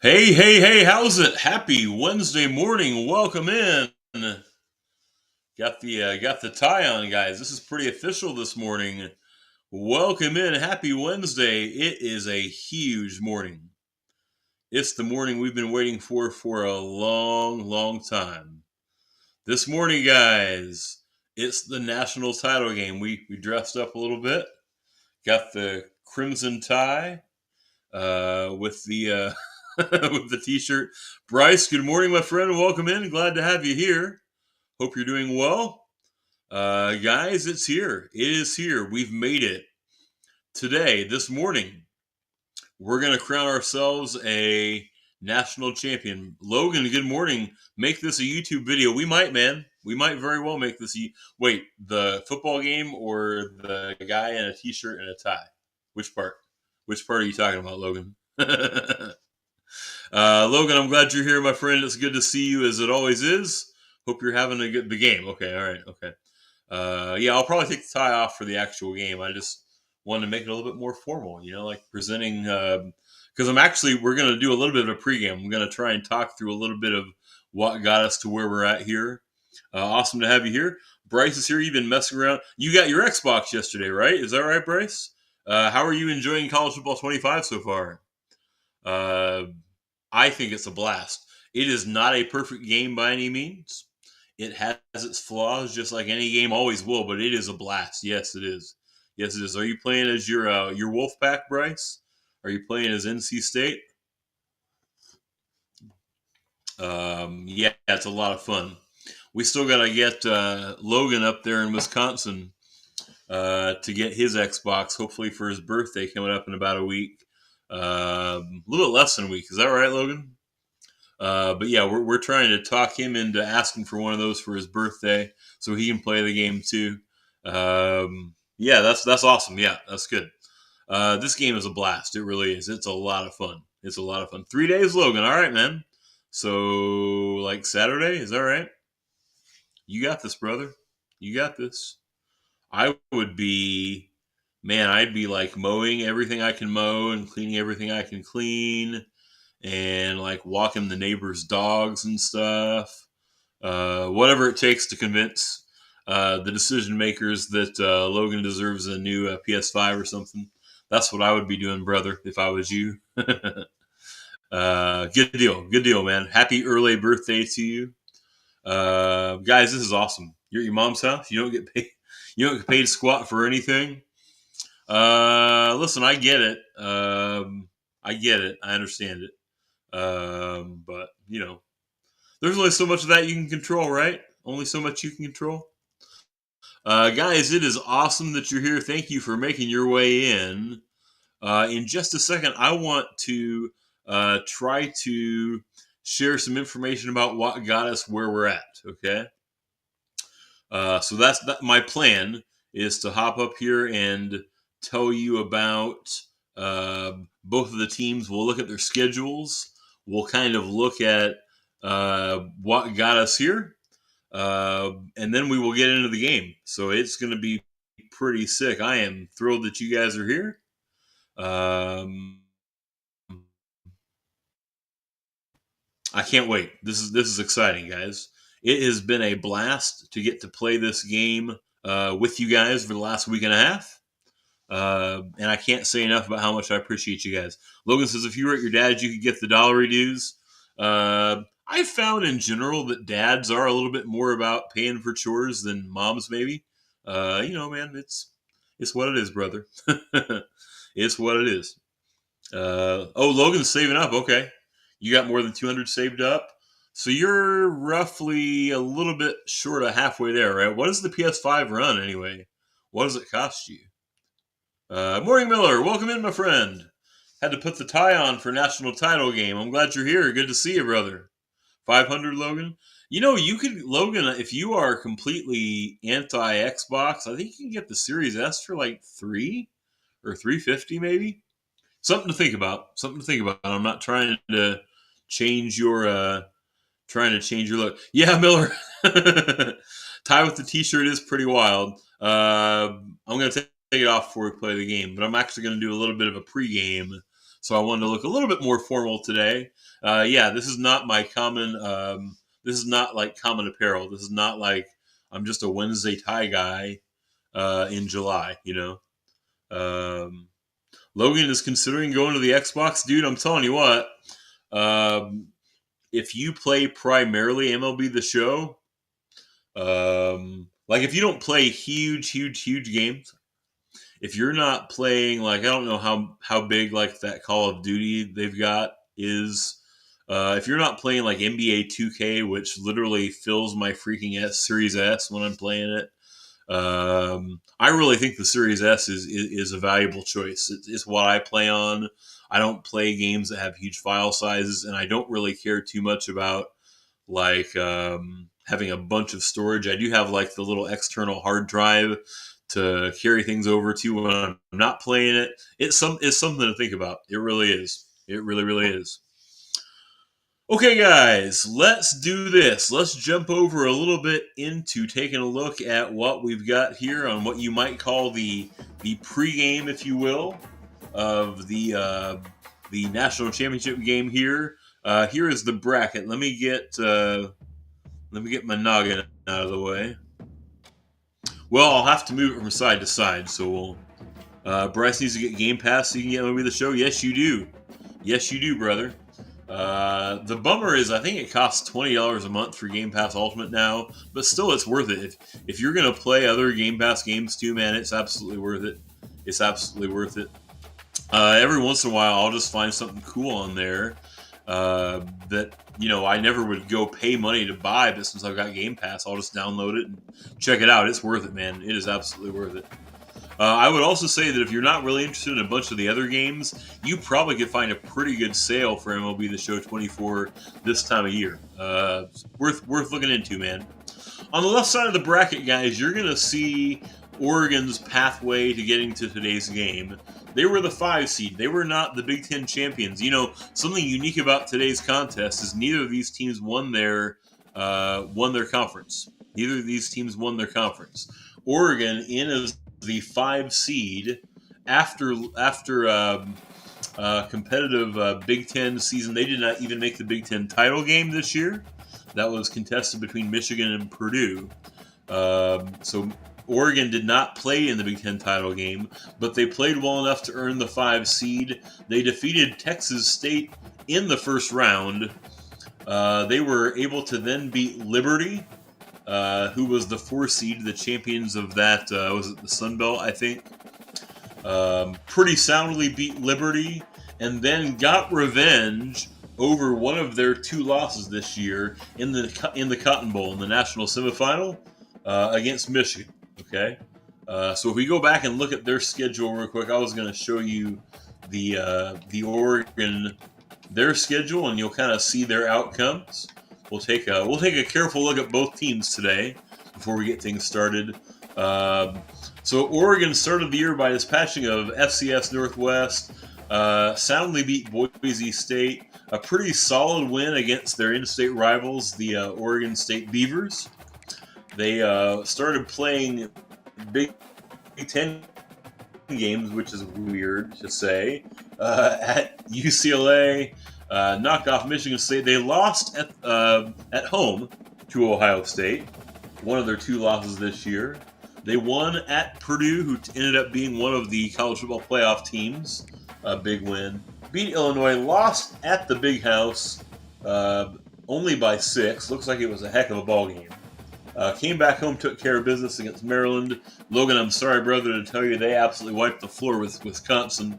Hey, how's it? Happy Wednesday morning. Welcome in. Got the tie on, guys. This is pretty official this morning. Welcome in. Happy Wednesday. It is a huge morning. It's the morning we've been waiting for a long time. This morning, guys, it's the national title game. We dressed up a little bit. Got the crimson tie with the with the t-shirt. Bryce, good morning, my friend. Welcome in. Glad to have you here. Hope you're doing well. Guys, it's here. It is here. We've made it. Today, this morning, we're going to crown ourselves a national champion. Logan, good morning. Make this a YouTube video. We might, man. We might very well make this. Wait, the football game or the guy in a t-shirt and a tie? Which part? Which part are you talking about, Logan? Logan, I'm glad you're here, my friend. It's good to see you, as it always is. Hope you're having a good the game. Okay, all right, okay. Yeah, I'll probably take the tie off for the actual game. I just wanted to make it a little bit more formal, like presenting. Because we're going to do a little bit of a pregame. I'm going to try and talk through a little bit of what got us to where we're at here. Awesome to have you here. Bryce is here. You've been messing around. You got your Xbox yesterday, right? Is that right, Bryce? How are you enjoying College Football 25 so far? I think it's a blast. It is not a perfect game by any means. It has its flaws, just like any game always will, but it is a blast. Yes, it is. Yes, it is. Are you playing as your Wolfpack, Bryce? Are you playing as NC State? Yeah, it's a lot of fun. We still got to get Logan up there in Wisconsin to get his Xbox, hopefully for his birthday coming up in about a week. A little bit less than a week. Is that right, Logan? But yeah, we're trying to talk him into asking for one of those for his birthday so he can play the game too. Yeah, that's awesome. Yeah, that's good. This game is a blast. It really is. It's a lot of fun. It's a lot of fun. 3 days, Logan. All right, man. So like Saturday, is that right? You got this, brother. You got this. I would be, man, I'd be like mowing everything I can mow and cleaning everything I can clean and like walking the neighbors' dogs and stuff. Whatever it takes to convince the decision makers that Logan deserves a new PS5 or something. That's what I would be doing, brother, if I was you. Good deal, man. Happy early birthday to you, guys. This is awesome. You're at your mom's house. You don't get paid. You don't get paid squat for anything. Listen, I get it. I get it. I understand it. But there's only so much of that you can control, right? Only so much you can control. Guys, it is awesome that you're here. Thank you for making your way in. In just a second, I want to try to share some information about what got us where we're at. Okay. So my plan is to hop up here and tell you about both of the teams. We'll look at their schedules. We'll kind of look at what got us here, and then we will get into the game. So it's going to be pretty sick. I am thrilled that you guys are here. I can't wait. This is exciting, guys. It has been a blast to get to play this game with you guys for the last week and a half. And I can't say enough about how much I appreciate you guys. Logan says, if you were at your dad's, you could get the dollar dues. I've found in general that dads are a little bit more about paying for chores than moms, maybe. Man, it's what it is, brother. It's what it is. Logan's saving up. Okay. You got more than 200 saved up. So you're roughly a little bit short of halfway there, right? What does the PS5 run anyway? What does it cost you? Morning, Miller. Welcome in, my friend. Had to put the tie on for national title game. I'm glad you're here. Good to see you, brother. 500, Logan. You could, Logan, if you are completely anti Xbox, I think you can get the Series S for like 3 or 350 maybe. Something to think about. I'm not trying to change your look. Yeah, Miller. Tie with the t-shirt is pretty wild. I'm gonna take it off before we play the game, but I'm actually gonna do a little bit of a pregame so I wanted to look a little bit more formal today. Yeah, this is not my common. This is not like common apparel. This is not like I'm just a Wednesday tie guy in July. Um, Logan is considering going to the Xbox, dude. I'm telling you what. Um, if you play primarily MLB The Show, like if you don't play huge games, if you're not playing, like, I don't know how big like that Call of Duty they've got is. If you're not playing like NBA 2K, which literally fills my freaking Series S when I'm playing it, I really think the Series S is a valuable choice. It's what I play on. I don't play games that have huge file sizes, and I don't really care too much about like having a bunch of storage. I do have like the little external hard drive to carry things over to when I'm not playing it. It's something to think about. It really is. It really is. Okay, guys, let's do this. Let's jump over a little bit into taking a look at what we've got here on what you might call the pregame, if you will, of the national championship game here. Here is the bracket. Let me get my noggin out of the way. Well, I'll have to move it from side to side. So Bryce needs to get Game Pass so you can get MLB The Show. Yes, you do. Yes, you do, brother. The bummer is I think it costs $20 a month for Game Pass Ultimate now, but still it's worth it. If you're going to play other Game Pass games too, man, it's absolutely worth it. It's absolutely worth it. Every once in a while, I'll just find something cool on there that, I never would go pay money to buy, but since I've got Game Pass, I'll just download it and check it out. It's worth it, man. It is absolutely worth it. I would also say that if you're not really interested in a bunch of the other games, you probably could find a pretty good sale for MLB The Show 24 this time of year. Worth looking into, man. On the left side of the bracket, guys, you're going to see Oregon's pathway to getting to today's game. They were the 5 seed. They were not the Big Ten champions. Something unique about today's contest is neither of these teams won their conference. Neither of these teams won their conference. Oregon in as the 5 seed after competitive Big Ten season. They did not even make the Big Ten title game this year. That was contested between Michigan and Purdue. So Oregon did not play in the Big Ten title game, but they played well enough to earn the 5 seed. They defeated Texas State in the first round. They were able to then beat Liberty, who was the 4 seed, the champions of that, was it the Sun Belt, I think? Pretty soundly beat Liberty, and then got revenge over one of their 2 losses this year in the Cotton Bowl, in the national semifinal, against Michigan. Okay, so if we go back and look at their schedule real quick, I was going to show you the Oregon their schedule, and you'll kind of see their outcomes. We'll take a careful look at both teams today before we get things started. So Oregon started the year by dispatching of FCS Northwest, soundly beat Boise State, a pretty solid win against their in-state rivals, the Oregon State Beavers. They started playing Big Ten games, which is weird to say, at UCLA. Knocked off Michigan State. They lost at home to Ohio State, one of their 2 losses this year. They won at Purdue, who ended up being one of the college football playoff teams. A big win. Beat Illinois. Lost at the Big House, only by 6. Looks like it was a heck of a ball game. Came back home, took care of business against Maryland. Logan, I'm sorry, brother, to tell you they absolutely wiped the floor with Wisconsin.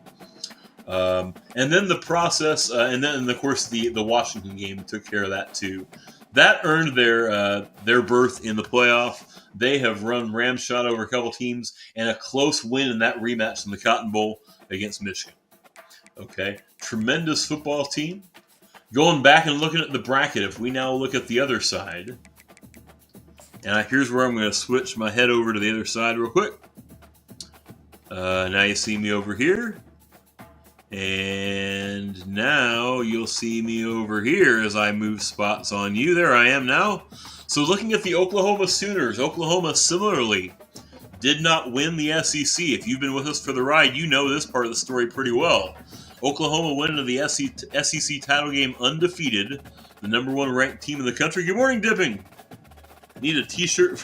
And then the process, and then of course the Washington game took care of that too. That earned their berth in the playoff. They have run ramshot over a couple teams and a close win in that rematch in the Cotton Bowl against Michigan. Okay, tremendous football team. Going back and looking at the bracket, if we now look at the other side, and here's where I'm going to switch my head over to the other side real quick. Now you see me over here. And now you'll see me over here as I move spots on you. There I am now. So looking at the Oklahoma Sooners, Oklahoma similarly did not win the SEC. If you've been with us for the ride, you know this part of the story pretty well. Oklahoma went into the SEC title game undefeated, the number one ranked team in the country. Good morning, Dipping. Need a t-shirt.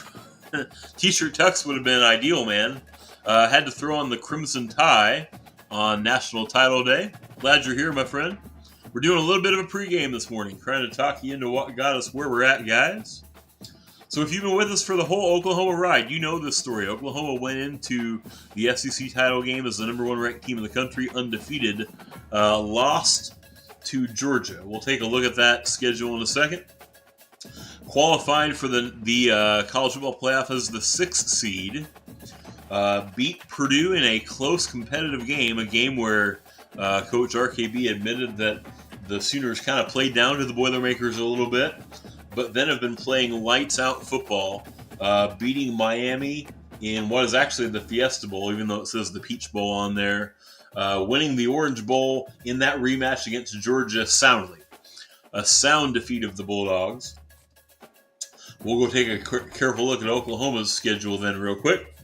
T-shirt tux would have been ideal, man. Had to throw on the crimson tie on National Title Day. Glad you're here, my friend. We're doing a little bit of a pregame this morning, trying to talk you into what got us where we're at, guys. So if you've been with us for the whole Oklahoma ride, you know this story. Oklahoma went into the SEC title game as the number one ranked team in the country, undefeated, lost to Georgia. We'll take a look at that schedule in a second. Qualified for the college football playoff as the 6th seed. Beat Purdue in a close competitive game, a game where Coach RKB admitted that the Sooners kind of played down to the Boilermakers a little bit, but then have been playing lights-out football, beating Miami in what is actually the Fiesta Bowl, even though it says the Peach Bowl on there, winning the Orange Bowl in that rematch against Georgia soundly. A sound defeat of the Bulldogs. We'll go take a careful look at Oklahoma's schedule then real quick.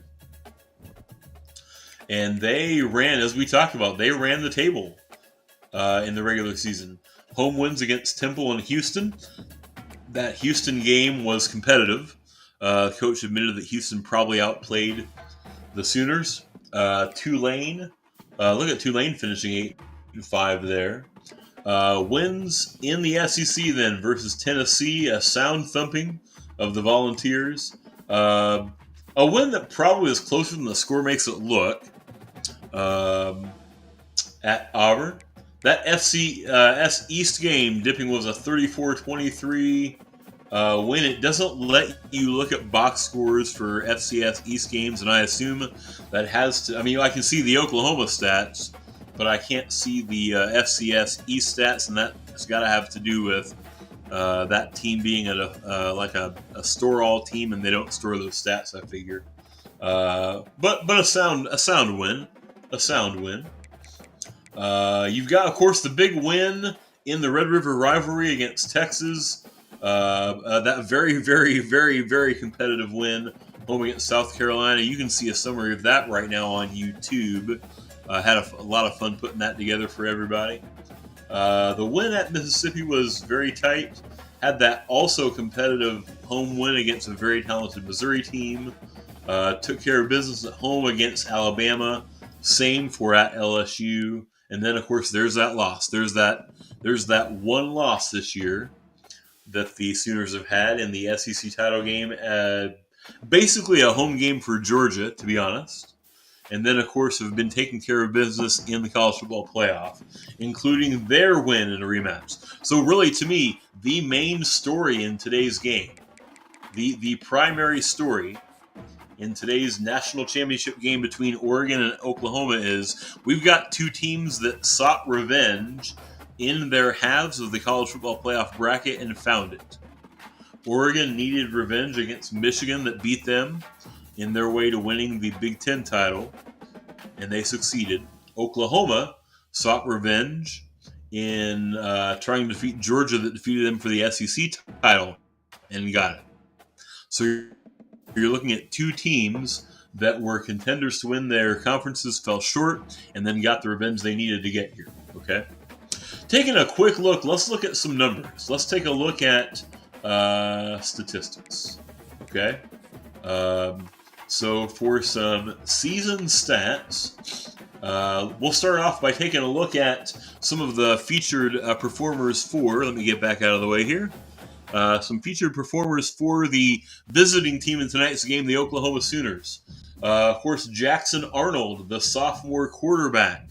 And they ran, as we talked about, they ran the table in the regular season. Home wins against Temple and Houston. That Houston game was competitive. Coach admitted that Houston probably outplayed the Sooners. Tulane, look at Tulane finishing 8-5 there. Wins in the SEC then versus Tennessee, a sound thumping of the Volunteers. A win that probably is closer than the score makes it look at Auburn. That FCS East game, Dipping, was a 34-23 win. It doesn't let you look at box scores for FCS East games, and I assume that has to... I mean, I can see the Oklahoma stats, but I can't see the FCS East stats, and that's got to have to do with that team being like a store-all team, and they don't store those stats, I figure. But a sound win. A sound win. You've got, of course, the big win in the Red River rivalry against Texas. That very, very, very, very competitive win home against South Carolina. You can see a summary of that right now on YouTube. Had a lot of fun putting that together for everybody. The win at Mississippi was very tight. Had that also competitive home win against a very talented Missouri team. Took care of business at home against Alabama. Same for at LSU. And then, of course, there's that loss. There's that one loss this year that the Sooners have had in the SEC title game. Basically a home game for Georgia, to be honest. And then, of course, have been taking care of business in the college football playoff, including their win in a rematch. So really, to me, the main story in today's game, the primary story in today's national championship game between Oregon and Oklahoma is we've got two teams that sought revenge in their halves of the college football playoff bracket and found it. Oregon needed revenge against Michigan that beat them in their way to winning the Big Ten title, and they succeeded. Oklahoma sought revenge in trying to defeat Georgia that defeated them for the SEC title and got it. So you're looking at two teams that were contenders to win their conferences, fell short, and then got the revenge they needed to get here, okay? Taking a quick look, let's look at some numbers. Let's take a look at statistics, okay? So for some season stats, we'll start off by taking a look at some of the featured performers for, let me get back out of the way here, some featured performers for the visiting team in tonight's game, the Oklahoma Sooners. Of course, Jackson Arnold, the sophomore quarterback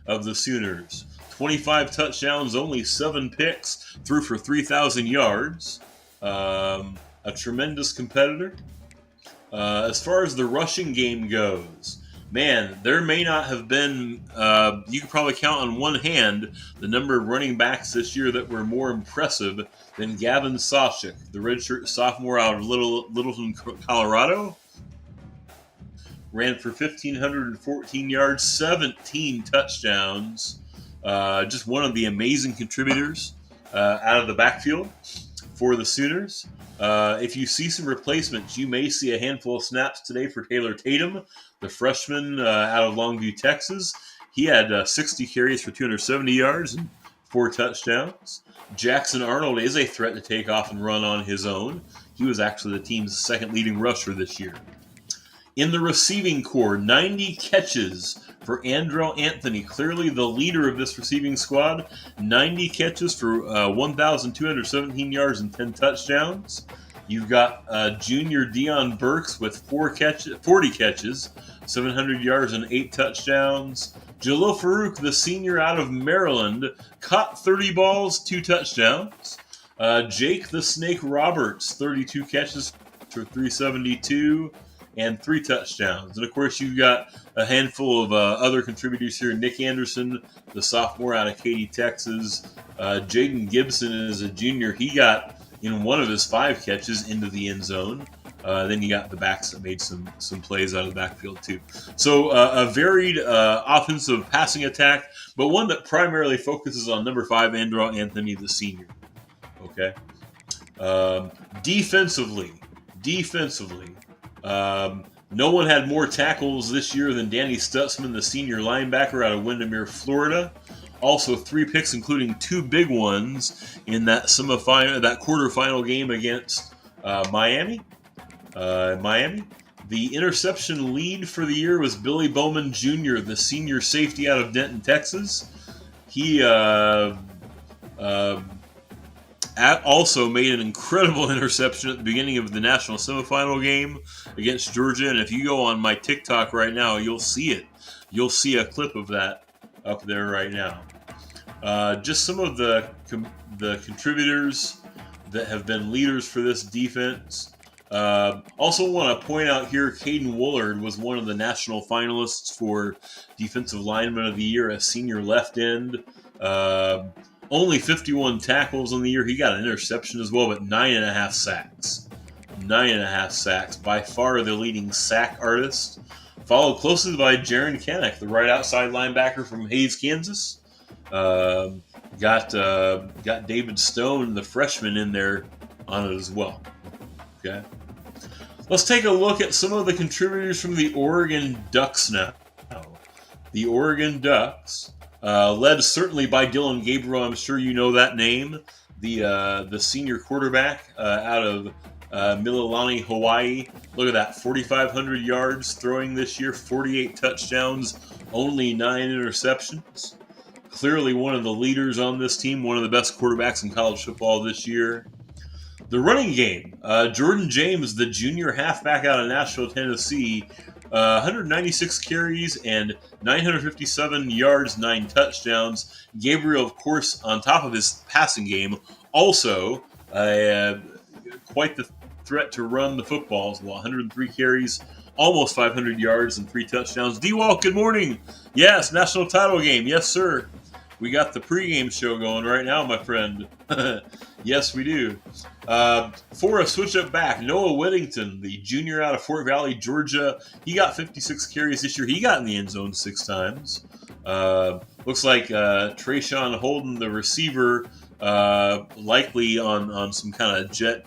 of the Sooners. 25 touchdowns, only 7 picks, threw for 3,000 yards. A tremendous competitor. As far as the rushing game goes, man, there may not have been, you could probably count on one hand the number of running backs this year that were more impressive than Gavin Sawchuk, the redshirt sophomore out of Littleton, Colorado. Ran for 1,514 yards, 17 touchdowns. Just one of the amazing contributors out of the backfield for the Sooners. If you see some replacements, you may see a handful of snaps today for Taylor Tatum, the freshman out of Longview, Texas. He had 60 carries for 270 yards and 4 touchdowns. Jackson Arnold is a threat to take off and run on his own. He was actually the team's second leading rusher this year. In the receiving corps, 90 catches for Andrell Anthony, clearly the leader of this receiving squad. 90 catches for 1,217 yards and 10 touchdowns. You've got junior Deion Burks with 40 catches, 700 yards and 8 touchdowns. Jalil Farouk, the senior out of Maryland, caught 30 balls, 2 touchdowns. Jake the Snake Roberts, 32 catches for 372 and 3 touchdowns. And of course, you've got a handful of other contributors here. Nick Anderson, the sophomore out of Katy, Texas. Jaden Gibson is a junior. He got in one of his 5 catches into the end zone. Then you got the backs that made some plays out of the backfield too. So a varied offensive passing attack, but one that primarily focuses on number 5, Andrell Anthony, the senior. Okay. Defensively, no one had more tackles this year than Danny Stutzman, the senior linebacker out of Windermere, Florida. Also 3 picks, including 2 big ones in that quarterfinal game against Miami. The interception lead for the year was Billy Bowman Jr., the senior safety out of Denton, Texas. He also made an incredible interception at the beginning of the national semifinal game against Georgia. And if you go on my TikTok right now, you'll see it. You'll see a clip of that up there right now. Just some of the contributors that have been leaders for this defense. Also want to point out here, Caden Woolard was one of the national finalists for Defensive Lineman of the Year, a senior left end. Only 51 tackles on the year. He got an interception as well, but 9.5 sacks. 9.5 sacks. By far the leading sack artist. Followed closely by Jaron Kanek, the right outside linebacker from Hays, Kansas. Got David Stone, the freshman, in there on it as well. Okay. Let's take a look at some of the contributors from the Oregon Ducks now. The Oregon Ducks, led certainly by Dylan Gabriel. I'm sure you know that name. The senior quarterback out of Mililani, Hawaii. Look at that, 4,500 yards throwing this year, 48 touchdowns, only 9 interceptions. Clearly one of the leaders on this team, one of the best quarterbacks in college football this year. The running game, Jordan James, the junior halfback out of Nashville, Tennessee, 196 carries and 957 yards, 9 touchdowns. Gabriel, of course, on top of his passing game, also quite the threat to run the football as well. 103 carries, almost 500 yards, and 3 touchdowns. D-Walk, good morning. Yes, national title game. Yes, sir. We got the pregame show going right now, my friend. Yes, we do. For a switch-up back, Noah Whittington, the junior out of Fort Valley, Georgia. He got 56 carries this year. He got in the end zone 6 times. Looks like Trayshawn Holden, the receiver, likely on some kind of jet,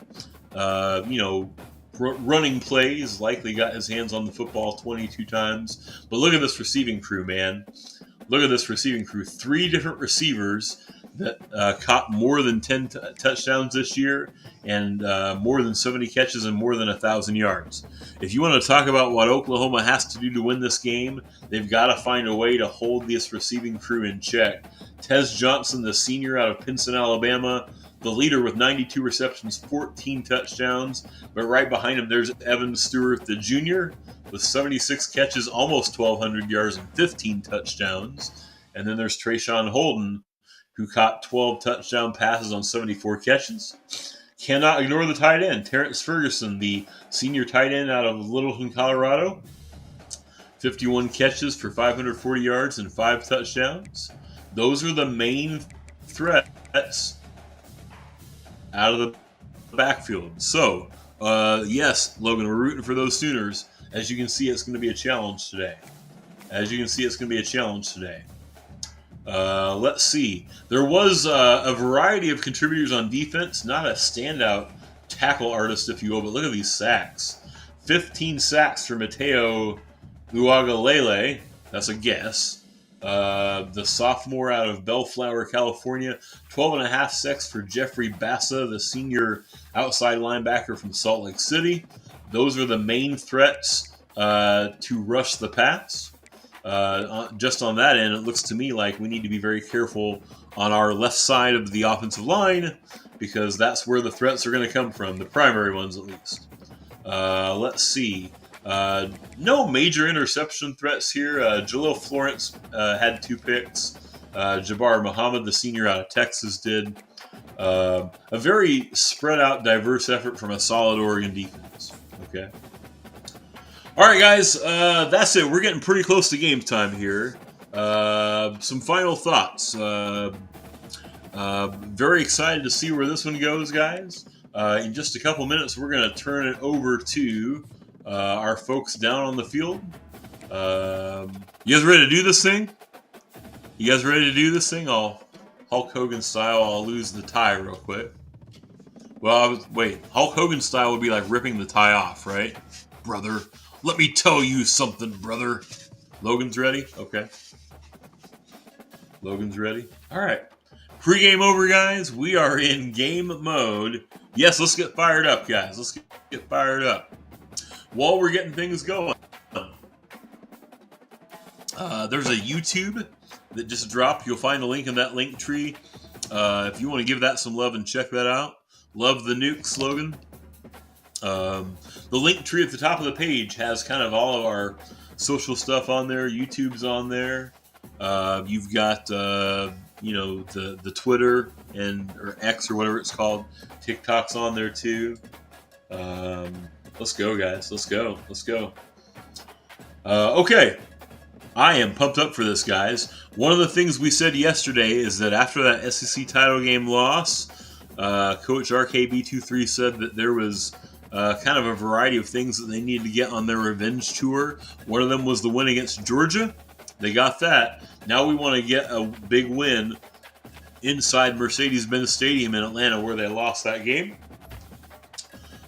running plays, likely got his hands on the football 22 times. But look at this receiving crew, man. Look at this receiving crew. 3 different receivers that caught more than 10 touchdowns this year and more than 70 catches and more than 1,000 yards. If you want to talk about what Oklahoma has to do to win this game, they've got to find a way to hold this receiving crew in check. Tez Johnson, the senior out of Pinson, Alabama, the leader with 92 receptions, 14 touchdowns. But right behind him, there's Evan Stewart, the junior, with 76 catches, almost 1,200 yards, and 15 touchdowns. And then there's Trayshawn Holden, who caught 12 touchdown passes on 74 catches. Cannot ignore the tight end, Terrence Ferguson, the senior tight end out of Littleton, Colorado. 51 catches for 540 yards and 5 touchdowns. Those are the main threats out of the backfield. So, yes, Logan, we're rooting for those Sooners. As you can see, it's going to be a challenge today. Let's see. There was a variety of contributors on defense, not a standout tackle artist, if you will, but look at these sacks. 15 sacks for Mateo Uagalele. That's a guess. The sophomore out of Bellflower, California. 12.5 sacks for Jeffrey Bassa, the senior outside linebacker from Salt Lake City. Those are the main threats to rush the pass. Just on that end, it looks to me like we need to be very careful on our left side of the offensive line because that's where the threats are going to come from, the primary ones at least. Let's see. No major interception threats here. Jalil Florence had 2 picks. Jabbar Muhammad, the senior out of Texas, did. A very spread out, diverse effort from a solid Oregon defense. Okay. All right, guys. That's it. We're getting pretty close to game time here. Some final thoughts. Very excited to see where this one goes, guys. In just a couple minutes, we're going to turn it over to our folks down on the field. You guys ready to do this thing? You guys ready to do this thing? I'll Hulk Hogan style. I'll lose the tie real quick. Well, wait. Hulk Hogan style would be like ripping the tie off, right? Brother, let me tell you something, brother. Logan's ready? Okay. Logan's ready? All right. Pre-game over, guys. We are in game mode. Yes, let's get fired up, guys. Let's get fired up. While we're getting things going, there's a YouTube that just dropped. You'll find a link in that link tree. If you want to give that some love and check that out. Love the nuke slogan. The link tree at the top of the page has kind of all of our social stuff on there. YouTube's on there. You've got the Twitter or X or whatever it's called. TikTok's on there too. Let's go, guys. Let's go. Okay. I am pumped up for this, guys. One of the things we said yesterday is that after that SEC title game loss, Coach RKB23 said that there was kind of a variety of things that they needed to get on their revenge tour. One of them was the win against Georgia. They got that. Now we want to get a big win inside Mercedes-Benz Stadium in Atlanta where they lost that game.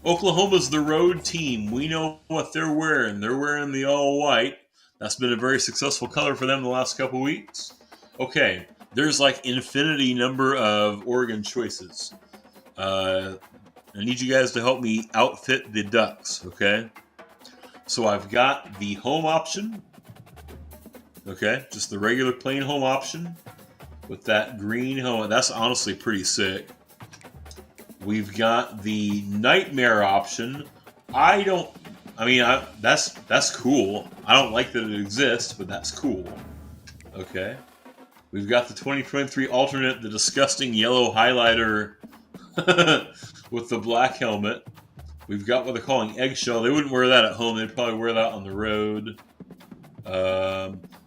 Oklahoma's the road team. We know what they're wearing. They're wearing the all-white. That's been a very successful color for them the last couple weeks. Okay, there's like infinity number of Oregon choices. I need you guys to help me outfit the Ducks, okay? So I've got the home option. Okay, just the regular plain home option with that green helmet. That's honestly pretty sick. We've got the nightmare option. That's cool. I don't like that it exists, but that's cool. Okay. We've got the 2023 alternate, the disgusting yellow highlighter with the black helmet. We've got what they're calling eggshell. They wouldn't wear that at home. They'd probably wear that on the road.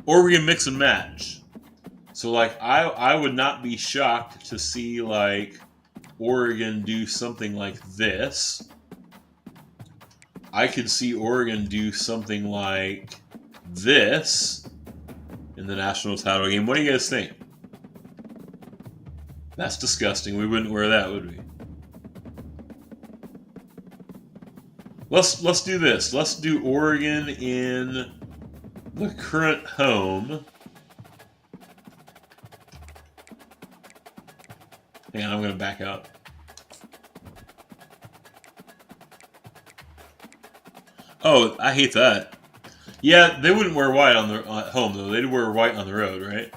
Oregon mix and match. So, like, I would not be shocked to see, like, Oregon do something like this. I could see Oregon do something like this in the national title game. What do you guys think? That's disgusting. We wouldn't wear that, would we? Let's do this. Let's do Oregon in the current home. Hang on, I'm going to back up. Oh, I hate that. Yeah, they wouldn't wear white on the at home though. They'd wear white on the road, right?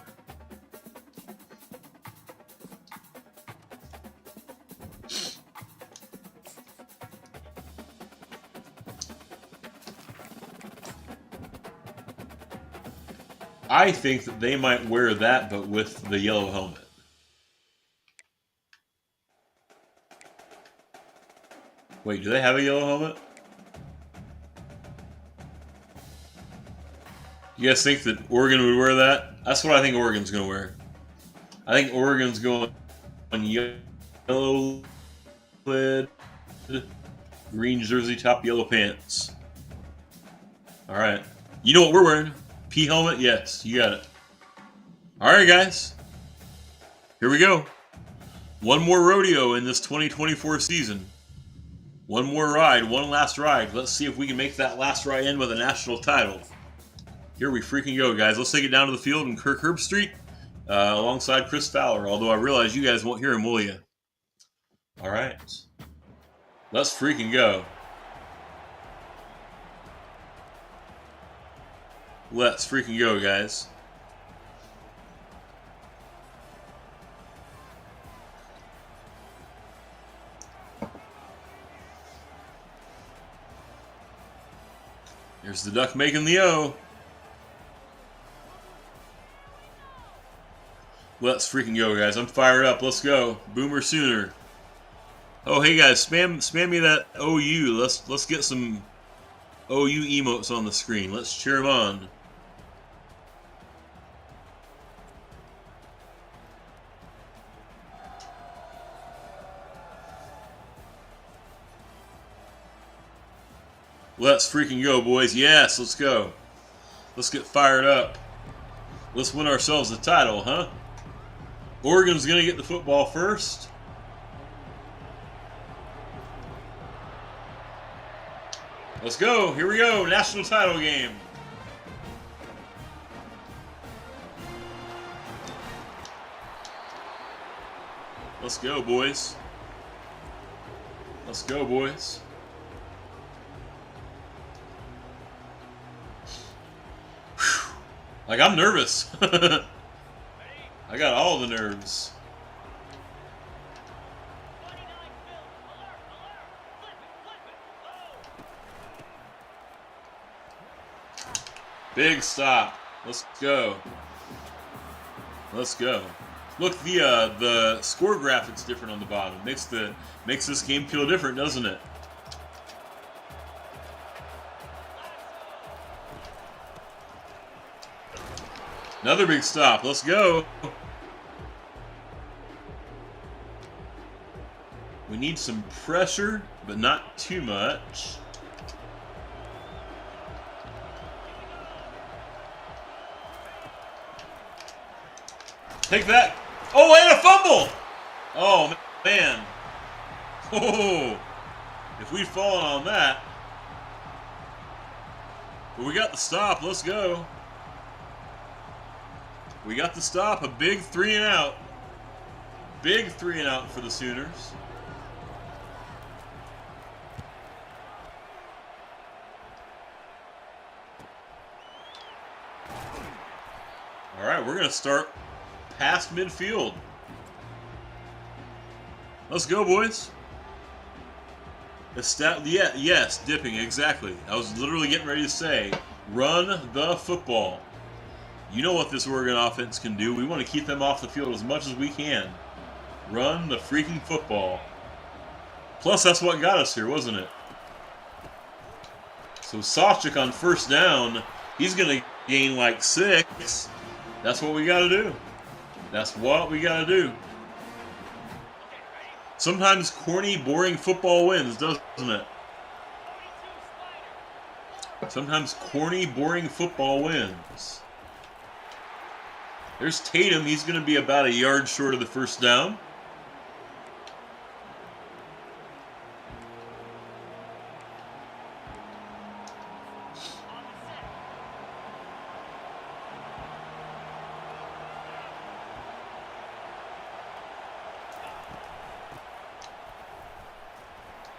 I think that they might wear that, but with the yellow helmet. Wait, do they have a yellow helmet? You guys think that Oregon would wear that? That's what I think Oregon's going to wear. I think Oregon's going on yellow lid, green jersey top, yellow pants. All right. You know what we're wearing? P helmet? Yes, you got it. All right, guys. Here we go. One more rodeo in this 2024 season. One last ride. Let's see if we can make that last ride end with a national title. Here we freaking go, guys. Let's take it down to the field in Kirk Herbstreit alongside Chris Fowler. Although I realize you guys won't hear him, will you? All right. Let's freaking go. Let's freaking go, guys. Here's the duck making the O. Let's freaking go, guys. I'm fired up. Let's go. Boomer Sooner. Oh, hey guys, spam me that OU. Let's get some OU emotes on the screen. Let's cheer them on. Let's freaking go, boys. Yes, let's go. Let's get fired up. Let's win ourselves the title, huh? Oregon's going to get the football first. Let's go. Here we go. National title game. Let's go, boys. Let's go, boys. Whew. Like, I'm nervous. I got all the nerves. Big stop. Let's go. Let's go. Look, the score graphic's different on the bottom. Makes this game feel different, doesn't it? Another big stop. Let's go. We need some pressure, but not too much. Take that. Oh, and a fumble. Oh, man. Oh, if we'd fallen on that. But we got the stop. Let's go. We got the stop. A big 3 and out. Big 3 and out for the Sooners. All right, we're going to start past midfield. Let's go, boys. Yeah, yes, dipping, exactly. I was literally getting ready to say, run the football. You know what this Oregon offense can do. We want to keep them off the field as much as we can. Run the freaking football. Plus, that's what got us here, wasn't it? So Sawchuk on first down, he's going to gain like 6. That's what we got to do. That's what we got to do. Sometimes corny, boring football wins, doesn't it? Sometimes corny, boring football wins. There's Tatum. He's going to be about a yard short of the first down.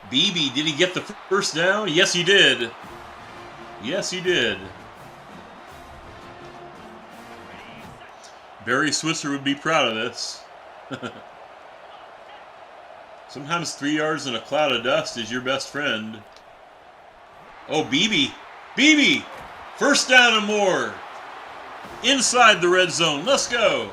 Beebe, did he get the first down? Yes, he did. Yes, he did. Barry Switzer would be proud of this. Sometimes 3 yards in a cloud of dust is your best friend. Oh, Beebe. Beebe! First down and more. Inside the red zone. Let's go.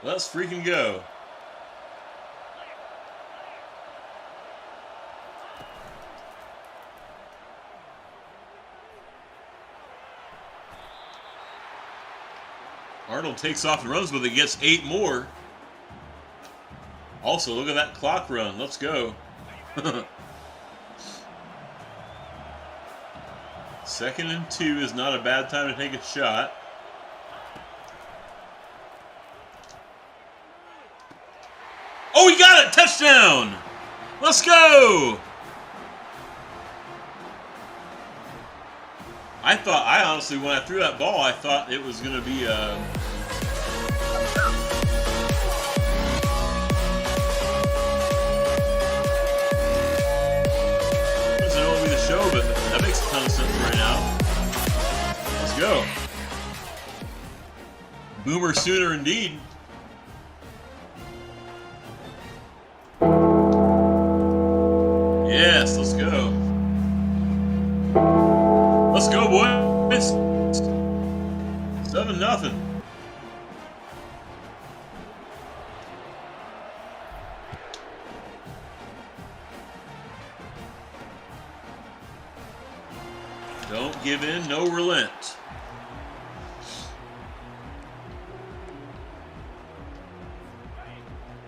Let's freaking go. Arnold takes off and runs with it, gets 8 more. Also, look at that clock run. Let's go. 2nd and 2 is not a bad time to take a shot. Oh, he got it! Touchdown! Let's go! I honestly, when I threw that ball, I thought it was going to be doesn't only be the show, but that makes a ton of sense right now. Let's go. Boomer sooner indeed. Yes, let's go. Let's go, boys. 7-0. Don't give in, no relent.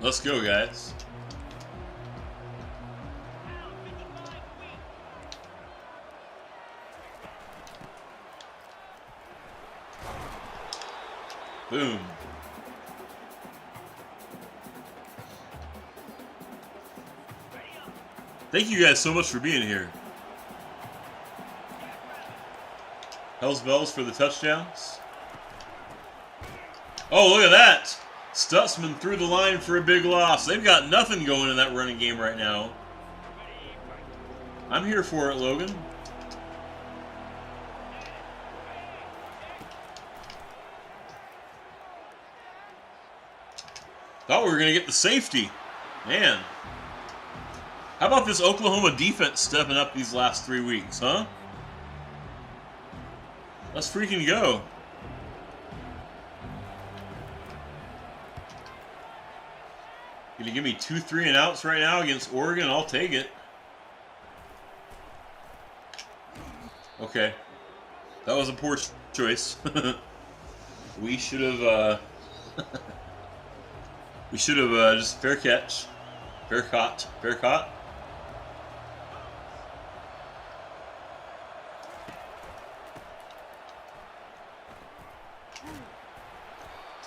Let's go, guys. Boom. Thank you guys so much for being here. Hell's bells for the touchdowns. Oh, look at that. Stutzman threw the line for a big loss. They've got nothing going in that running game right now. I'm here for it, Logan. Thought we were going to get the safety. Man. How about this Oklahoma defense stepping up these last 3 weeks, huh? Let's freaking go. Gonna give me 2 3-and-outs right now against Oregon? I'll take it. Okay. That was a poor choice. We should have we should have just fair catch. Fair caught. Fair caught.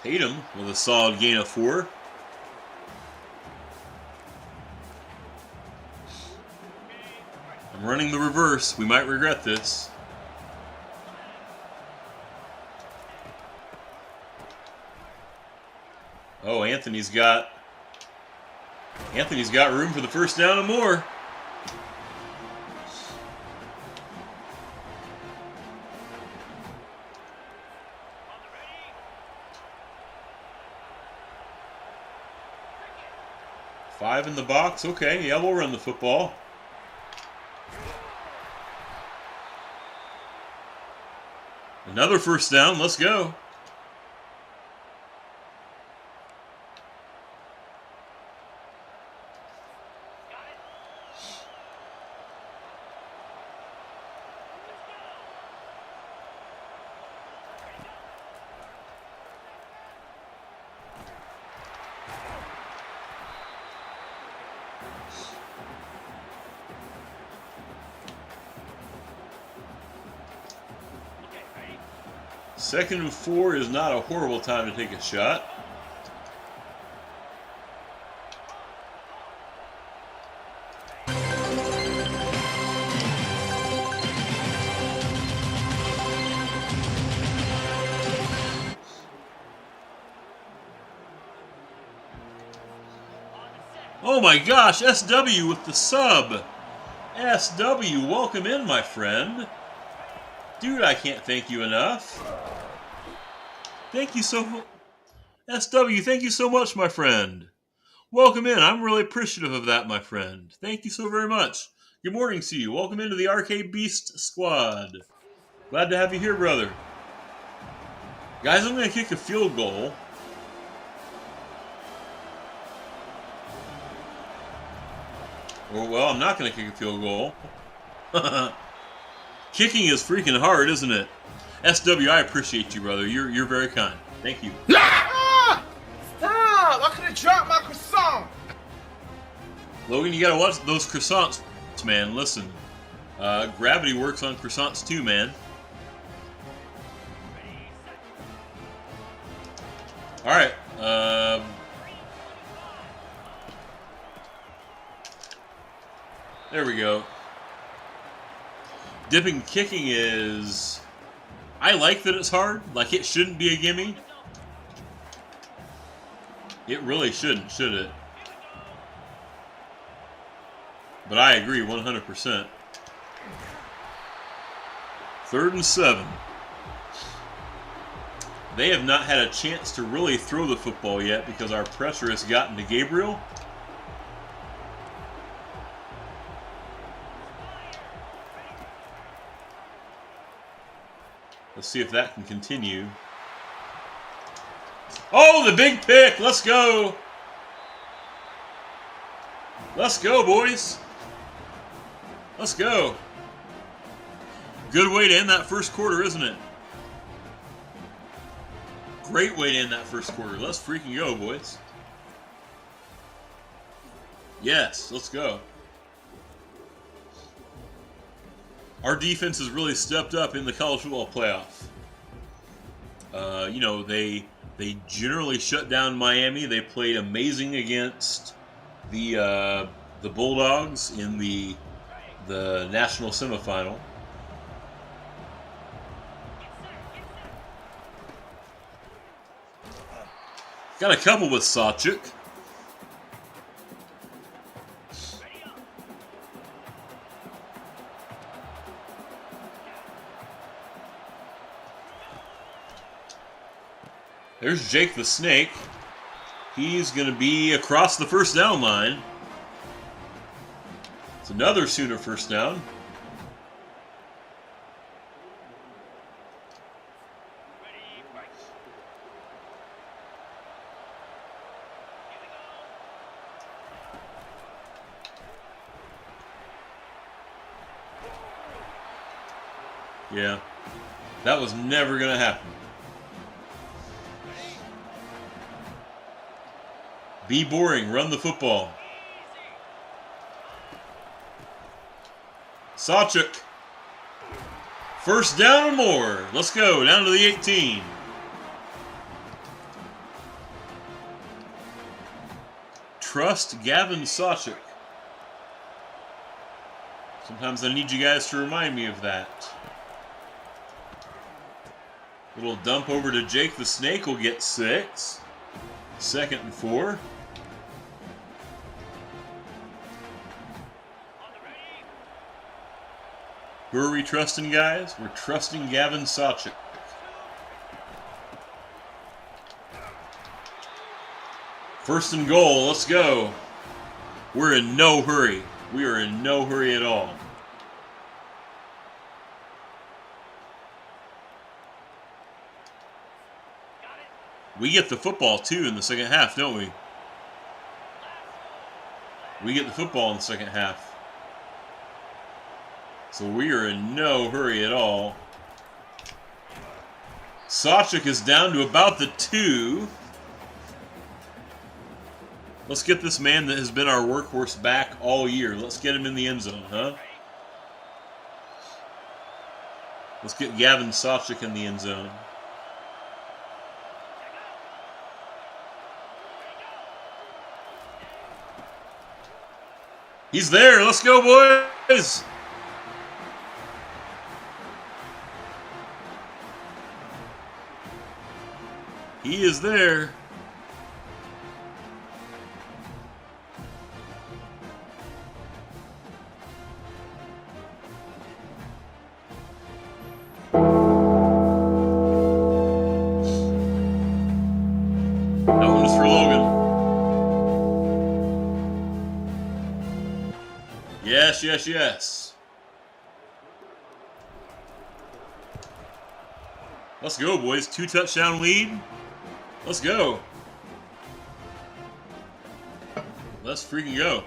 Tatum with a solid gain of 4. I'm running the reverse. We might regret this. Oh, Anthony's got room for the first down and more. Five in the box. Okay, yeah, we'll run the football. Another first down. Let's go. Second and 4 is not a horrible time to take a shot. Oh my gosh, SW with the sub. SW, welcome in, my friend. Dude, I can't thank you enough. Thank you so much. SW, thank you so much, my friend. Welcome in. I'm really appreciative of that, my friend. Thank you so very much. Good morning to you. Welcome into the Arcade Beast squad. Glad to have you here, brother. Guys, I'm going to kick a field goal. Well, I'm not going to kick a field goal. Kicking is freaking hard, isn't it? SW, I appreciate you, brother. You're very kind. Thank you. Ah! Stop! I could have dropped my croissant. Logan, you gotta watch those croissants, man. Listen, gravity works on croissants too, man. All right. There we go. Dipping kicking is... I like that it's hard. Like, it shouldn't be a gimme. It really shouldn't, should it? But I agree 100%. 3rd and 7. They have not had a chance to really throw the football yet because our pressure has gotten to Gabriel. Let's see if that can continue. Oh, the big pick! Let's go! Let's go, boys! Let's go! Good way to end that first quarter, isn't it? Great way to end that first quarter. Let's freaking go, boys. Yes, let's go. Our defense has really stepped up in the college football playoff. You know, they generally shut down Miami. They played amazing against the Bulldogs in the national semifinal. Got a couple with Sawchuk. There's Jake the Snake. He's going to be across the first down line. It's another Sooner first down. Yeah, that was never going to happen. Be boring, run the football. Sawchuk. First down or more. Let's go, down to the 18. Trust Gavin Sawchuk. Sometimes I need you guys to remind me of that. Little dump over to Jake the Snake will get 6. 2nd and 4. Who are we trusting, guys? We're trusting Gavin Sawchuk. First and goal, let's go. We're in no hurry. We are in no hurry at all. We get the football, too, in the second half, don't we? We get the football in the second half. So we are in no hurry at all. Sawchuk is down to about the 2. Let's get this man that has been our workhorse back all year. Let's get him in the end zone, huh? Let's get Gavin Sawchuk in the end zone. He's there. Let's go, boys. He is there. That one was for Logan. Yes, yes, yes. Let's go, boys. 2-touchdown lead. Let's go. Let's freaking go.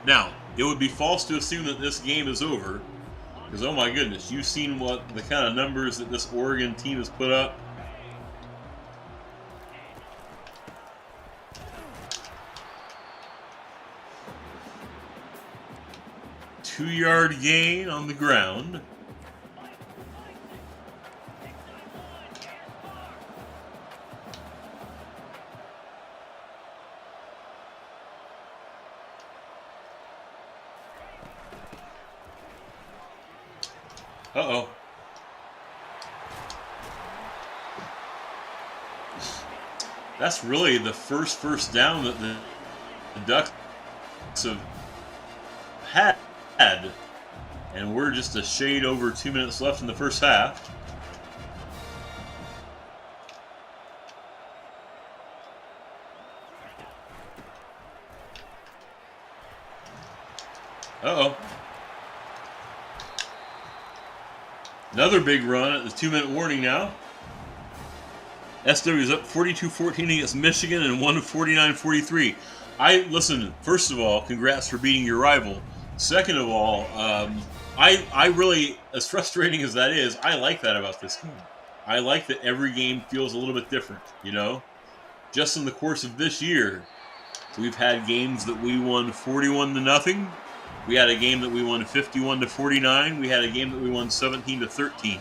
Now, it would be false to assume that this game is over, because oh my goodness, you've seen what the kind of numbers that this Oregon team has put up. 2-yard gain on the ground. Uh-oh. That's really the first down that the Ducks have had. And we're just a shade over 2 minutes left in the first half. Uh-oh. Another big run at the 2-minute warning now. SW is up 42-14 against Michigan and won 49-43. Listen, first of all, congrats for beating your rival. Second of all, I really, as frustrating as that is, I like that about this game. I like that every game feels a little bit different, you know? Just in the course of this year, we've had games that we won 41-0. We had a game that we won 51-49. We had a game that we won 17-13.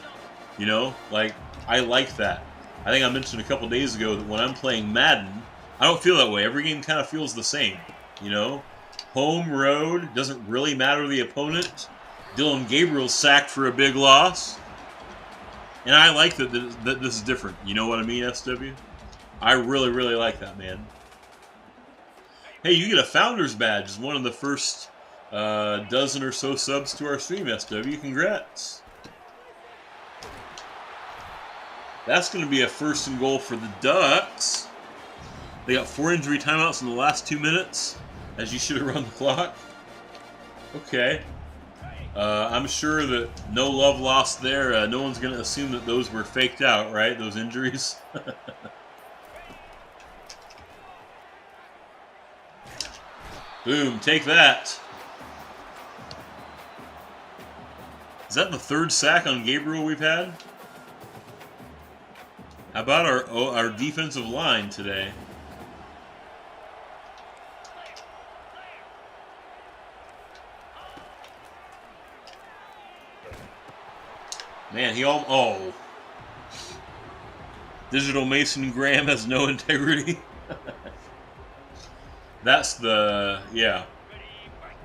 You know, like, I like that. I think I mentioned a couple days ago that when I'm playing Madden, I don't feel that way. Every game kind of feels the same. You know, home, road, doesn't really matter the opponent. Dylan Gabriel's sacked for a big loss. And I like that this is different. You know what I mean, SW? I really, really like that, man. Hey, you get a Founders Badge as one of the first dozen or so subs to our stream, SW. Congrats. That's going to be a 1st and goal for the Ducks. They got 4 injury timeouts in the last 2 minutes, as you should have run the clock. Okay. I'm sure that no love lost there. No one's going to assume that those were faked out, right? Those injuries. Boom, take that. Is that the 3rd sack on Gabriel we've had? How about our defensive line today? Man, Digital Mason Graham has no integrity. That's yeah.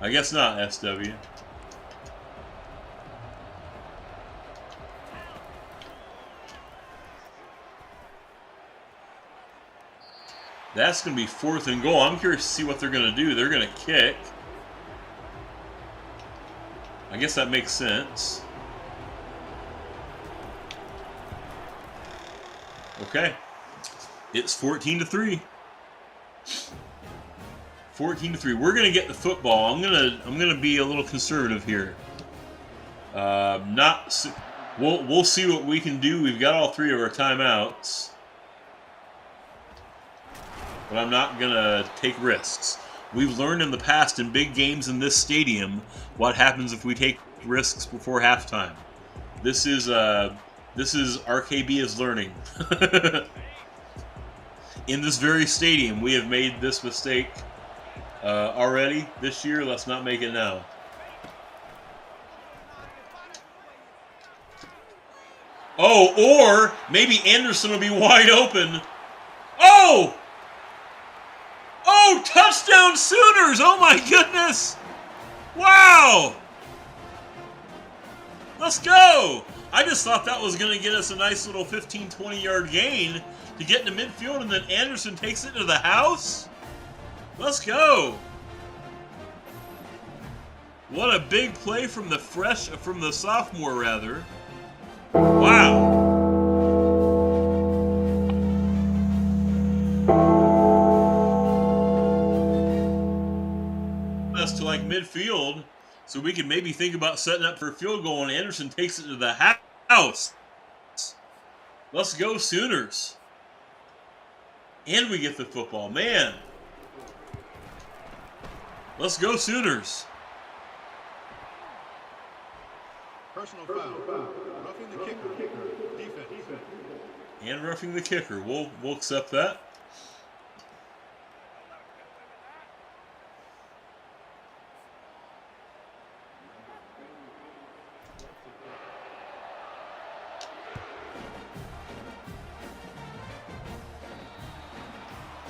I guess not, SW. That's going to be 4th and goal. I'm curious to see what they're going to do. They're going to kick. I guess that makes sense. Okay. It's 14-3. 14-3. We're going to get the football. I'm going to be a little conservative here. We'll see what we can do. We've got all 3 of our timeouts. But I'm not going to take risks. We've learned in the past in big games in this stadium what happens if we take risks before halftime. This is RKB is learning. In this very stadium, we have made this mistake already this year. Let's not make it now. Oh, or maybe Anderson will be wide open. Oh! Oh, touchdown Sooners! Oh my goodness! Wow! Let's go! I just thought that was going to get us a nice little 15, 20-yard gain to get into midfield, and then Anderson takes it to the house? Let's go! What a big play from the sophomore, rather. Wow! Us to like midfield, so we can maybe think about setting up for a field goal, and Anderson takes it to the house. Let's go Sooners. And we get the football, man. Let's go Sooners. Personal foul. Roughing the kicker. Defense. And roughing the kicker. We'll accept that.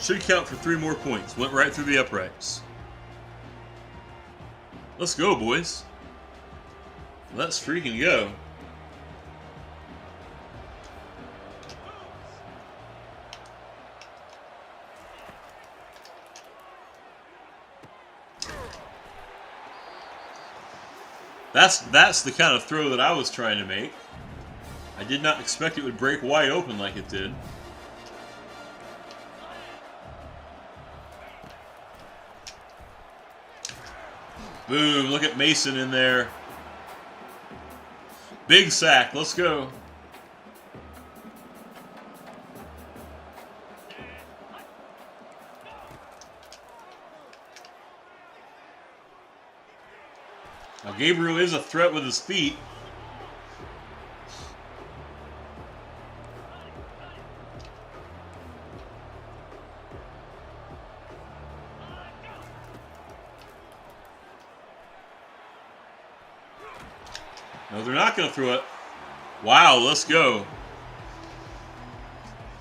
Should count for 3 more points. Went right through the uprights. Let's go, boys. Let's freaking go. That's the kind of throw that I was trying to make. I did not expect it would break wide open like it did. Boom, look at Mason in there. Big sack, let's go. Now Gabriel is a threat with his feet. No, they're not going to throw it. Wow, let's go.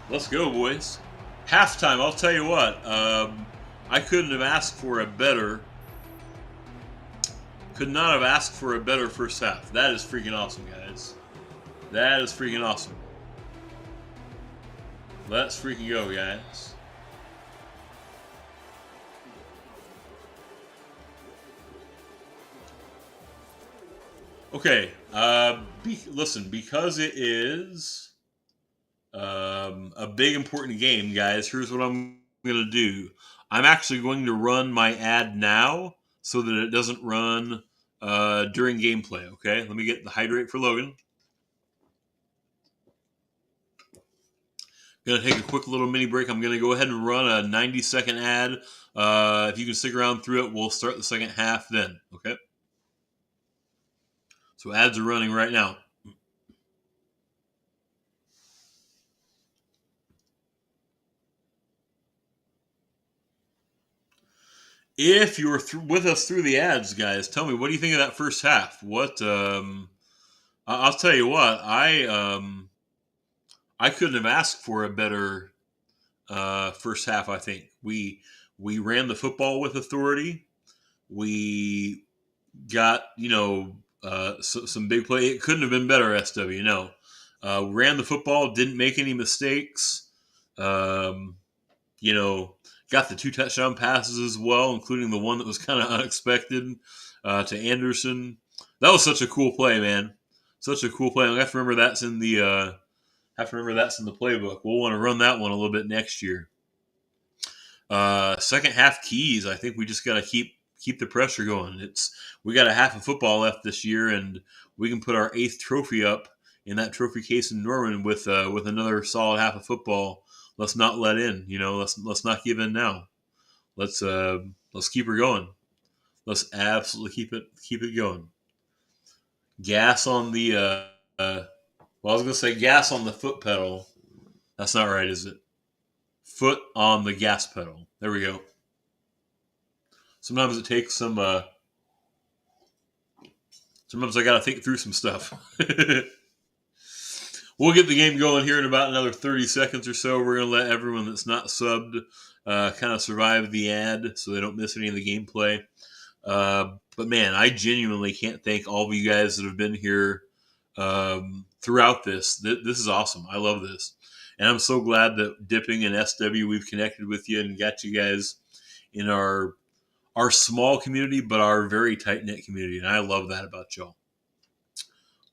Let's go, boys. Halftime, I'll tell you what. I couldn't have asked for a better... Could not have asked for a better first half. That is freaking awesome, guys. That is freaking awesome. Let's freaking go, guys. Okay, listen, because it is a big important game, guys, here's what I'm going to do. I'm actually going to run my ad now so that it doesn't run during gameplay, okay? Let me get the hydrate for Logan. Going to take a quick little mini break. I'm going to go ahead and run a 90-second ad. If you can stick around through it, we'll start the second half then, okay? So ads are running right now. If you're with us through the ads, guys, tell me, what do you think of that first half? What? I'll tell you what. I couldn't have asked for a better first half. I think we ran the football with authority. We got some big play. It couldn't have been better. SW, no. Ran the football. Didn't make any mistakes. Got the 2 touchdown passes as well, including the one that was kind of unexpected to Anderson. That was such a cool play, man. Such a cool play. I have to remember that's in the playbook. We'll want to run that one a little bit next year. Second half keys. I think we just got to keep the pressure going. We got a half of football left this year, and we can put our 8th trophy up in that trophy case in Norman with another solid half of football. Let's not let in, let's not give in now. Let's keep her going. Let's absolutely keep it going. Gas on the I was gonna say gas on the foot pedal. That's not right, is it? Foot on the gas pedal. There we go. Sometimes it takes some sometimes I gotta think through some stuff. We'll get the game going here in about another 30 seconds or so. We're going to let everyone that's not subbed kind of survive the ad so they don't miss any of the gameplay. But, man, I genuinely can't thank all of you guys that have been here throughout this. This is awesome. I love this. And I'm so glad that Dipping and SW, we've connected with you and got you guys in our small community, but our very tight-knit community. And I love that about y'all.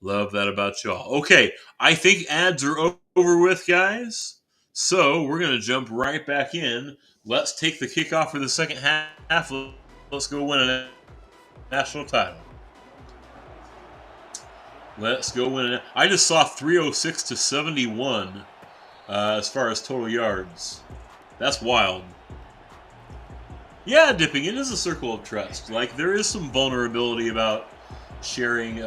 Love that about y'all. Okay, I think ads are over with, guys. So we're going to jump right back in. Let's take the kickoff for the second half. Let's go win a national title. Let's go win it. I just saw 306 to 71 as far as total yards. That's wild. Yeah, Dipping, it is a circle of trust. Like, there is some vulnerability about sharing.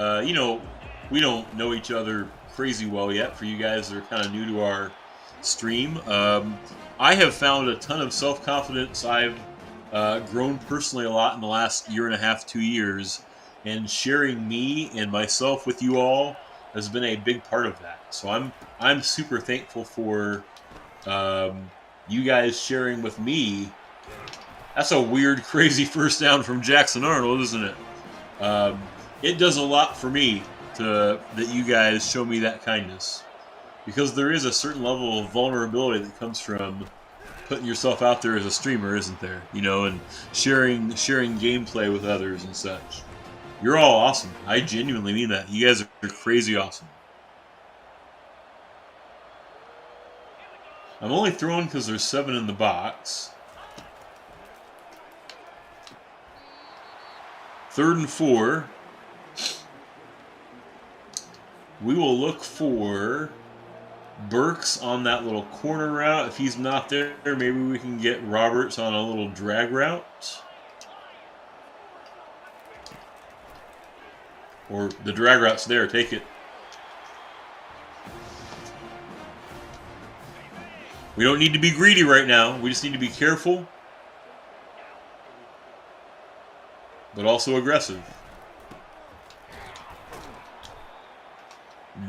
We don't know each other crazy well yet. For you guys that are kind of new to our stream, I have found a ton of self-confidence. I've grown personally a lot in the last year and a half, 2 years, and sharing me and myself with you all has been a big part of that. So I'm super thankful for you guys sharing with me. That's a weird, crazy first down from Jackson Arnold, isn't it? It does a lot for me that you guys show me that kindness, because there is a certain level of vulnerability that comes from putting yourself out there as a streamer, isn't there? You know, and sharing gameplay with others and such. You're all awesome. I genuinely mean that. You guys are crazy awesome. I'm only throwing because there's 7 in the box. 3rd and 4. We will look for Burks on that little corner route. If he's not there, maybe we can get Roberts on a little drag route. Or the drag route's there, take it. We don't need to be greedy right now. We just need to be careful, but also aggressive.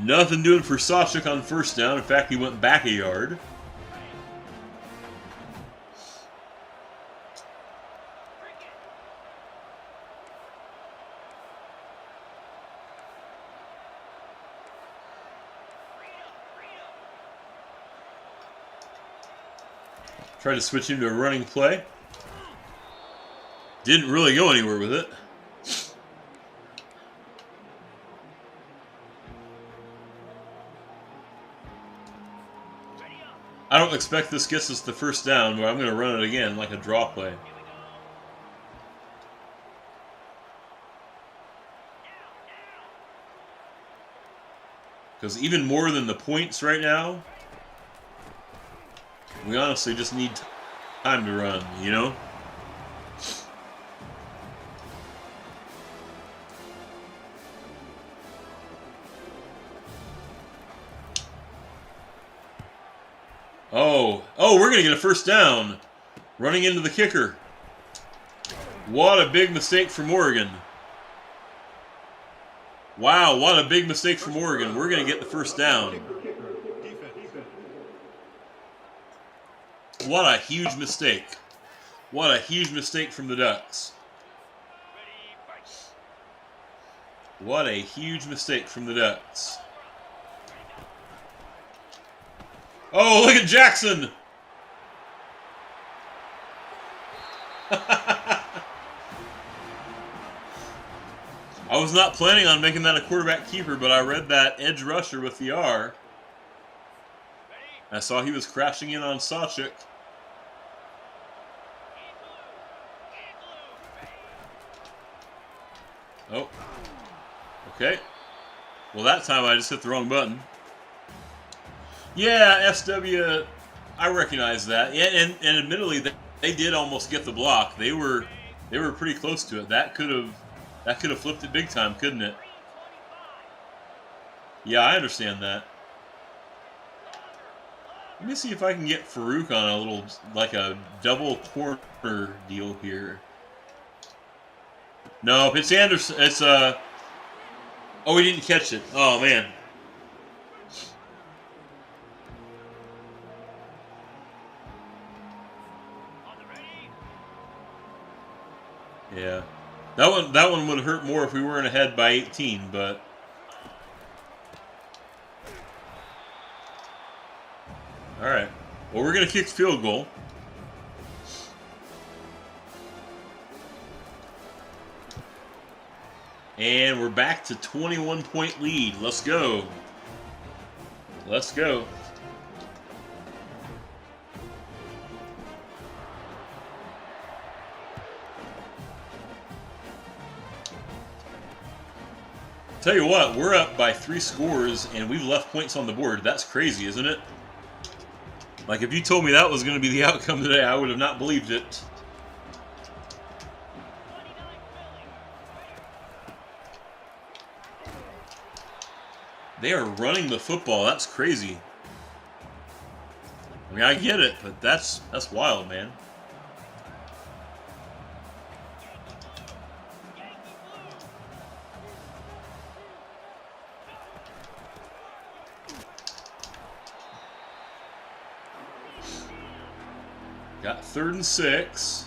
Nothing doing for Sawchuk on first down. In fact, he went back a yard. Tried to switch him to a running play. Didn't really go anywhere with it. I don't expect this gets us the first down, but I'm going to run it again like a draw play. Because even more than the points right now, we honestly just need time to run, you know? Oh, we're going to get a first down. Running into the kicker. What a big mistake from Oregon. Wow, what a big mistake from Oregon. We're going to get the first down. What a huge mistake. What a huge mistake from the Ducks. What a huge mistake from the Ducks. Oh, look at Jackson! I was not planning on making that a quarterback keeper, but I read that edge rusher with the R. I saw he was crashing in on Sawchuk. Oh. Okay. Well, that time I just hit the wrong button. Yeah, SW, I recognize that. Yeah, and admittedly, they did almost get the block. They were pretty close to it. That could have flipped it big time, couldn't it? Yeah, I understand that. Let me see if I can get Farouk on a little, like a double corner deal here. No, it's Anderson. It's oh, he didn't catch it. Oh man. Yeah, that one would hurt more if we weren't ahead by 18, but. All right. Well, we're gonna kick field goal. And we're back to 21-point lead. Let's go. Let's go. Tell you what, we're up by 3 scores and we've left points on the board. That's crazy, isn't it? Like, if you told me that was going to be the outcome today, I would have not believed it. They are running the football. That's crazy. I mean, I get it, but that's wild, man. Got 3rd and 6.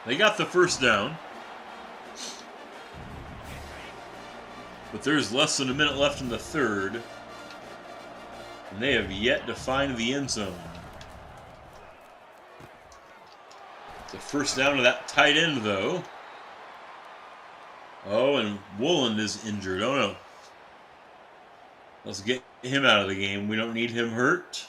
They got the first down. But there's less than a minute left in the 3rd. And they have yet to find the end zone. The first down to that tight end, though. Oh, and Woolen is injured. Oh, no. Let's get him out of the game. We don't need him hurt.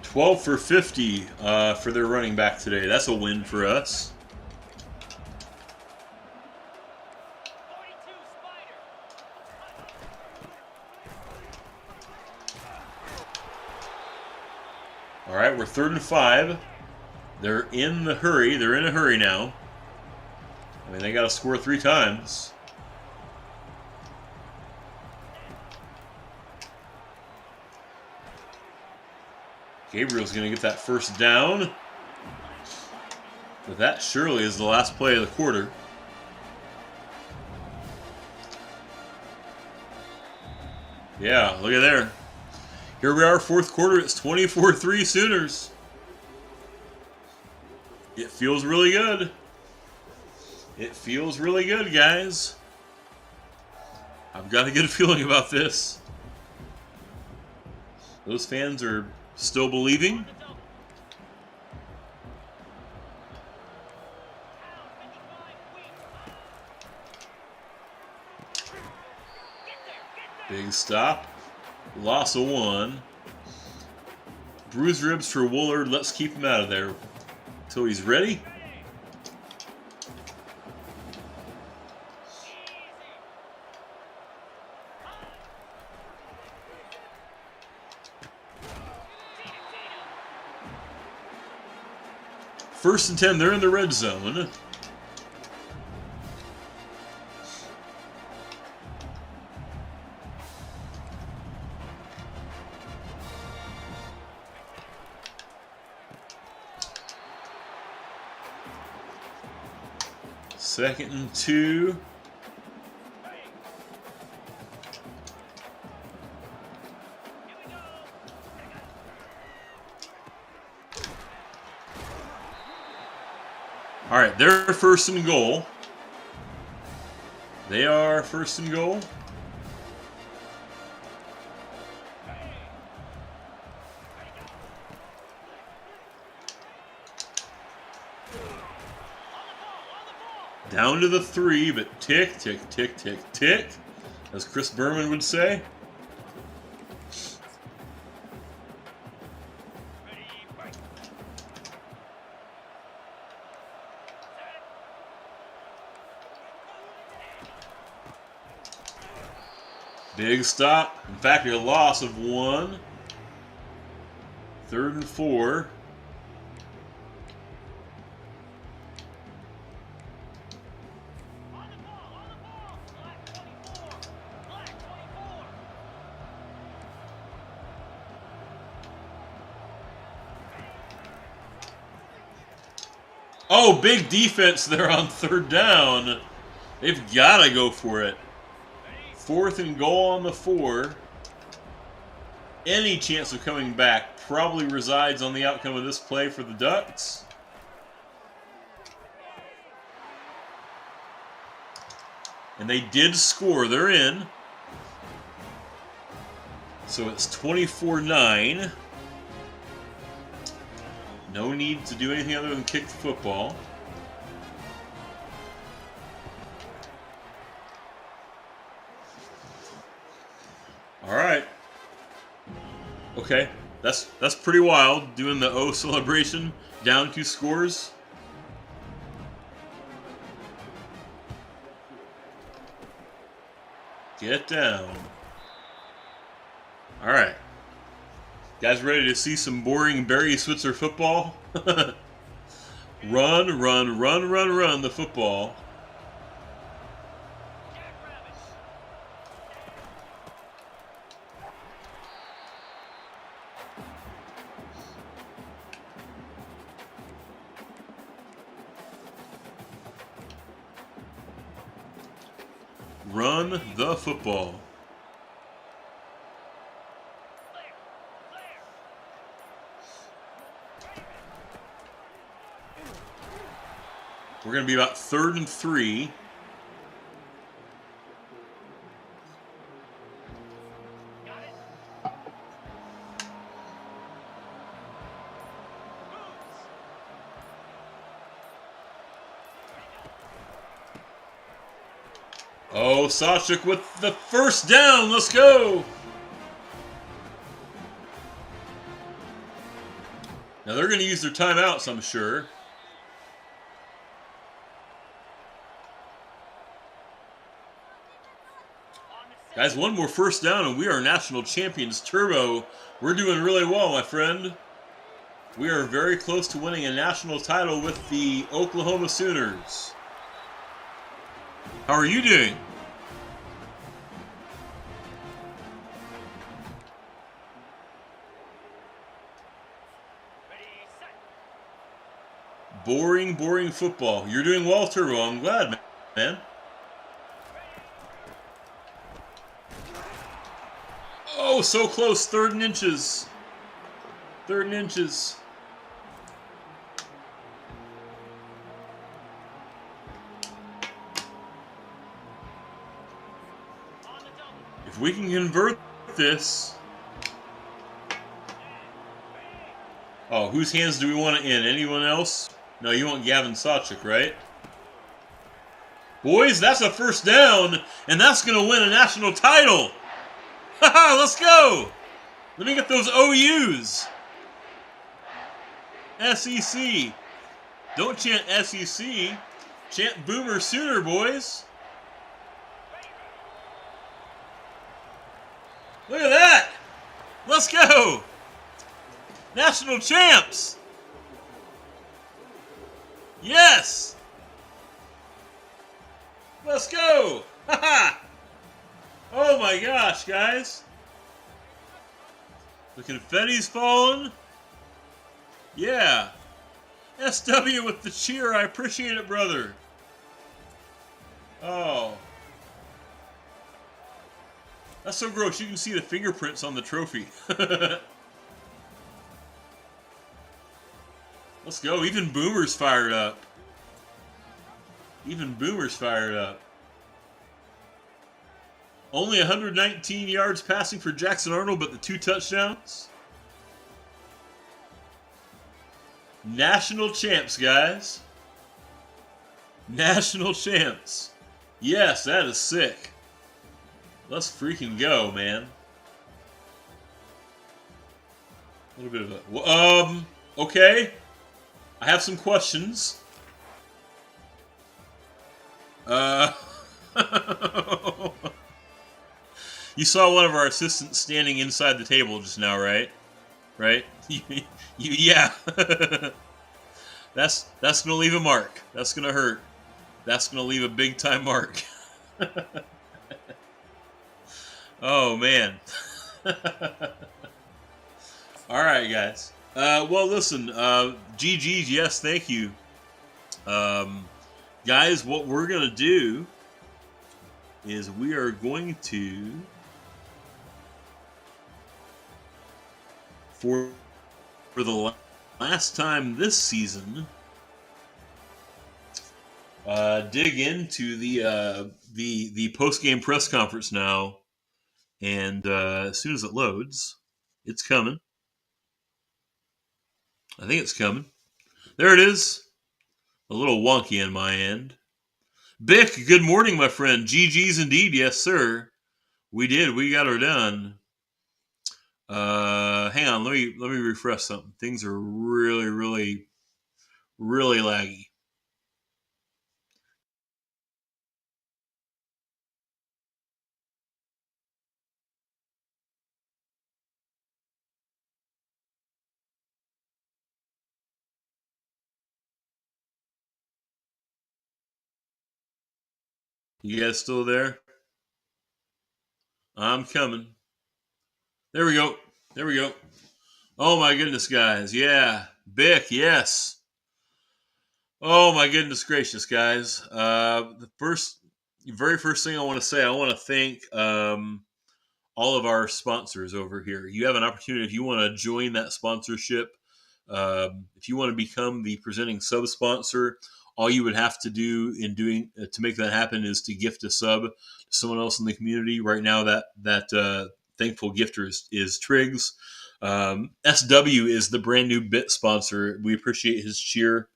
$12 for 50 for their running back today. That's a win for us. All right, we're 3rd and 5. They're in the hurry. They're in a hurry now. I mean, they got to score 3 times. Gabriel's going to get that first down. But that surely is the last play of the quarter. Yeah, look at there. Here we are, 4th quarter. It's 24-3 Sooners. It feels really good. It feels really good, guys. I've got a good feeling about this. Those fans are still believing. Big stop. Loss of 1. Bruised ribs for Woolard. Let's keep him out of there until he's ready. First and 10, they're in the red zone. Second and 2. All right, they're 1st and goal. They are 1st and goal. Down to the 3, but tick, tick, tick, tick, tick, as Chris Berman would say. Big stop. In fact, a loss of 1. 3rd and 4. Oh, big defense there on 3rd down. They've got to go for it. 4th and goal on the 4. Any chance of coming back probably resides on the outcome of this play for the Ducks. And they did score. They're in. So it's 24-9. No need to do anything other than kick the football. All right. Okay, that's pretty wild, doing the O celebration, down 2 scores. Get down. All right. Guys ready to see some boring Barry Switzer football? Run, run, run, run, run the football. run the football. We're going to be about 3rd and 3. Oh, Sawchuk with the first down. Let's go. Now they're going to use their timeouts, I'm sure. Guys, one more first down and we are national champions. Turbo, we're doing really well, my friend. We are very close to winning a national title with the Oklahoma Sooners. How are you doing? Boring football. You're doing well, Turbo. I'm glad, man. Oh, so close. 3rd and inches. 3rd and inches. If we can convert this. Oh, whose hands do we want it in? Anyone else? No, you want Gavin Sawchuk, right? Boys, that's a first down, and that's going to win a national title. Haha, let's go. Let me get those OUs. SEC. Don't chant SEC. Chant Boomer Sooner, boys. Look at that. Let's go. National champs. Yes. Let's go. Haha. Oh my gosh, guys. The confetti's falling. Yeah. SW with the cheer. I appreciate it, brother. Oh. That's so gross. You can see the fingerprints on the trophy. Let's go. Even Boomer's fired up. Even Boomer's fired up. Only 119 yards passing for Jackson Arnold, but the 2 touchdowns. National champs, guys. National champs. Yes, that is sick. Let's freaking go, man. A little bit of a... okay. I have some questions. You saw one of our assistants standing inside the table just now, right? Right? Yeah. That's gonna leave a mark. That's gonna hurt. That's gonna leave a big time mark. Oh man. All right, guys. Well, listen. GG's, yes, thank you. Guys, what we're gonna do is we are going to, for the last time this season, dig into the post-game press conference now, and as soon as it loads, it's coming. I think it's coming. There it is. A little wonky on my end. Bick, good morning, my friend. GG's indeed, yes, sir. We did. We got her done. Hang on. Let me refresh something. Things are really laggy. You guys still there? I'm coming. There we go. There we go. Oh my goodness, guys. Yeah. Bick, yes. Oh my goodness gracious, guys. The first very first thing I want to say, I want to thank all of our sponsors over here. You have an opportunity if you want to join that sponsorship. If you want to become the presenting sub sponsor, all you would have to do in doing to make that happen is to gift a sub to someone else in the community. Right now, that thankful gifter is Triggs. SW is the brand new bit sponsor. We appreciate his cheer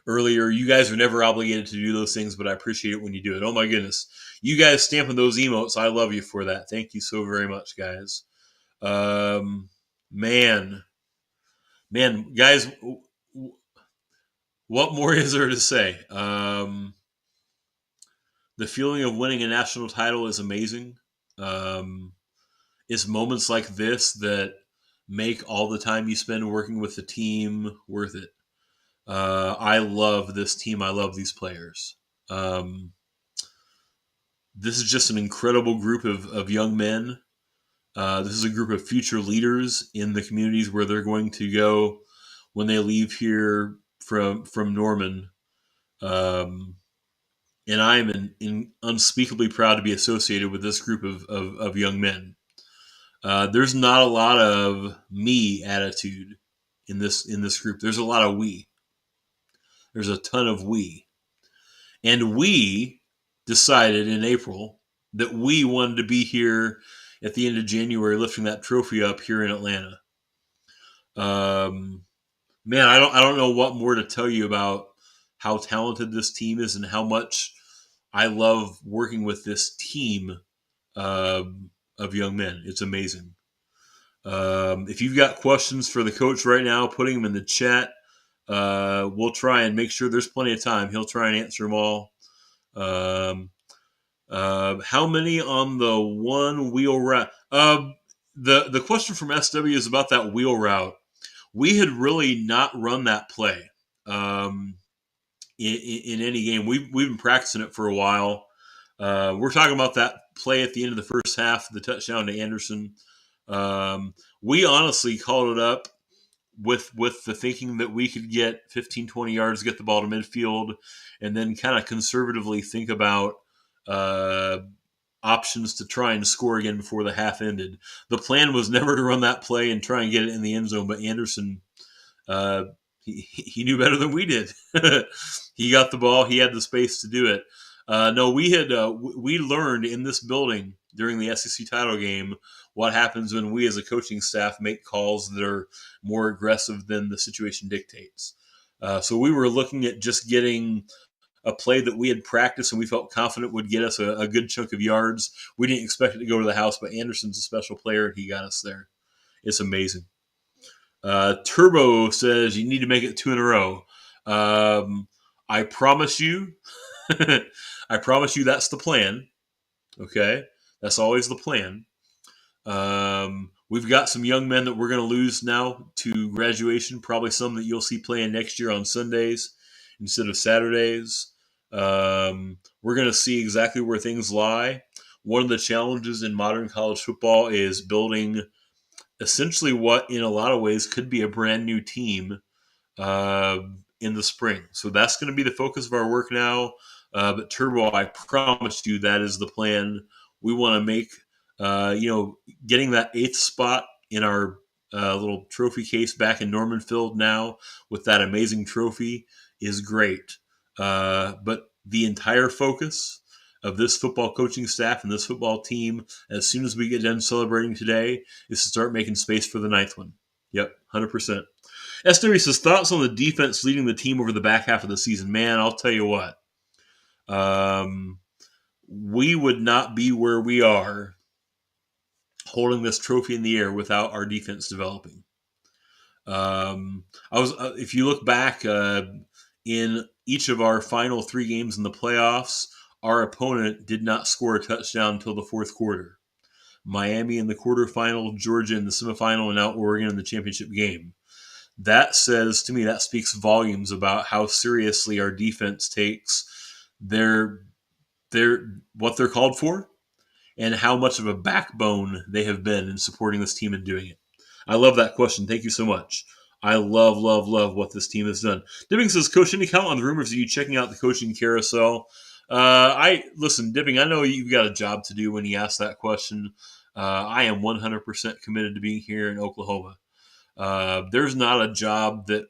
earlier. You guys are never obligated to do those things, but I appreciate it when you do it. Oh my goodness. You guys stamping those emotes. I love you for that. Thank you so very much, guys. Um, man, guys, what more is there to say? The feeling of winning a national title is amazing. It's moments like this that make all the time you spend working with the team worth it. I love this team. I love these players. This is just an incredible group of young men. This is a group of future leaders in the communities where they're going to go when they leave here from Norman. And I am unspeakably proud to be associated with this group of young men. There's not a lot of me attitude in this group. There's a lot of we. There's a ton of we. And we decided in April that we wanted to be here at the end of January lifting that trophy up here in Atlanta. Man, I don't know what more to tell you about how talented this team is and how much I love working with this team of young men. It's amazing. If you've got questions for the coach right now, putting them in the chat. We'll try and make sure there's plenty of time. He'll try and answer them all. How many on the one wheel route? The question from SW is about that wheel route. We had really not run that play in any game. We've been practicing it for a while. We're talking about that play at the end of the first half, the touchdown to Anderson. We honestly called it up with the thinking that we could get 15, 20 yards, get the ball to midfield, and then kind of conservatively think about options to try and score again before the half ended. The plan was never to run that play and try and get it in the end zone, but Anderson, he knew better than we did. He got the ball. He had the space to do it. No, we learned in this building during the SEC title game what happens when we as a coaching staff make calls that are more aggressive than the situation dictates. So we were looking at just getting a play that we had practiced and we felt confident would get us a good chunk of yards. We didn't expect it to go to the house, but Anderson's a special player and he got us there. It's amazing. Turbo says you need to make it 2 in a row. I promise you, I promise you that's the plan. Okay, that's always the plan. We've got some young men that we're going to lose now to graduation, probably some that you'll see playing next year on Sundays instead of Saturdays. We're going to see exactly where things lie. One of the challenges in modern college football is building essentially what in a lot of ways could be a brand new team in the spring. So that's going to be the focus of our work now. But Turbo, I promise you that is the plan. We want to make, getting that 8th spot in our little trophy case back in Normanfield now with that amazing trophy is great. But the entire focus of this football coaching staff and this football team, as soon as we get done celebrating today, is to start making space for the 9th one. Yep, 100%. SW says, thoughts on the defense leading the team over the back half of the season. Man, I'll tell you what. We would not be where we are holding this trophy in the air without our defense developing. If you look back in each of our final 3 games in the playoffs, our opponent did not score a touchdown until the 4th quarter. Miami in the quarterfinal, Georgia in the semifinal, and now Oregon in the championship game. That says to me, that speaks volumes about how seriously our defense takes their what they're called for and how much of a backbone they have been in supporting this team and doing it. I love that question. Thank you so much. I love what this team has done. Dibbing says, Coach, any comment on the rumors of you checking out the coaching carousel? Listen, Dipping. I know you've got a job to do when you ask that question. I am 100% committed to being here in Oklahoma. There's not a job that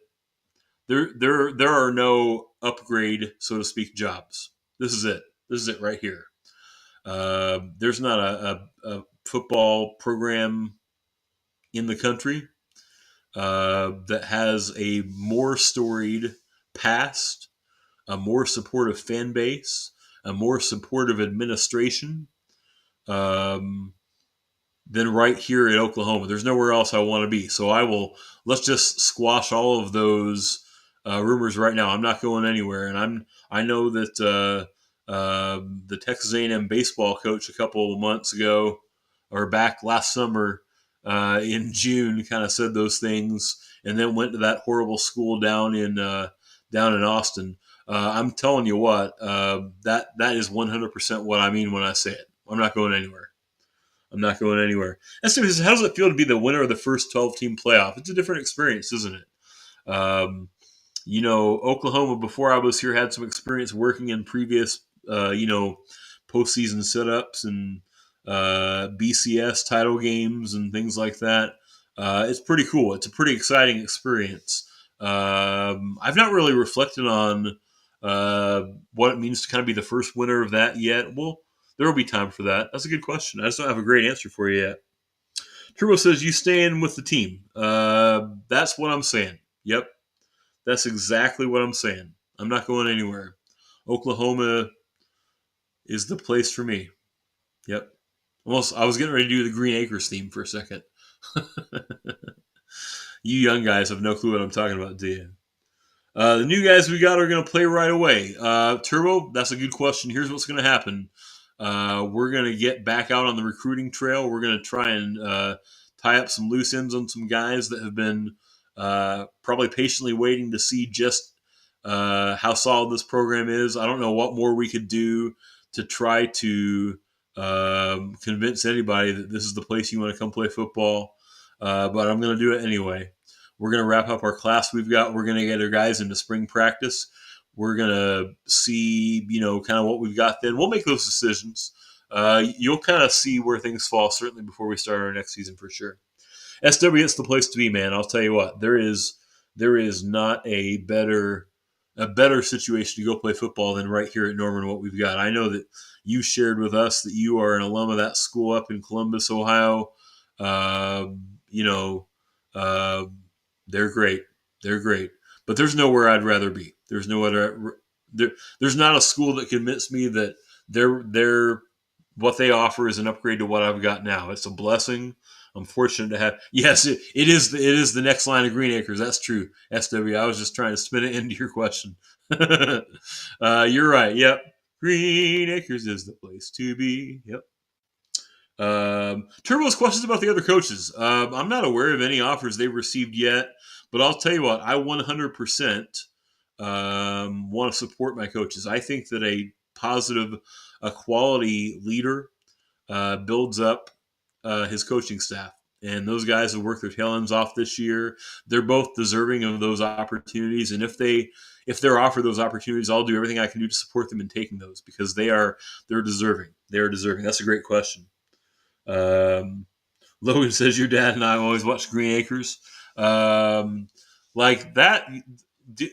there are no upgrade, so to speak, jobs. This is it. This is it right here. There's not a football program in the country that has a more storied past, a more supportive fan base, a more supportive administration um, than right here in Oklahoma. There's nowhere else I want to be. So let's just squash all of those rumors right now. I'm not going anywhere, and I know that the Texas A&M baseball coach a couple of months ago, or back last summer in June, kind of said those things, and then went to that horrible school down in Austin. I'm telling you what, that is 100% what I mean when I say it. I'm not going anywhere. I'm not going anywhere. And so, how does it feel to be the winner of the first 12-team playoff? It's a different experience, isn't it? Oklahoma, before I was here, had some experience working in previous, postseason setups and BCS title games and things like that. It's pretty cool. It's a pretty exciting experience. I've not really reflected on what it means to kind of be the first winner of that yet. Well, there will be time for that. That's a good question. I just don't have a great answer for you yet. Turbo says you staying with the team. That's what I'm saying. Yep, that's exactly what I'm saying. I'm not going anywhere. Oklahoma is the place for me. Yep. Almost, I was getting ready to do the Green Acres theme for a second. You young guys have no clue what I'm talking about, do you? The new guys we got are going to play right away. Turbo, that's a good question. Here's what's going to happen. We're going to get back out on the recruiting trail. We're going to try and tie up some loose ends on some guys that have been probably patiently waiting to see just how solid this program is. I don't know what more we could do to try to convince anybody that this is the place you want to come play football, but I'm going to do it anyway. We're going to wrap up our class we've got. We're going to get our guys into spring practice. We're going to see, kind of what we've got then. We'll make those decisions. You'll kind of see where things fall, certainly before we start our next season for sure. SW, it's the place to be, man. I'll tell you what. There is not a better situation to go play football than right here at Norman, what we've got. I know that you shared with us that you are an alum of that school up in Columbus, Ohio. They're great. They're great. But there's nowhere I'd rather be. There's no other. There's not a school that convinced me that they're what they offer is an upgrade to what I've got now. It's a blessing. I'm fortunate to have. Yes, it is. It is the next line of Green Acres. That's true. SW. I was just trying to spin it into your question. You're right. Yep. Green Acres is the place to be. Yep. Turbo's questions about the other coaches. I'm not aware of any offers they've received yet, but I'll tell you what, I 100% want to support my coaches. I think that a positive, a quality leader builds up his coaching staff. And those guys have worked their tail ends off this year. They're both deserving of those opportunities. And if they're offered those opportunities, I'll do everything I can do to support them in taking those because they're deserving. They're deserving. That's a great question. Logan says your dad and I always watched Green Acres. Like that,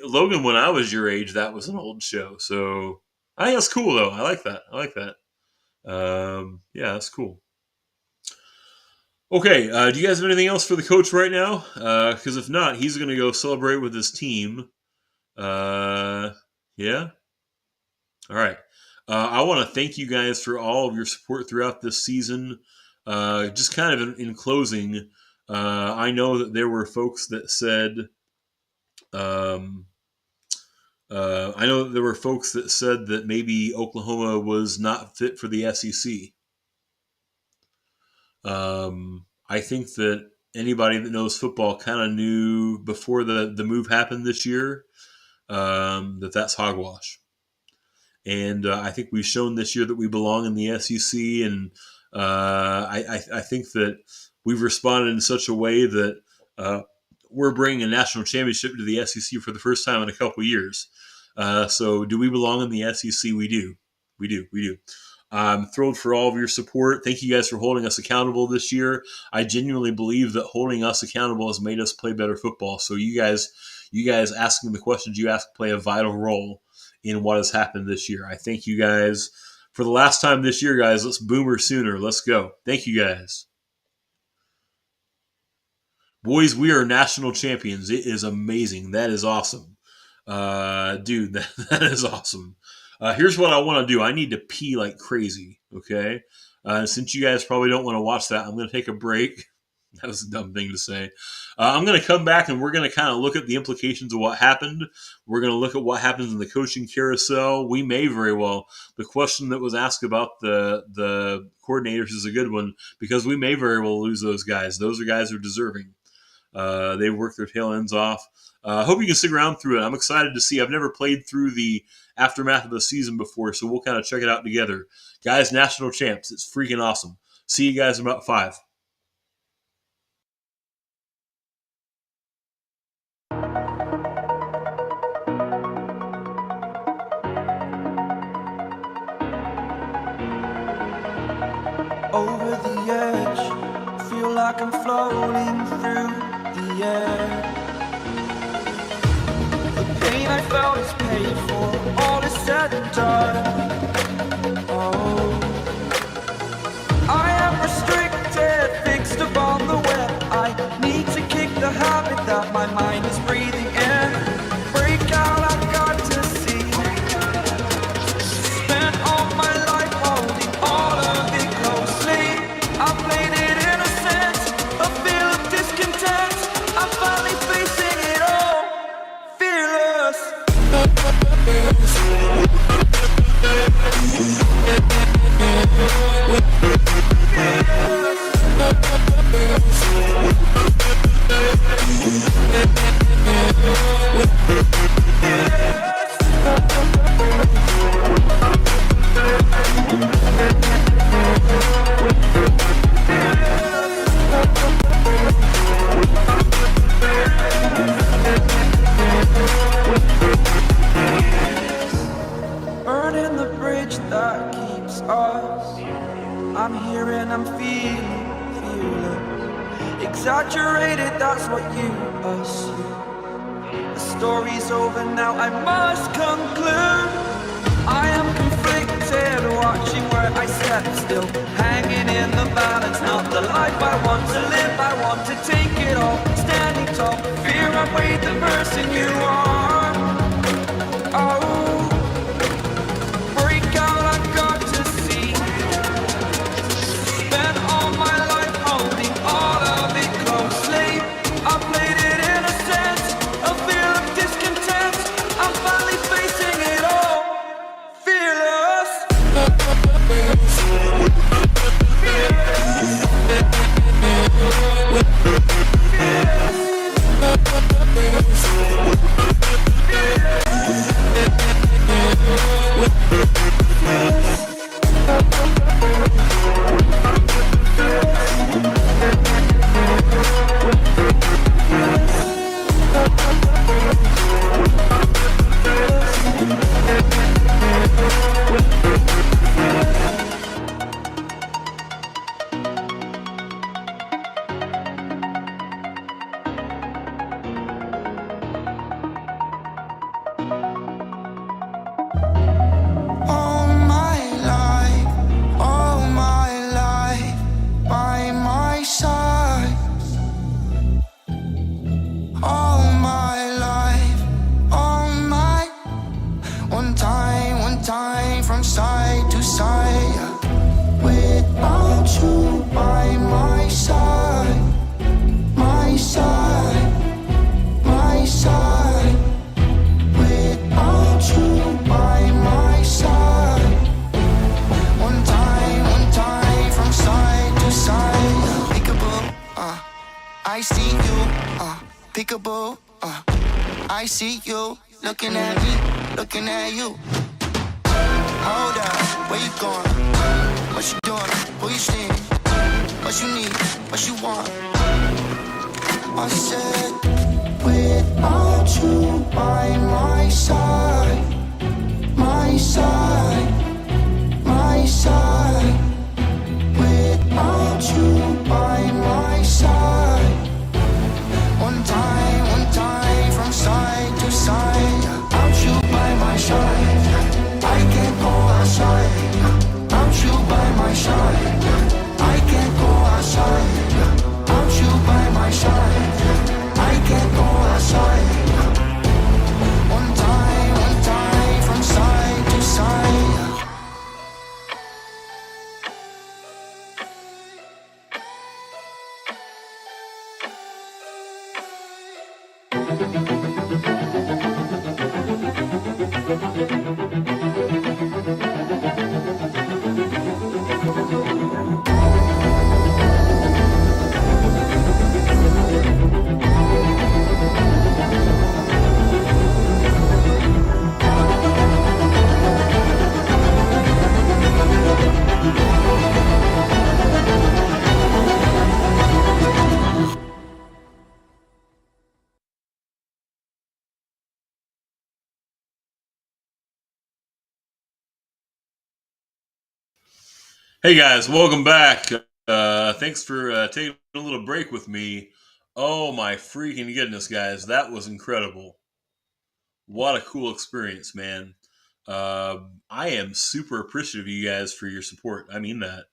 Logan, when I was your age, that was an old show. So I think that's cool though. I like that. Yeah, that's cool. Okay, do you guys have anything else for the coach right now? Because if not, he's going to go celebrate with his team. Yeah? All right. I want to thank you guys for all of your support throughout this season. Just kind of in closing, I know that there were folks that said, that maybe Oklahoma was not fit for the SEC. I think that anybody that knows football kind of knew before the move happened this year that's hogwash. And I think we've shown this year that we belong in the SEC, and I think that we've responded in such a way that we're bringing a national championship to the SEC for the first time in a couple years. So do we belong in the SEC? We do. We do. We do. I'm thrilled for all of your support. Thank you guys for holding us accountable this year. I genuinely believe that holding us accountable has made us play better football. So you guys asking the questions you ask play a vital role in what has happened this year. I thank you guys for the last time this year, guys. Let's Boomer sooner. Let's go. Thank you guys. Boys, we are national champions. It is amazing. That is awesome. Dude, that is awesome. Here's what I want to do. I need to pee like crazy, okay? Since you guys probably don't want to watch that, I'm going to take a break. That was a dumb thing to say. I'm going to come back and we're going to kind of look at the implications of what happened. We're going to look at what happens in the coaching carousel. We may very well. The question that was asked about the coordinators is a good one because we may very well lose those guys. Those are guys who are deserving. They worked their tail ends off. I hope you can stick around through it. I'm excited to see. I've never played through the aftermath of the season before, so we'll kind of check it out together. Guys, national champs. It's freaking awesome. See you guys in about 5. Over the edge, feel like I'm floating through the air. The pain I felt is paid for, all is said and done. Oh, I am restricted, fixed upon the web. I need to kick the habit that my mind is breathing in. Break out, I've got to see. Spent all my life holding all of it closely. I played it innocent, a feel of discontent. I'm finally facing it all, fearless. Burning the bridge that keeps us. I'm here and I'm feeling fearless. Exaggerated, that's what you assume. The story's over now, I must conclude. I am conflicted, watching where I step still, hanging in the balance. Not the life I want to live, I want to take it all. Standing tall, fear outweighed the person you are. Oh, break out, I've got to see. Spent all my life holding all of it closely. I played it innocent, a feel of discontent. I'm finally facing it all, fearless. All my life, by my side. All my life, one time from side to side. Without you by my side, my side, my side. Without you by my side. One time from side to side. Peekaboo, I see you, peekaboo, I see you. Looking at me, looking at you. Hold up, where you going? What you doing? Who you seeing? What you need? What you want? I said, without you by my side, my side, Hey guys, welcome back. Thanks for taking a little break with me. Oh my freaking goodness, guys, that was incredible. What a cool experience, man. I am super appreciative of you guys for your support. I mean that.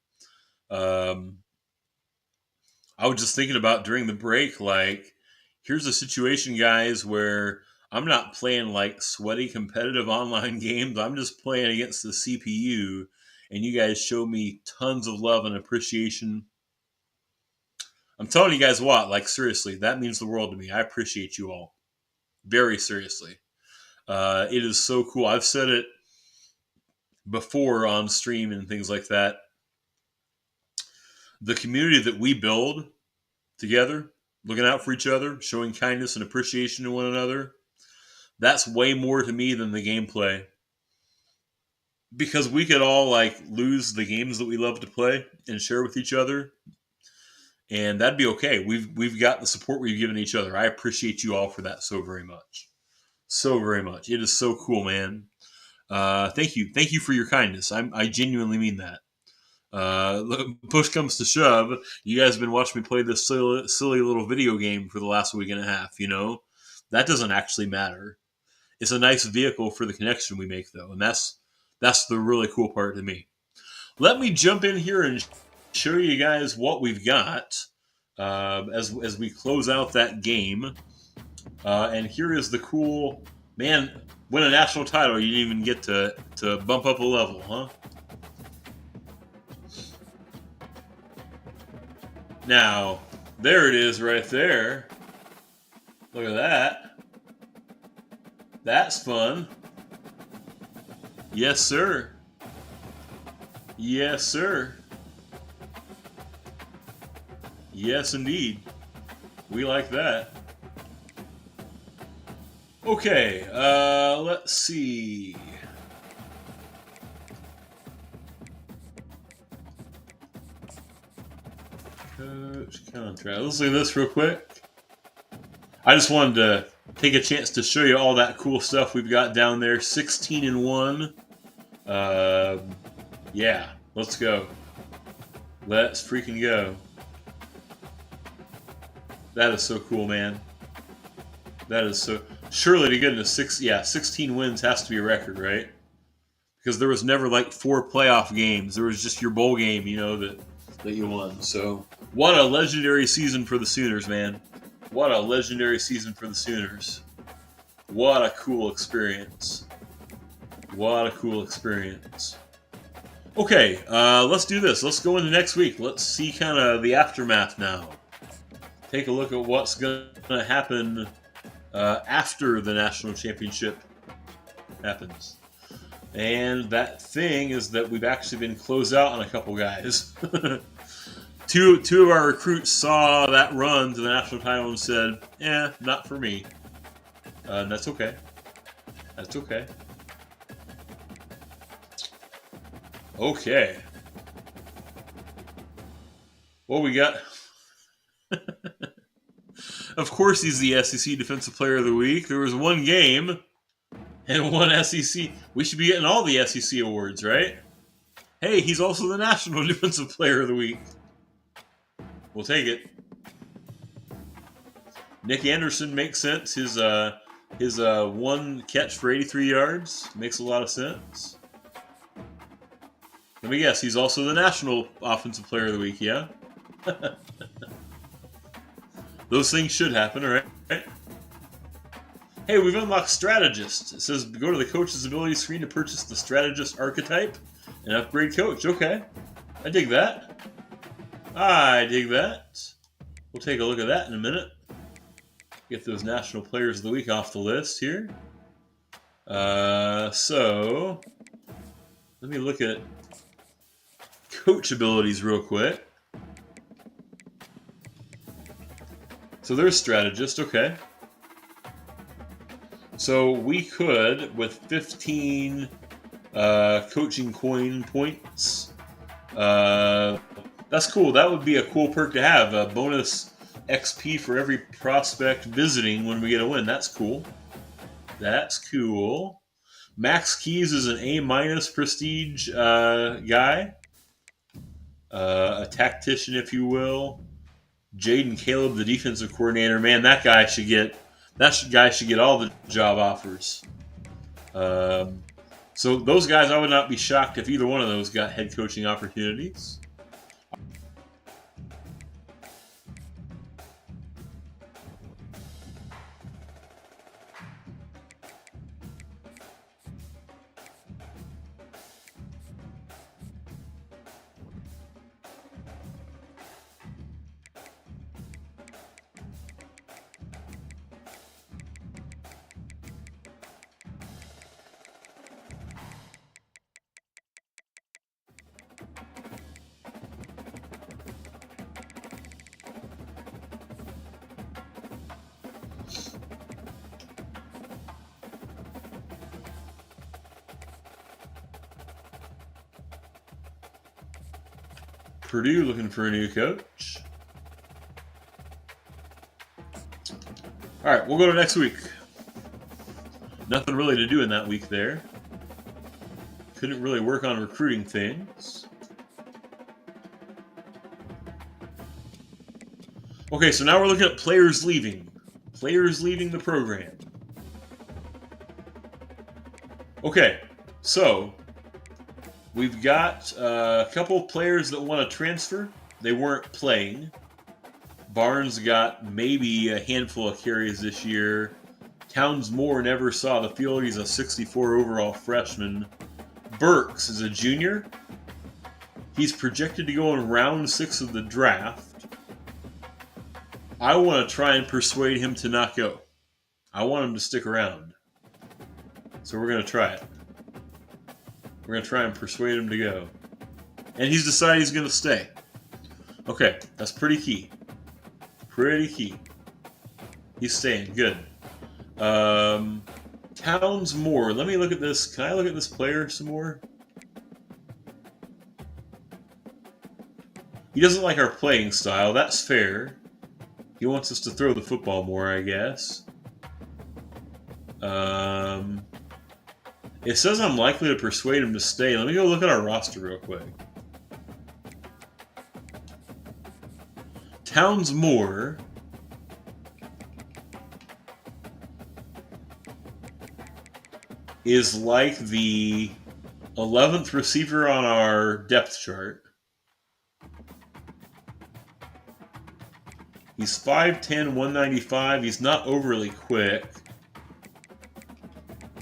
Um, I was just thinking about during the break, like, here's a situation, guys, where I'm not playing like sweaty competitive online games. I'm just playing against the CPU, and you guys show me tons of love and appreciation. I'm telling you guys what, like, seriously, that means the world to me. I appreciate you all. Very seriously. It is so cool. I've said it before on stream and things like that. The community that we build together, looking out for each other, showing kindness and appreciation to one another, that's way more to me than the gameplay. Because we could all like lose the games that we love to play and share with each other, and that'd be okay. We've got the support we've given each other. I appreciate you all for that so very much. So very much. It is so cool, man. Thank you for your kindness. I genuinely mean that. Push comes to shove, you guys have been watching me play this silly little video game for the last week and a half. You know, that doesn't actually matter. It's a nice vehicle for the connection we make, though, and that's the really cool part to me. Let me jump in here and show you guys what we've got as we close out that game. And here is the cool man. Win a national title. You didn't even get to bump up a level, huh? Now, there it is right there. Look at that. That's fun. Yes, sir. Yes, sir. Yes, indeed. We like that. Okay, let's see. Coach contract. Let's do this real quick. I just wanted to take a chance to show you all that cool stuff we've got down there. 16-1. Yeah, let's go. Let's freaking go. That is so cool, man. That is so. Surely to goodness, 16 wins has to be a record, right? Because there was never like 4 playoff games. There was just your bowl game, you know, that you won. So, what a legendary season for the Sooners, man. What a legendary season for the Sooners. What a cool experience. What a cool experience. Okay, let's do this. Let's go into next week. Let's see kind of the aftermath now. Take a look at what's going to happen after the national championship happens. And that thing is that we've actually been closed out on a couple guys. Two of our recruits saw that run to the national title and said, not for me. And that's okay. That's okay. Okay. What we got? Of course he's the SEC Defensive Player of the Week. There was one game and one SEC. We should be getting all the SEC awards, right? Hey, he's also the National Defensive Player of the Week. We'll take it. Nick Anderson makes sense. His one catch for 83 yards makes a lot of sense. Let me guess, he's also the National Offensive Player of the Week, yeah? Those things should happen, all right? Hey, we've unlocked Strategist. It says go to the coach's ability screen to purchase the Strategist archetype and upgrade coach. Okay. I dig that. I dig that. We'll take a look at that in a minute. Get those National Players of the Week off the list here. So let me look at coach abilities real quick. So there's strategist, okay. So we could, with 15 coaching coin points, that's cool. That would be a cool perk to have. A bonus XP for every prospect visiting when we get a win. That's cool. That's cool. Max Keys is an A- prestige guy. A tactician, if you will. Jaden Caleb, the defensive coordinator. Man, that guy should get all the job offers. So those guys, I would not be shocked if either one of those got head coaching opportunities. Purdue looking for a new coach. All right, we'll go to next week. Nothing really to do in that week there. Couldn't really work on recruiting things. Okay, so now we're looking at players leaving. Players leaving the program. Okay, so we've got a couple players that want to transfer. They weren't playing. Barnes got maybe a handful of carries this year. Towns Moore never saw the field. He's a 64 overall freshman. Burks is a junior. He's projected to go in round 6 of the draft. I want to try and persuade him to not go. I want him to stick around. So we're going to try it. We're going to try and persuade him to go. And he's decided he's going to stay. Okay, that's pretty key. Pretty key. He's staying. Good. Towns Moore. Let me look at this. Can I look at this player some more? He doesn't like our playing style. That's fair. He wants us to throw the football more, I guess. It says I'm likely to persuade him to stay. Let me go look at our roster real quick. Towns Moore is like the 11th receiver on our depth chart. He's 5'10", 195. He's not overly quick.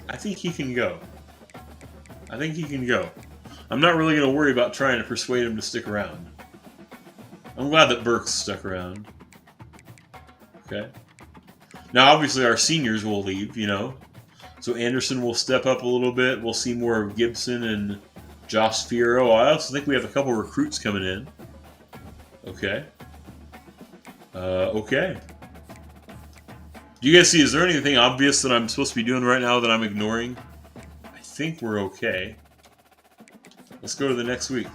I think he can go. I think he can go. I'm not really going to worry about trying to persuade him to stick around. I'm glad that Burks stuck around. Okay. Now, obviously, our seniors will leave, you know. So Anderson will step up a little bit. We'll see more of Gibson and Josh Fierro. I also think we have a couple recruits coming in. Okay. Okay. Do you guys see, is there anything obvious that I'm supposed to be doing right now that I'm ignoring? I think we're okay. Let's go to the next week.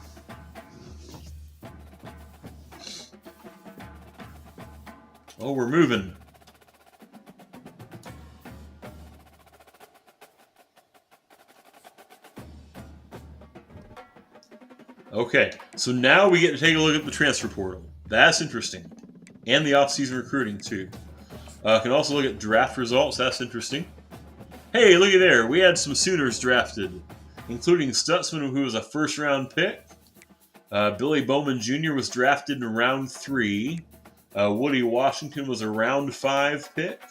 Oh, we're moving. Okay, so now we get to take a look at the transfer portal. That's interesting. And the off-season recruiting, too. Can also look at draft results. That's interesting. Hey, looky there. We had some Sooners drafted, including Stutzman, who was a first-round pick. Billy Bowman Jr. was drafted in round 3. Woody Washington was a round 5 pick.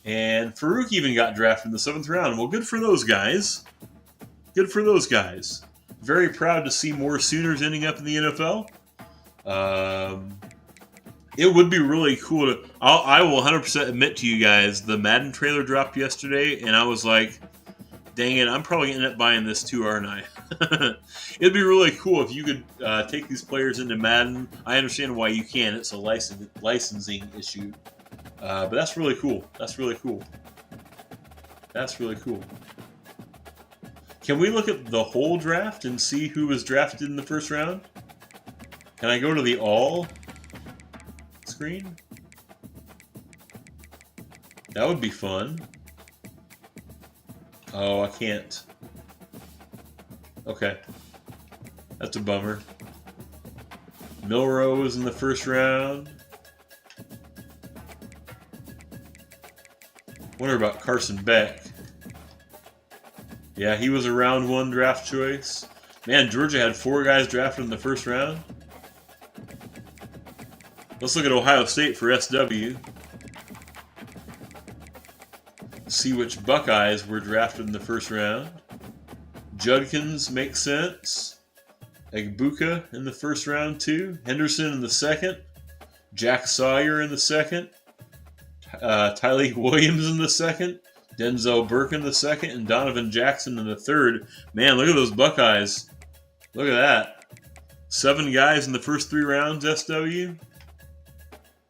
And Farouk even got drafted in the 7th round. Well, good for those guys. Good for those guys. Very proud to see more Sooners ending up in the NFL. It would be really cool to... I will 100% admit to you guys, the Madden trailer dropped yesterday, and I was like, Dang it, I'm probably going to end up buying this too, aren't I? It'd be really cool if you could take these players into Madden. I understand why you can. It's a licensing issue. But that's really cool. That's really cool. That's really cool. Can we look at the whole draft and see who was drafted in the first round? Can I go to the all screen? That would be fun. Oh, I can't. Okay. That's a bummer. Milrow was in the first round. Wonder about Carson Beck. Yeah, he was a round 1 draft choice. Man, Georgia had 4 guys drafted in the first round. Let's look at Ohio State for SW. See which Buckeyes were drafted in the first round. Judkins makes sense. Egbuka in the first round too. Henderson in the second. Jack Sawyer in the second. Tyleik Williams in the second. Denzel Burke in the second. And Donovan Jackson in the third. Man, look at those Buckeyes. Look at that. 7 guys in the first 3 rounds, SW.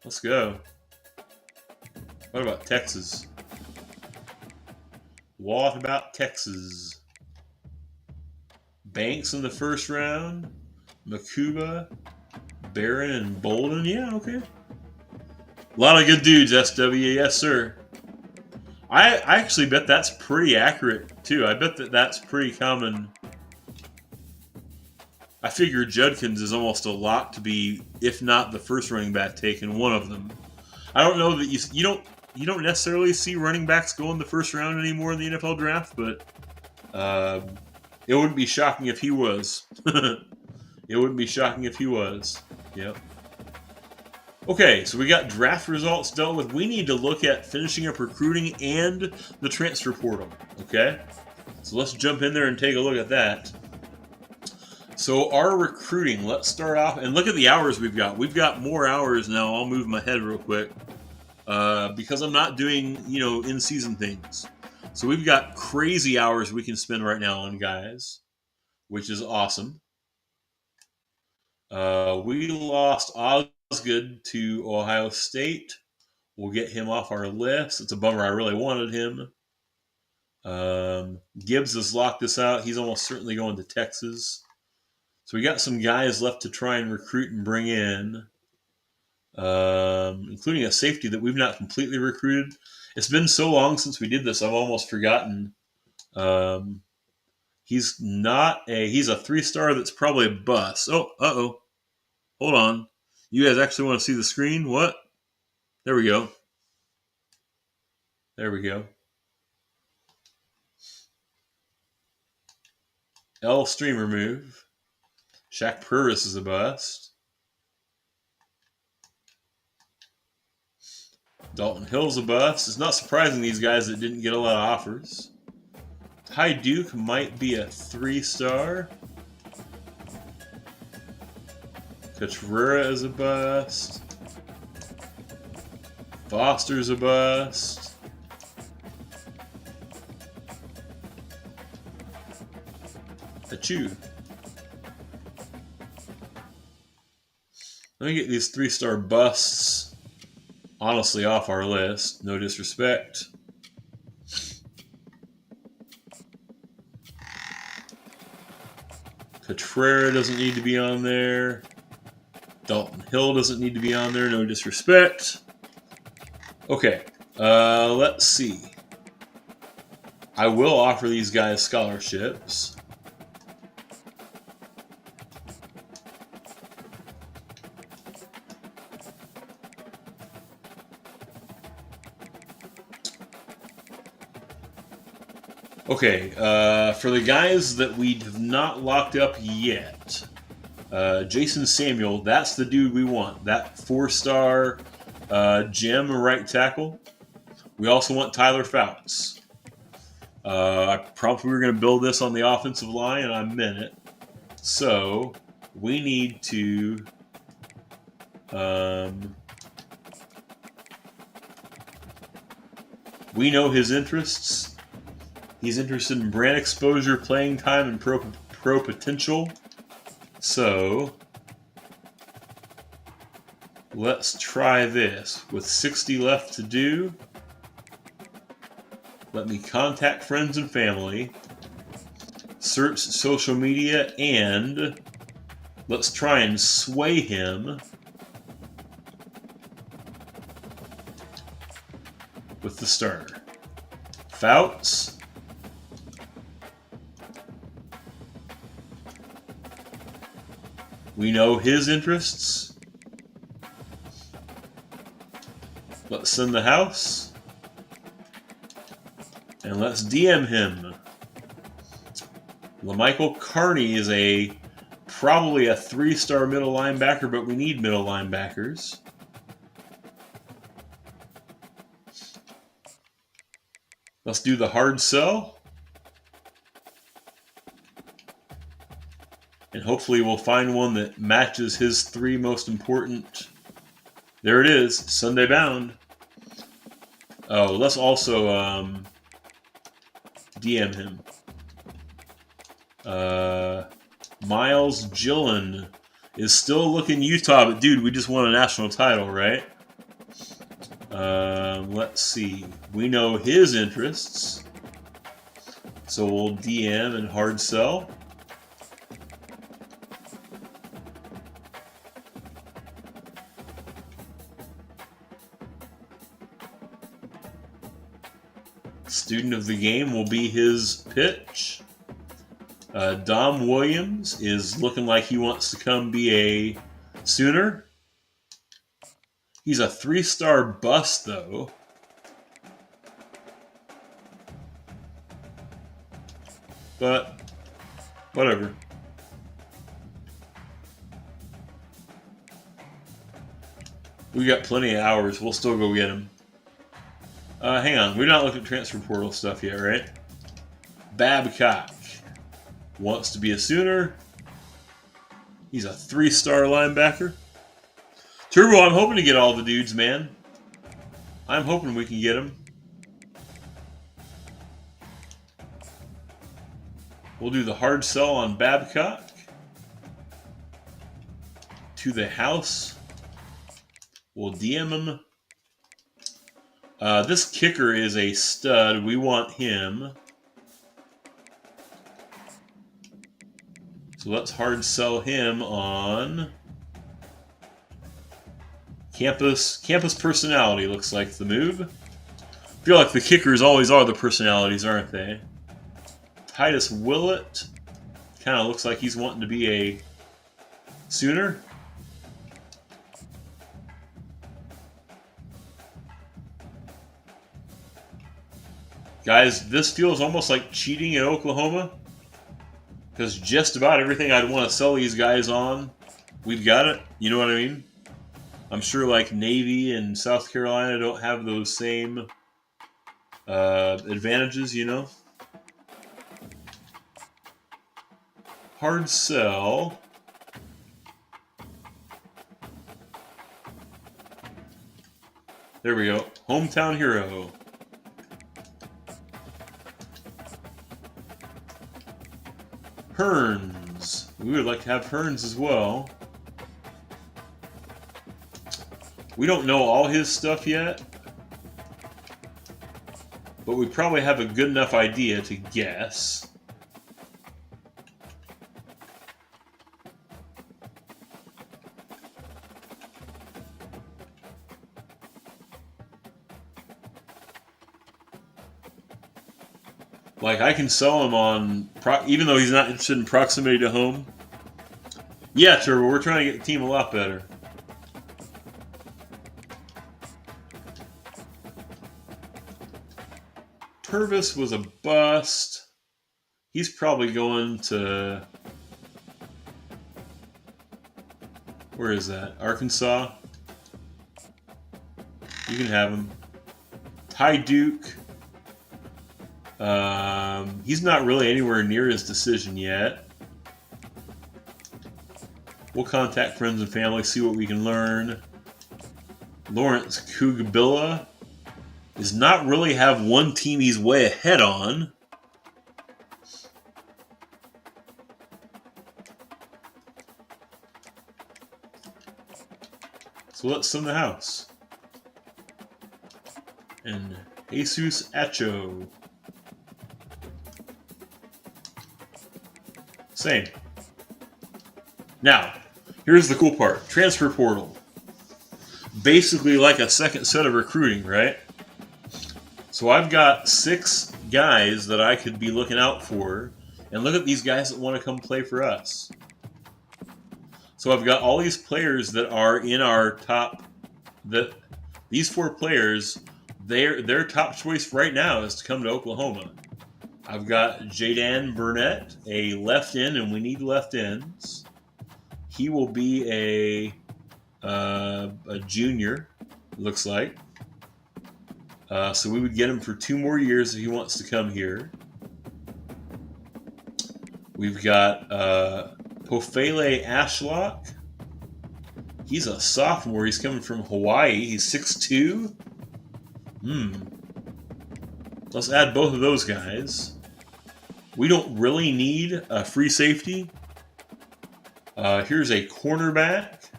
Let's go. What about Texas? What about Texas? Banks in the first round. Makuba, Barron, and Bolden. Yeah, okay. A lot of good dudes, SW. Yes, sir. I actually bet that's pretty accurate, too. I bet that's pretty common. I figure Judkins is almost a lock to be, if not the first running back taken, one of them. I don't know that you don't necessarily see running backs go in the first round anymore in the NFL draft, but it wouldn't be shocking if he was. It wouldn't be shocking if he was. Yep. Okay, so we got draft results dealt with. We need to look at finishing up recruiting and the transfer portal. Okay? So let's jump in there and take a look at that. So our recruiting, let's start off and look at the hours we've got. We've got more hours now. I'll move my head real quick because I'm not doing, in-season things. So we've got crazy hours we can spend right now on guys, which is awesome. We lost Osgood to Ohio State. We'll get him off our list. It's a bummer. I really wanted him. Gibbs has locked us out. He's almost certainly going to Texas. So we got some guys left to try and recruit and bring in, including a safety that we've not completely recruited. It's been so long since we did this, I've almost forgotten. He's a 3-star that's probably a bust. Oh, uh-oh. Hold on. You guys actually want to see the screen? What? There we go. There we go. L stream remove. Shaq Purvis is a bust. Dalton Hill's a bust. It's not surprising these guys that didn't get a lot of offers. Ty Duke might be a 3-star. Catrera is a bust. Foster's a bust. Achoo. Let me get these 3-star busts honestly off our list. No disrespect. Catrera doesn't need to be on there. Dalton Hill doesn't need to be on there. No disrespect. Okay. Let's see. I will offer these guys scholarships. Okay, for the guys that we have not locked up yet, Jason Samuel, that's the dude we want. That 4-star gem right tackle. We also want Tyler Fouts. I promised we were going to build this on the offensive line, and I meant it. So, we need to... we know his interests. He's interested in brand exposure, playing time, and pro potential. So let's try this. With 60 left to do, let me contact friends and family, search social media, and let's try and sway him with the starter. Fouts. We know his interests. Let's send the house. And let's DM him. LaMichael Carney is probably a 3-star middle linebacker, but we need middle linebackers. Let's do the hard sell. And hopefully we'll find one that matches his 3 most important. There it is, Sunday bound. Oh, let's also DM him. Miles Gillen is still looking Utah, but dude, we just won a national title, right? Let's see. We know his interests. So we'll DM and hard sell. Student of the game will be his pitch. Dom Williams is looking like he wants to come be a Sooner. He's a 3-star bust, though. But, whatever. We got plenty of hours. We'll still go get him. Hang on. We're not looking at transfer portal stuff yet, right? Babcock wants to be a Sooner. He's a 3-star linebacker. Turbo, I'm hoping to get all the dudes, man. I'm hoping we can get them. We'll do the hard sell on Babcock. To the house. We'll DM him. This kicker is a stud. We want him. So let's hard sell him on campus personality. Looks like the move. I feel like the kickers always are the personalities, aren't they? Titus Willett kind of looks like he's wanting to be a Sooner. Guys, this feels almost like cheating in Oklahoma. Because just about everything I'd want to sell these guys on, we've got it. You know what I mean? I'm sure like Navy and South Carolina don't have those same advantages, you know? Hard sell. There we go. Hometown hero. Hearns. We would like to have Hearns as well. We don't know all his stuff yet, but we probably have a good enough idea to guess. Like, I can sell him on, even though he's not interested in proximity to home. Yeah, Turbo, we're trying to get the team a lot better. Purvis was a bust. He's probably going to... Where is that? Arkansas? You can have him. Ty Duke. He's not really anywhere near his decision yet. We'll contact friends and family, see what we can learn. Lawrence Kugabilla does not really have one team he's way ahead on. So let's send the house. And Jesus Acho. Same. Now, here's the cool part. Transfer portal. Basically like a second set of recruiting, right? So I've got 6 guys that I could be looking out for. And look at these guys that want to come play for us. So I've got all these players that are in our top. These 4 players, their top choice right now is to come to Oklahoma. I've got Jadan Burnett, a left end, and we need left ends. He will be a junior, looks like. So we would get him for 2 more years if he wants to come here. We've got Pofele Ashlock. He's a sophomore. He's coming from Hawaii. He's 6'2". Let's add both of those guys. We don't really need a free safety. Here's a cornerback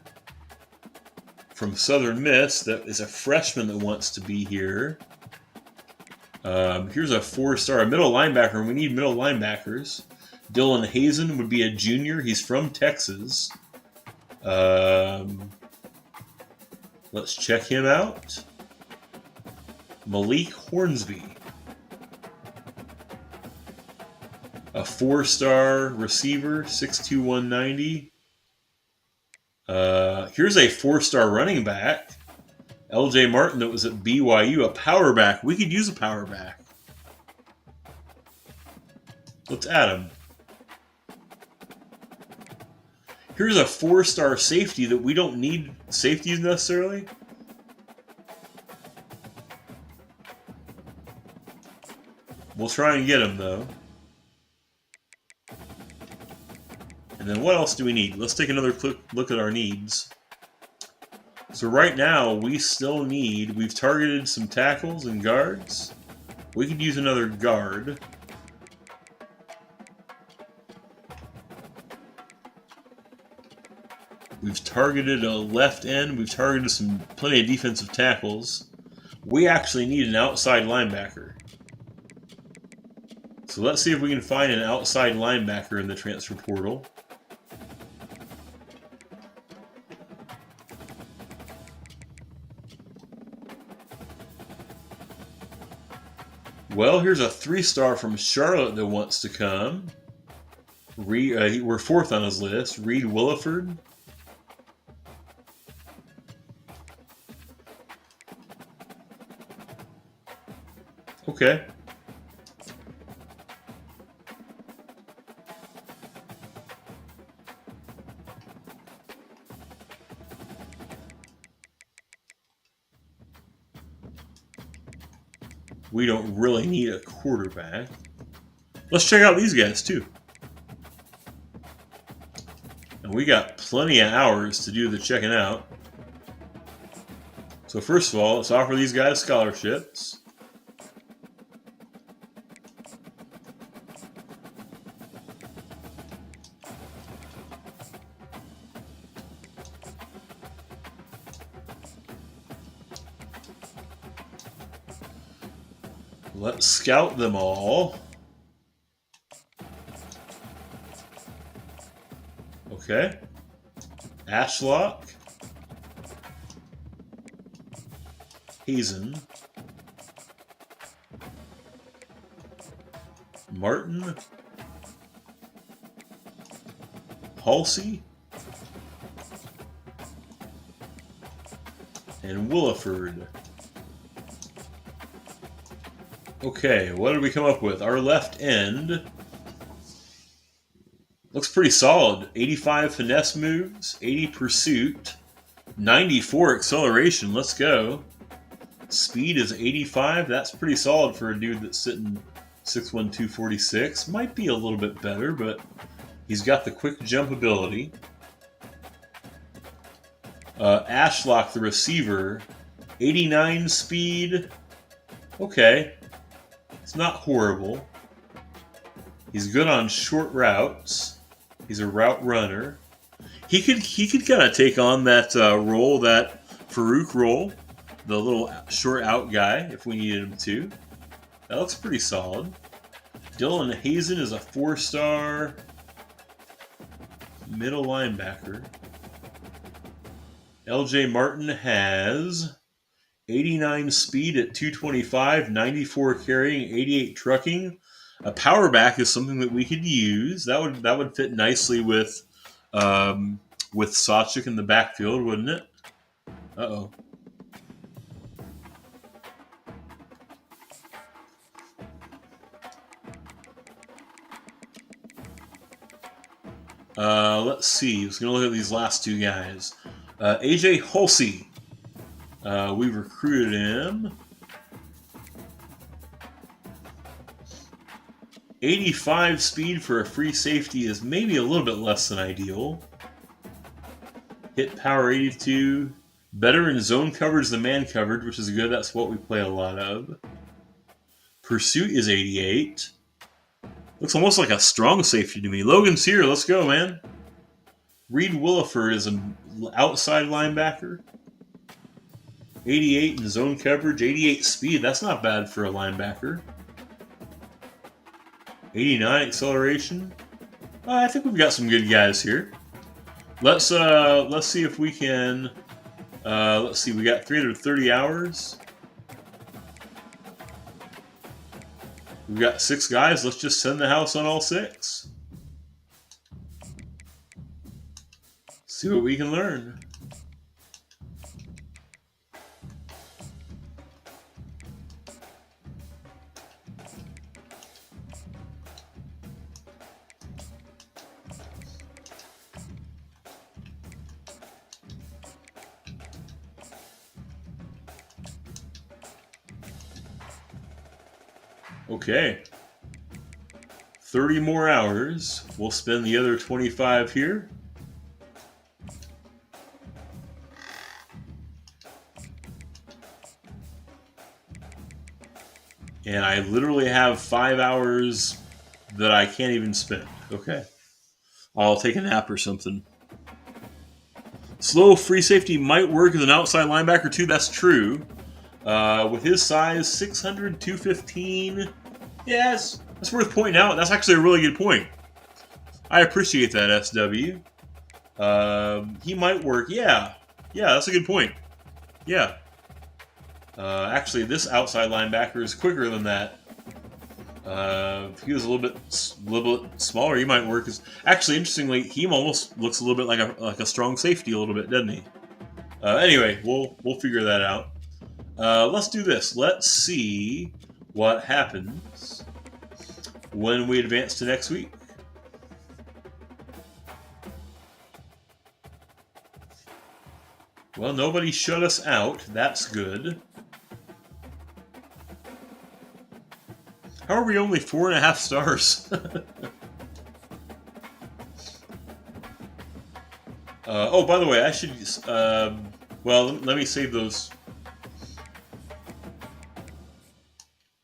from Southern Miss that is a freshman that wants to be here. Here's a 4-star middle linebacker, and we need middle linebackers. Dylan Hazen would be a junior. He's from Texas. Let's check him out. Malik Hornsby. A 4-star receiver, 6'2", 190. Here's a 4-star running back. LJ Martin that was at BYU, a power back. We could use a power back. Let's add him. Here's a 4-star safety that we don't need safeties necessarily. We'll try and get him though. And then what else do we need? Let's take another look at our needs. So right now we still need, we've targeted some tackles and guards. We could use another guard. We've targeted a left end. We've targeted plenty of defensive tackles. We actually need an outside linebacker. So let's see if we can find an outside linebacker in the transfer portal. Well, here's a 3-star from Charlotte that wants to come. We're 4th on his list. Reed Williford. Okay. We don't really need a quarterback. Let's check out these guys too. And we got plenty of hours to do the checking out. So first of all, let's offer these guys scholarships. Let's scout them all. Okay. Ashlock. Hazen. Martin. Halsey. And Williford. Okay, what did we come up with? Our left end looks pretty solid. 85 finesse moves, 80 pursuit, 94 acceleration. Let's go. Speed is 85. That's pretty solid for a dude that's sitting 6'1", 246. Might be a little bit better, but he's got the quick jump ability. Ashlock, the receiver, 89 speed. Okay. It's not horrible. He's good on short routes. He's a route runner. He could kind of take on that role that Farouk roll, the little short out guy if we needed him to. That looks pretty solid. Dylan Hazen is a 4-star middle linebacker. LJ Martin has 89 speed at 225, 94 carrying, 88 trucking. A power back is something that we could use. That would fit nicely with Sawchuk in the backfield, wouldn't it? Uh-oh. Let's see. I was going to look at these last two guys. AJ Hulsey. We recruited him. 85 speed for a free safety is maybe a little bit less than ideal. Hit power 82. Better in zone coverage than man coverage, which is good. That's what we play a lot of. Pursuit is 88. Looks almost like a strong safety to me. Logan's here. Let's go, man. Reed Williford is an outside linebacker. 88 in zone coverage. 88 speed. That's not bad for a linebacker. 89 acceleration. I think we've got some good guys here. Let's see if we can. Let's see. We got 330 hours. We've got 6 guys. Let's just send the house on all 6. See what we can learn. Okay. 30 more hours. We'll spend the other 25 here. And I literally have 5 hours that I can't even spend. Okay. I'll take a nap or something. Slow free safety might work as an outside linebacker too. That's true. With his size, 600, 215. Yes, that's worth pointing out. That's actually a really good point. I appreciate that, SW. He might work. Yeah, that's a good point. Yeah. Actually, this outside linebacker is quicker than that. If he was a little bit smaller, he might work. Actually, interestingly, he almost looks a little bit like a strong safety, a little bit, doesn't he? Anyway, we'll figure that out. Let's do this. Let's see what happens when we advance to next week. Well, nobody shut us out. That's good. How are we only 4.5 stars? Oh, by the way, I should... well, let me save those...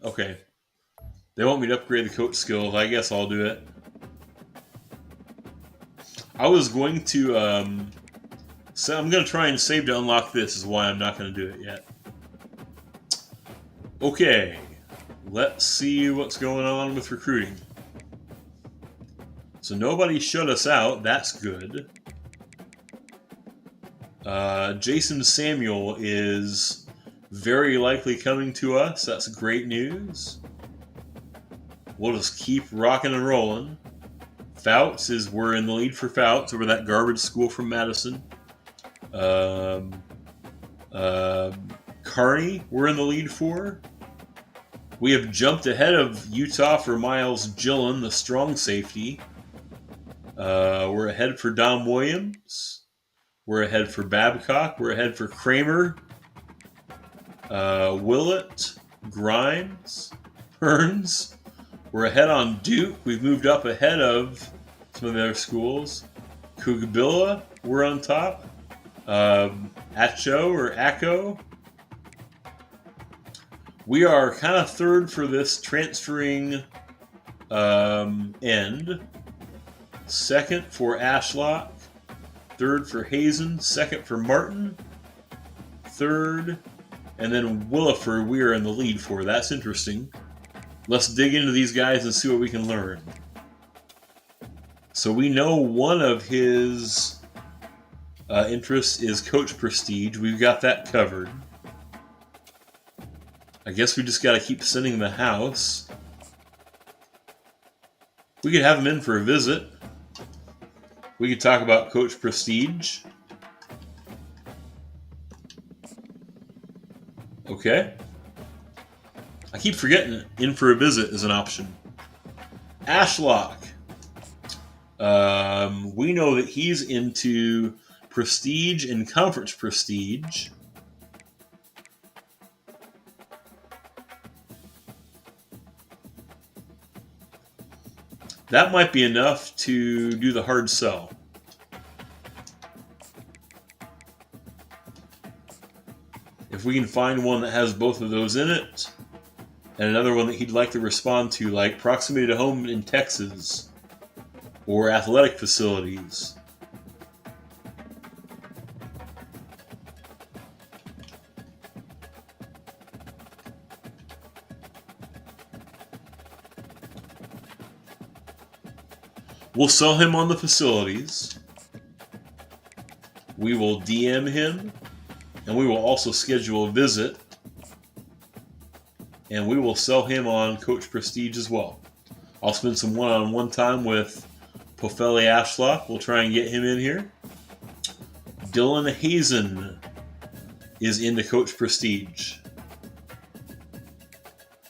Okay. They want me to upgrade the coach skills. I guess I'll do it. I was going to... so I'm going to try and save to unlock this, is why I'm not going to do it yet. Okay. Let's see what's going on with recruiting. So nobody shut us out. That's good. Jason Samuel is very likely coming to us. That's great news. We'll just keep rocking and rolling. Fouts is we're in the lead for Fouts over that garbage school from Madison. Kearney we're in the lead for. We have jumped ahead of Utah for Miles Gillen, the strong safety. We're ahead for Dom Williams. We're ahead for Babcock. We're ahead for Kramer. Willett. Grimes. Hearns. We're ahead on Duke. We've moved up ahead of some of the other schools. Kugabilla, we're on top. Acho or Acco. We are kind of third for this transferring end. Second for Ashlock. Third for Hazen. Second for Martin. third. And then Williford, we are in the lead for. That's interesting. Let's dig into these guys and see what we can learn. So we know one of his interests is coach prestige. We've got that covered. I guess we just got to keep sending the house. We could have him in for a visit. We could talk about coach prestige. Okay. I keep forgetting in for a visit is an option. Ashlock. We know that he's into prestige and conference prestige. That might be enough to do the hard sell. If we can find one that has both of those in it, and another one that he'd like to respond to, like proximity to home in Texas, or athletic facilities. We'll sell him on the facilities. We will DM him, and we will also schedule a visit. And we will sell him on Coach Prestige as well. I'll spend some one-on-one time with Pofeli Ashlock. We'll try and get him in here. Dylan Hazen is into Coach Prestige.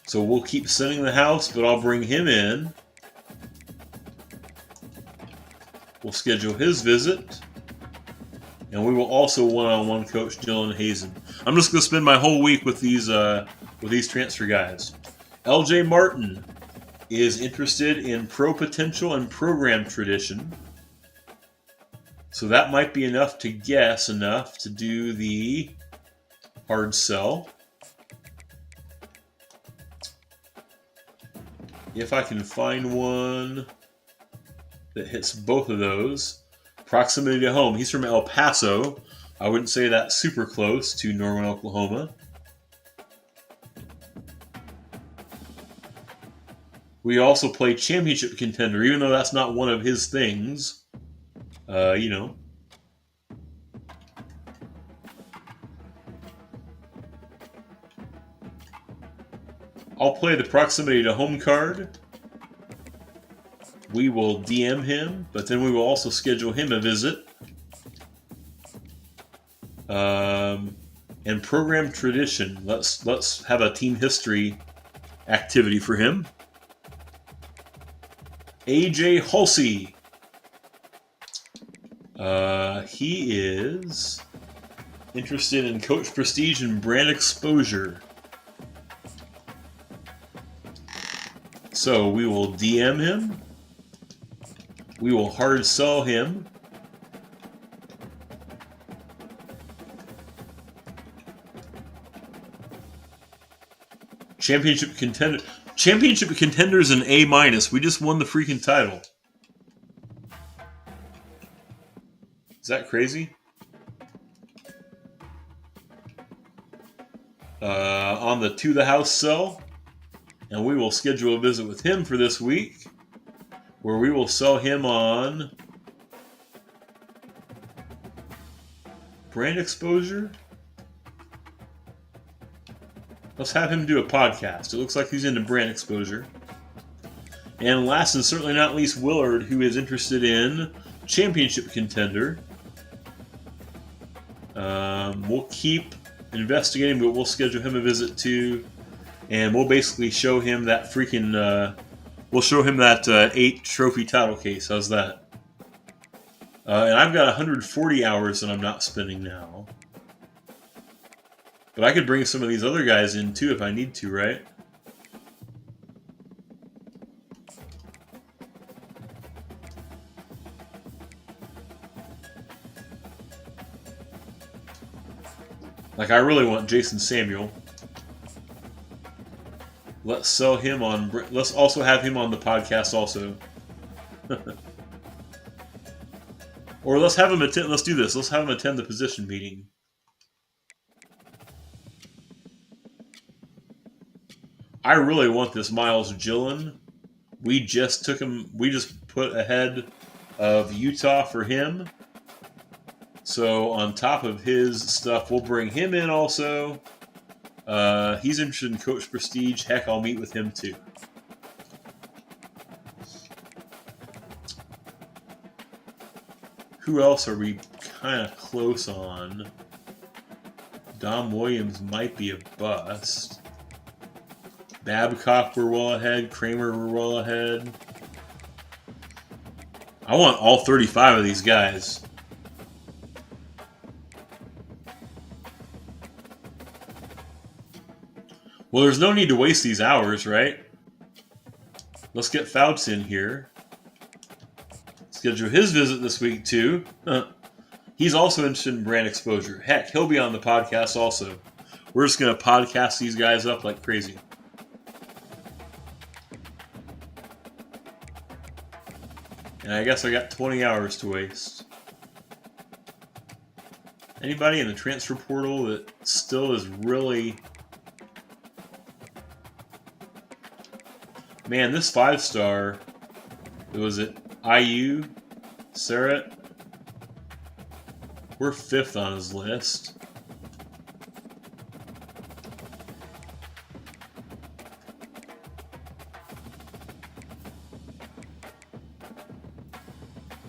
So we'll keep sending the house, but I'll bring him in. We'll schedule his visit. And we will also one-on-one coach Dylan Hazen. I'm just going to spend my whole week with these transfer guys. LJ Martin is interested in pro potential and program tradition. So that might be enough to guess enough to do the hard sell. If I can find one that hits both of those. Proximity to home. He's from El Paso. I wouldn't say that's super close to Norman, Oklahoma. We also play championship contender, even though that's not one of his things. You know. I'll play the proximity to home card. We will DM him, but then we will also schedule him a visit. And program tradition. Let's have a team history activity for him. AJ Hulsey. He is interested in coach prestige and brand exposure. So we will DM him. We will hard sell him. Championship contenders an A-. We just won the freaking title. Is that crazy? On the to the house sell, and we will schedule a visit with him for this week, where we will sell him on brand exposure. Let's have him do a podcast. It looks like he's into brand exposure. And last and certainly not least, Willard, who is interested in championship contender. We'll keep investigating, but we'll schedule him a visit too. And we'll basically show him that freaking... we'll show him that 8 trophy title case. How's that? And I've got 140 hours that I'm not spending now. But I could bring some of these other guys in too if I need to, right? Like, I really want Jason Samuel. Let's sell him on... Let's also have him on the podcast also. Or let's have him attend... Let's do this. Let's have him attend the position meeting. I really want this Miles Gillen. We just took him. We just put ahead of Utah for him. So on top of his stuff, we'll bring him in also. He's interested in Coach Prestige. Heck, I'll meet with him too. Who else are we kind of close on? Dom Williams might be a bust. Babcock, we're well ahead. Kramer, we're well ahead. I want all 35 of these guys. Well, there's no need to waste these hours, right? Let's get Fouts in here. Schedule his visit this week, too. He's also interested in brand exposure. Heck, he'll be on the podcast also. We're just going to podcast these guys up like crazy. And I guess I got 20 hours to waste. Anybody in the transfer portal that still is really... Man, this 5-star, was it IU, Sarret? We're 5th on his list.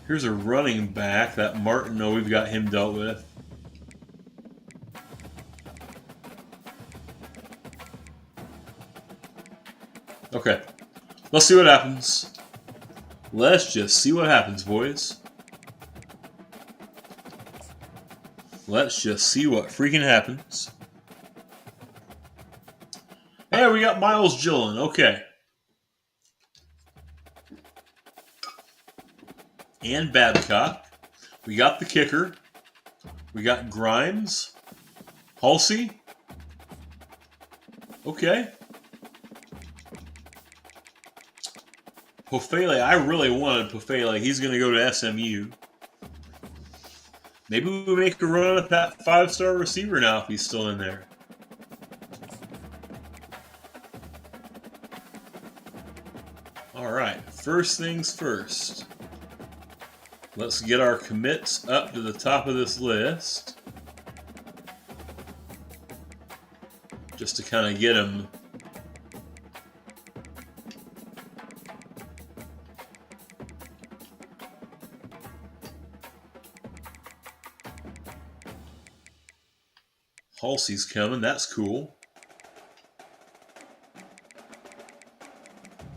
Here's a running back, that Martin. Oh, we've got him dealt with. Okay. Let's see what happens. Let's just see what happens, boys. Let's just see what freaking happens. Hey, we got Miles Gillen. Okay. And Babcock. We got the kicker. We got Grimes. Halsey. Okay. Pofele, I really wanted Pofele. He's going to go to SMU. Maybe we make a run at that 5-star receiver now if he's still in there. All right, first things first. Let's get our commits up to the top of this list. Just to kind of get them. Halsey's coming. That's cool.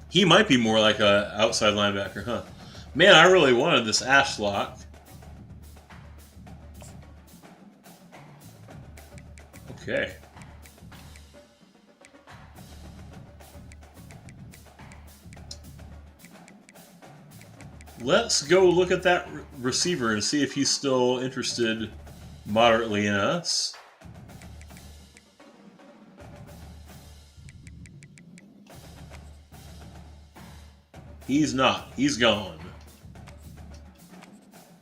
He might be more like a outside linebacker, huh? Man, I really wanted this Ashlock. Okay. Let's go look at that receiver and see if he's still interested moderately in us. He's not. He's gone.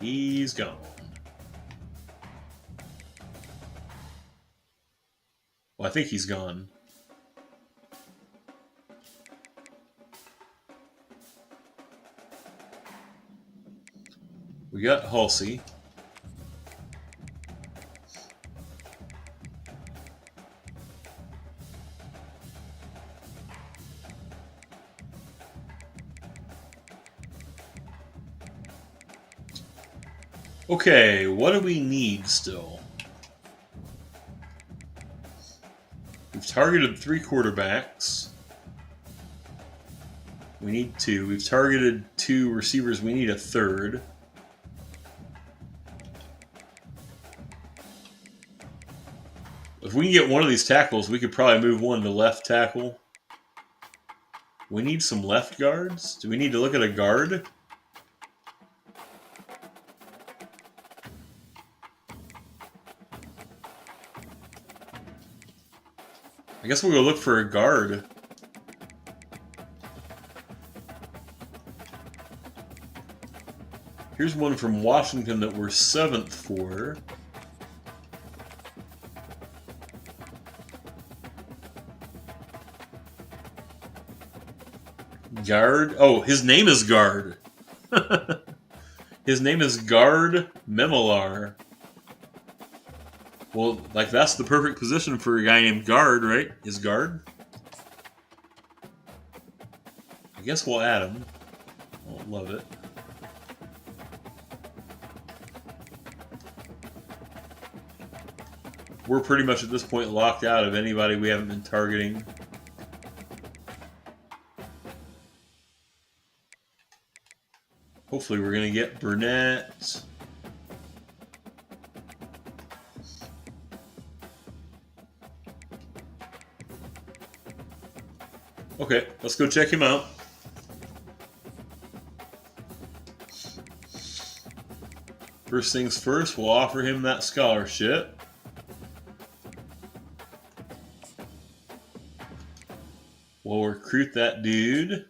He's gone. Well, I think he's gone. We got Halsey. Okay, what do we need still? We've targeted 3 quarterbacks. We need 2. We've targeted 2 receivers. We need a 3rd. If we can get one of these tackles, we could probably move one to left tackle. We need some left guards. Do we need to look at a guard? I guess we'll go look for a guard. Here's one from Washington that we're 7th for. Guard. Oh, his name is Guard. His name is Guard Memolar. Well, like that's the perfect position for a guy named Guard, right? Is Guard? I guess we'll add him. Oh, love it. We're pretty much at this point locked out of anybody we haven't been targeting. Hopefully we're going to get Burnett. Okay, let's go check him out. First things first, we'll offer him that scholarship. We'll recruit that dude.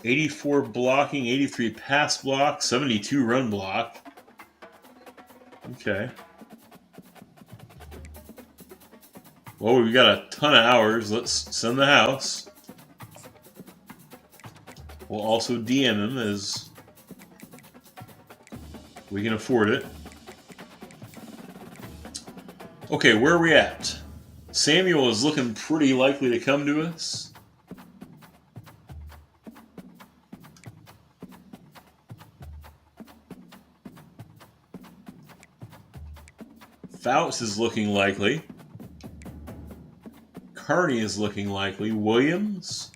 $84 blocking, 83 pass block, 72 run block. Okay. Well, we've got a ton of hours. Let's send the house. We'll also DM him as we can afford it. Okay, where are we at? Samuel is looking pretty likely to come to us. Fouts is looking likely. Carney is looking likely. Williams.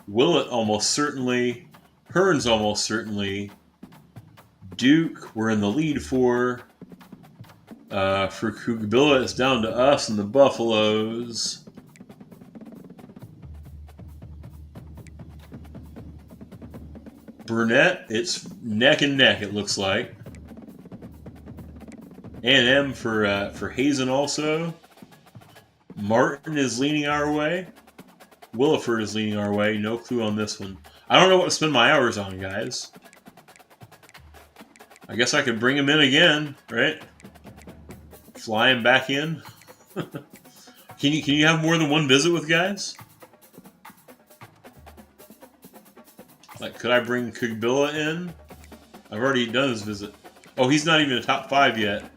Willett almost certainly. Hearns almost certainly. Duke we're in the lead for. For Kugabilla, it's down to us and the Buffaloes. Burnett, it's neck and neck, it looks like. A&M for Hazen also. Martin is leaning our way. Williford is leaning our way. No clue on this one. I don't know what to spend my hours on, guys. I guess I could bring him in again, right? Fly him back in. Can you have more than one visit with guys? Like, could I bring Kugbilla in? I've already done his visit. Oh, he's not even a top 5 yet.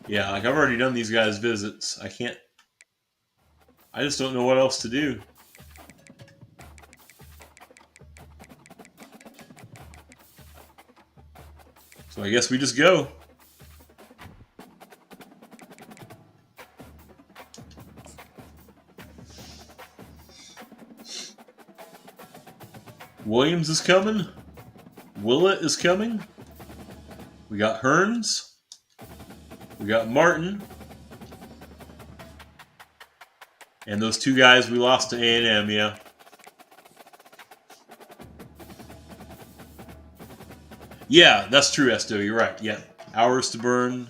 Yeah, like I've already done these guys' visits. I just don't know what else to do. So I guess we just go. Williams is coming. Willett is coming. We got Hearns. We got Martin. And those two guys we lost to A&M, yeah. Yeah, that's true, Esto. You're right. Yeah. Hours to burn,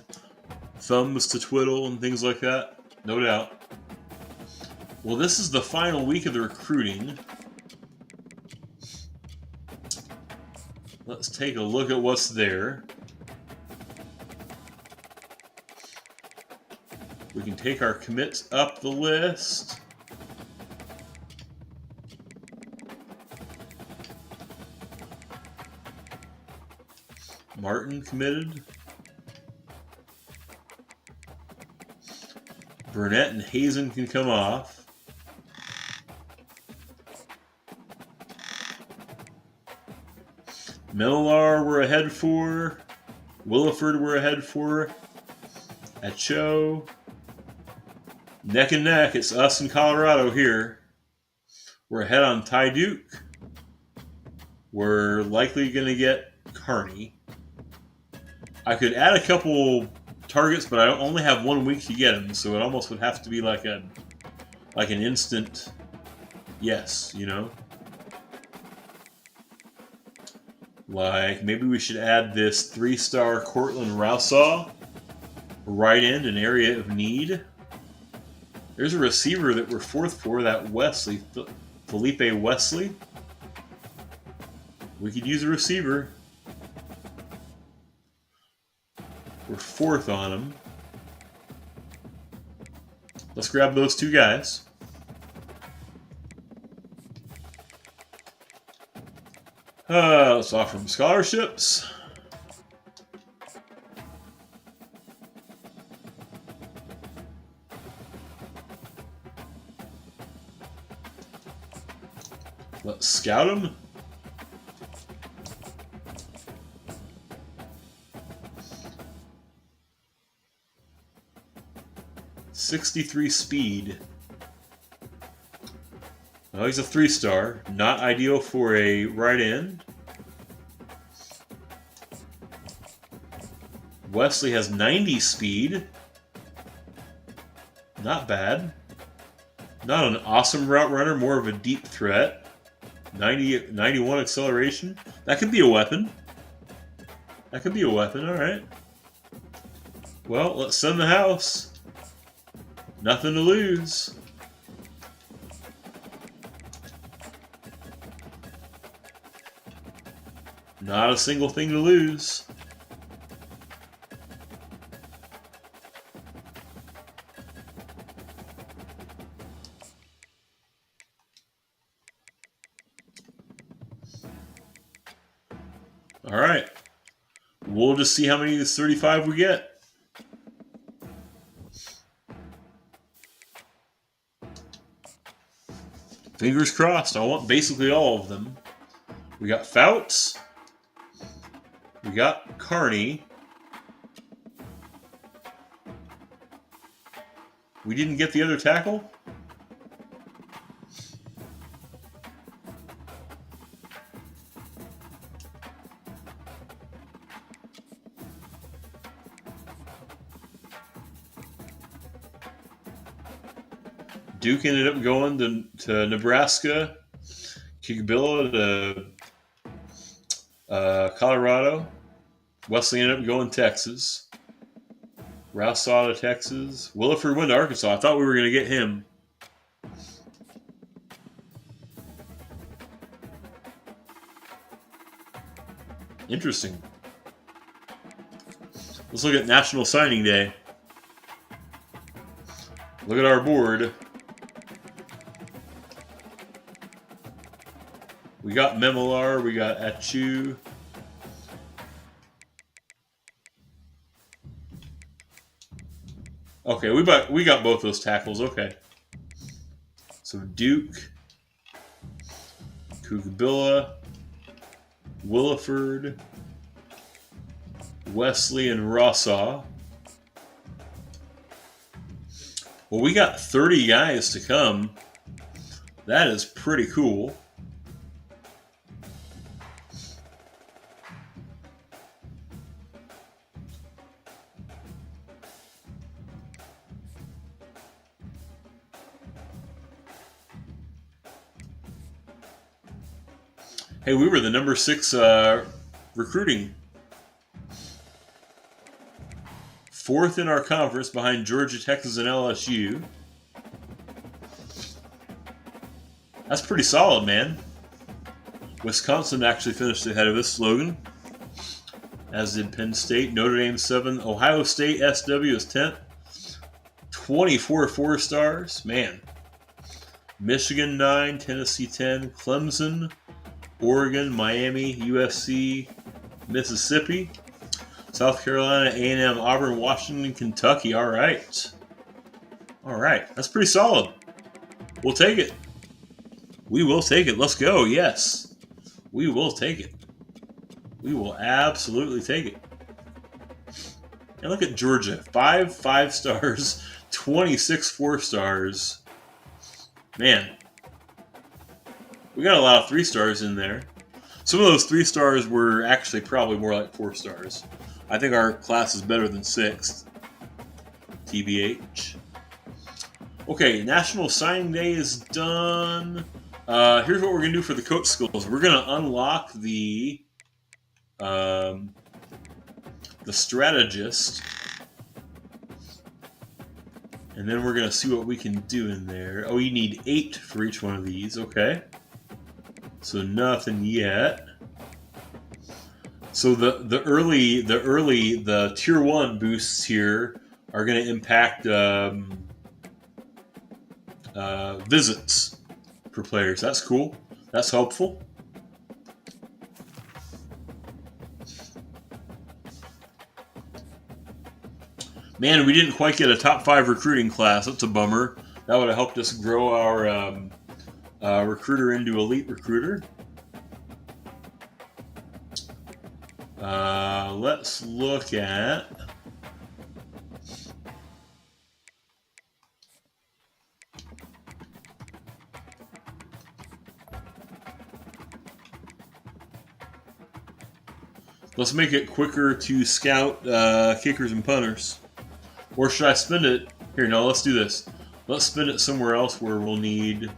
thumbs to twiddle, and things like that. No doubt. Well, this is the final week of the recruiting. Let's take a look at what's there. We can take our commits up the list. Martin committed. Burnett and Hazen can come off. Miller we're ahead for. Williford we're ahead for. Acho. Neck and neck, it's us in Colorado here. We're ahead on Ty Duke. We're likely going to get Carney. I could add a couple targets, but I only have 1 week to get them, so it almost would have to be like an instant yes, you know? Like, maybe we should add this 3-star Cortland Rousaw right in an area of need. There's a receiver that we're 4th for, that Wesley, Felipe Wesley. We could use a receiver. We're 4th on them. Let's grab those 2 guys. Let's offer them scholarships. Let's scout them. .63 speed. Oh, he's a 3-star. Not ideal for a right end. Wesley has 90 speed. Not bad. Not an awesome route runner, more of a deep threat. 91 acceleration. That could be a weapon. That could be a weapon, alright. Well, let's send the house. Nothing to lose. Not a single thing to lose. All right. We'll just see how many of these 35 we get. Fingers crossed. I want basically all of them. We got Fouts. We got Carney. We didn't get the other tackle? Duke ended up going to Nebraska. Kigabilla to Colorado. Wesley ended up going to Texas. Rousaw to Texas. Williford went to Arkansas. I thought we were going to get him. Interesting. Let's look at National Signing Day. Look at our board. We got Memolar, we got Achu. Okay, we got both those tackles. Okay. So Duke, Kugabilla, Williford, Wesley, and Rousaw. Well, we got 30 guys to come. That is pretty cool. Hey, we were the number 6 recruiting. 4th in our conference behind Georgia, Texas, and LSU. That's pretty solid, man. Wisconsin actually finished ahead of us, Logan. As did Penn State. Notre Dame 7. Ohio State SW is 10th. 24 4-stars. Man. Michigan 9. Tennessee 10. Clemson. Oregon, Miami, USC, Mississippi, South Carolina, A&M, Auburn, Washington, Kentucky. All right. All right. That's pretty solid. We'll take it. We will take it. Let's go. Yes. We will take it. We will absolutely take it. And look at Georgia. 5 5-stars, 26 4-stars. Man. We got a lot of 3-stars in there. Some of those 3-stars were actually probably more like 4-stars. I think our class is better than 6th. TBH. Okay, National Signing Day is done. Here's what we're going to do for the coach skills. We're going to unlock the strategist. And then we're going to see what we can do in there. Oh, you need 8 for each one of these. Okay. So nothing yet. So the tier 1 boosts here are going to impact visits for players. That's cool. That's helpful. Man, we didn't quite get a top 5 recruiting class. That's a bummer. That would have helped us grow our recruiter into elite recruiter. Let's look at... Let's make it quicker to scout kickers and punters. Or should I spend it... Here, no, let's do this. Let's spend it somewhere else where we'll need...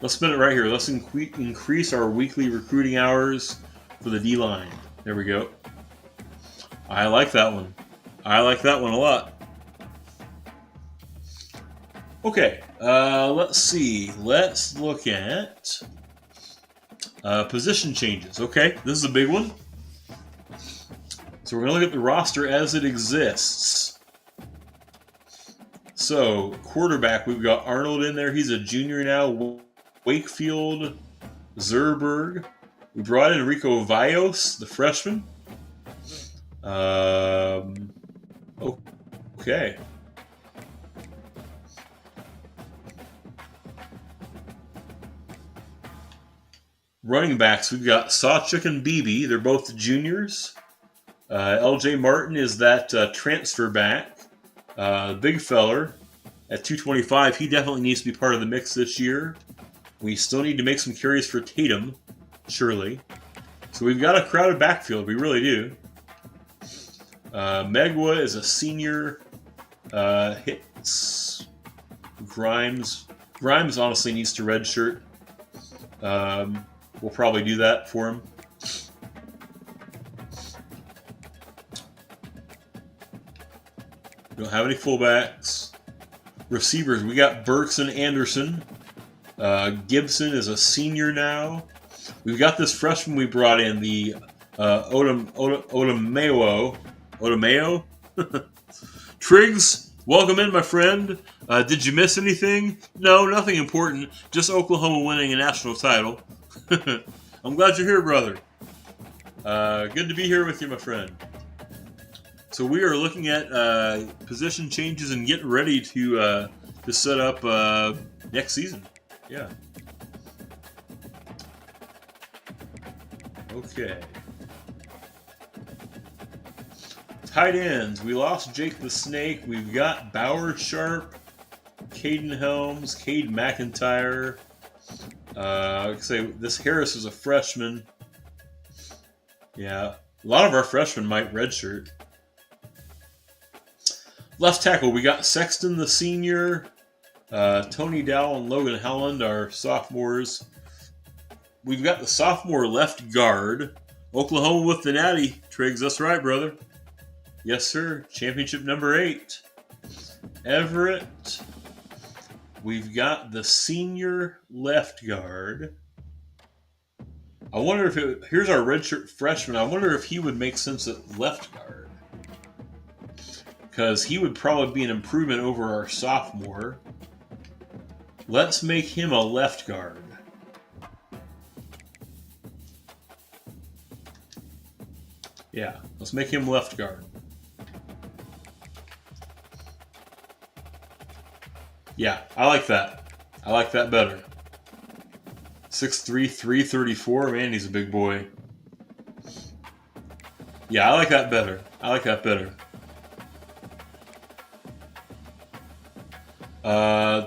let's spend it right here. Let's increase our weekly recruiting hours for the D-line. There we go. I like that one. I like that one a lot. Okay, let's see. Let's look at position changes. Okay, this is a big one. So we're going to look at the roster as it exists. So, quarterback, we've got Arnold in there. He's a junior now. Wakefield, Zerberg. We brought in Rico Vios, the freshman. Okay. Running backs, we've got Sawchuk and Beebe. They're both juniors. LJ Martin is that transfer back. Big feller at 225. He definitely needs to be part of the mix this year. We still need to make some carries for Tatum, surely. So we've got a crowded backfield. We really do. Megwa is a senior. Hits. Grimes honestly needs to redshirt. We'll probably do that for him. We don't have any fullbacks. Receivers, we got Burks and Anderson. Gibson is a senior now. We've got this freshman we brought in, the Odomeo. Triggs, welcome in, my friend. Did you miss anything? No, nothing important. Just Oklahoma winning a national title. I'm glad you're here, brother. Good to be here with you, my friend. So we are looking at position changes and getting ready to set up next season. Yeah. Okay. Tight ends. We lost Jake the Snake. We've got Bauer Sharp, Caden Helms, Cade McIntyre. Like I say, this Harris is a freshman. Yeah. A lot of our freshmen might redshirt. Left tackle, we got Sexton the senior. Tony Dowell and Logan Howland are sophomores. We've got the sophomore left guard. Oklahoma with the natty. Triggs, that's right, brother. Yes, sir. Championship number 8. Everett. We've got the senior left guard. I wonder if here's our redshirt freshman. I wonder if he would make sense at left guard. Because he would probably be an improvement over our sophomore. Let's make him a left guard. Yeah, let's make him left guard. Yeah, I like that. I like that better. 6'3", 334. Man, he's a big boy. Yeah, I like that better. I like that better.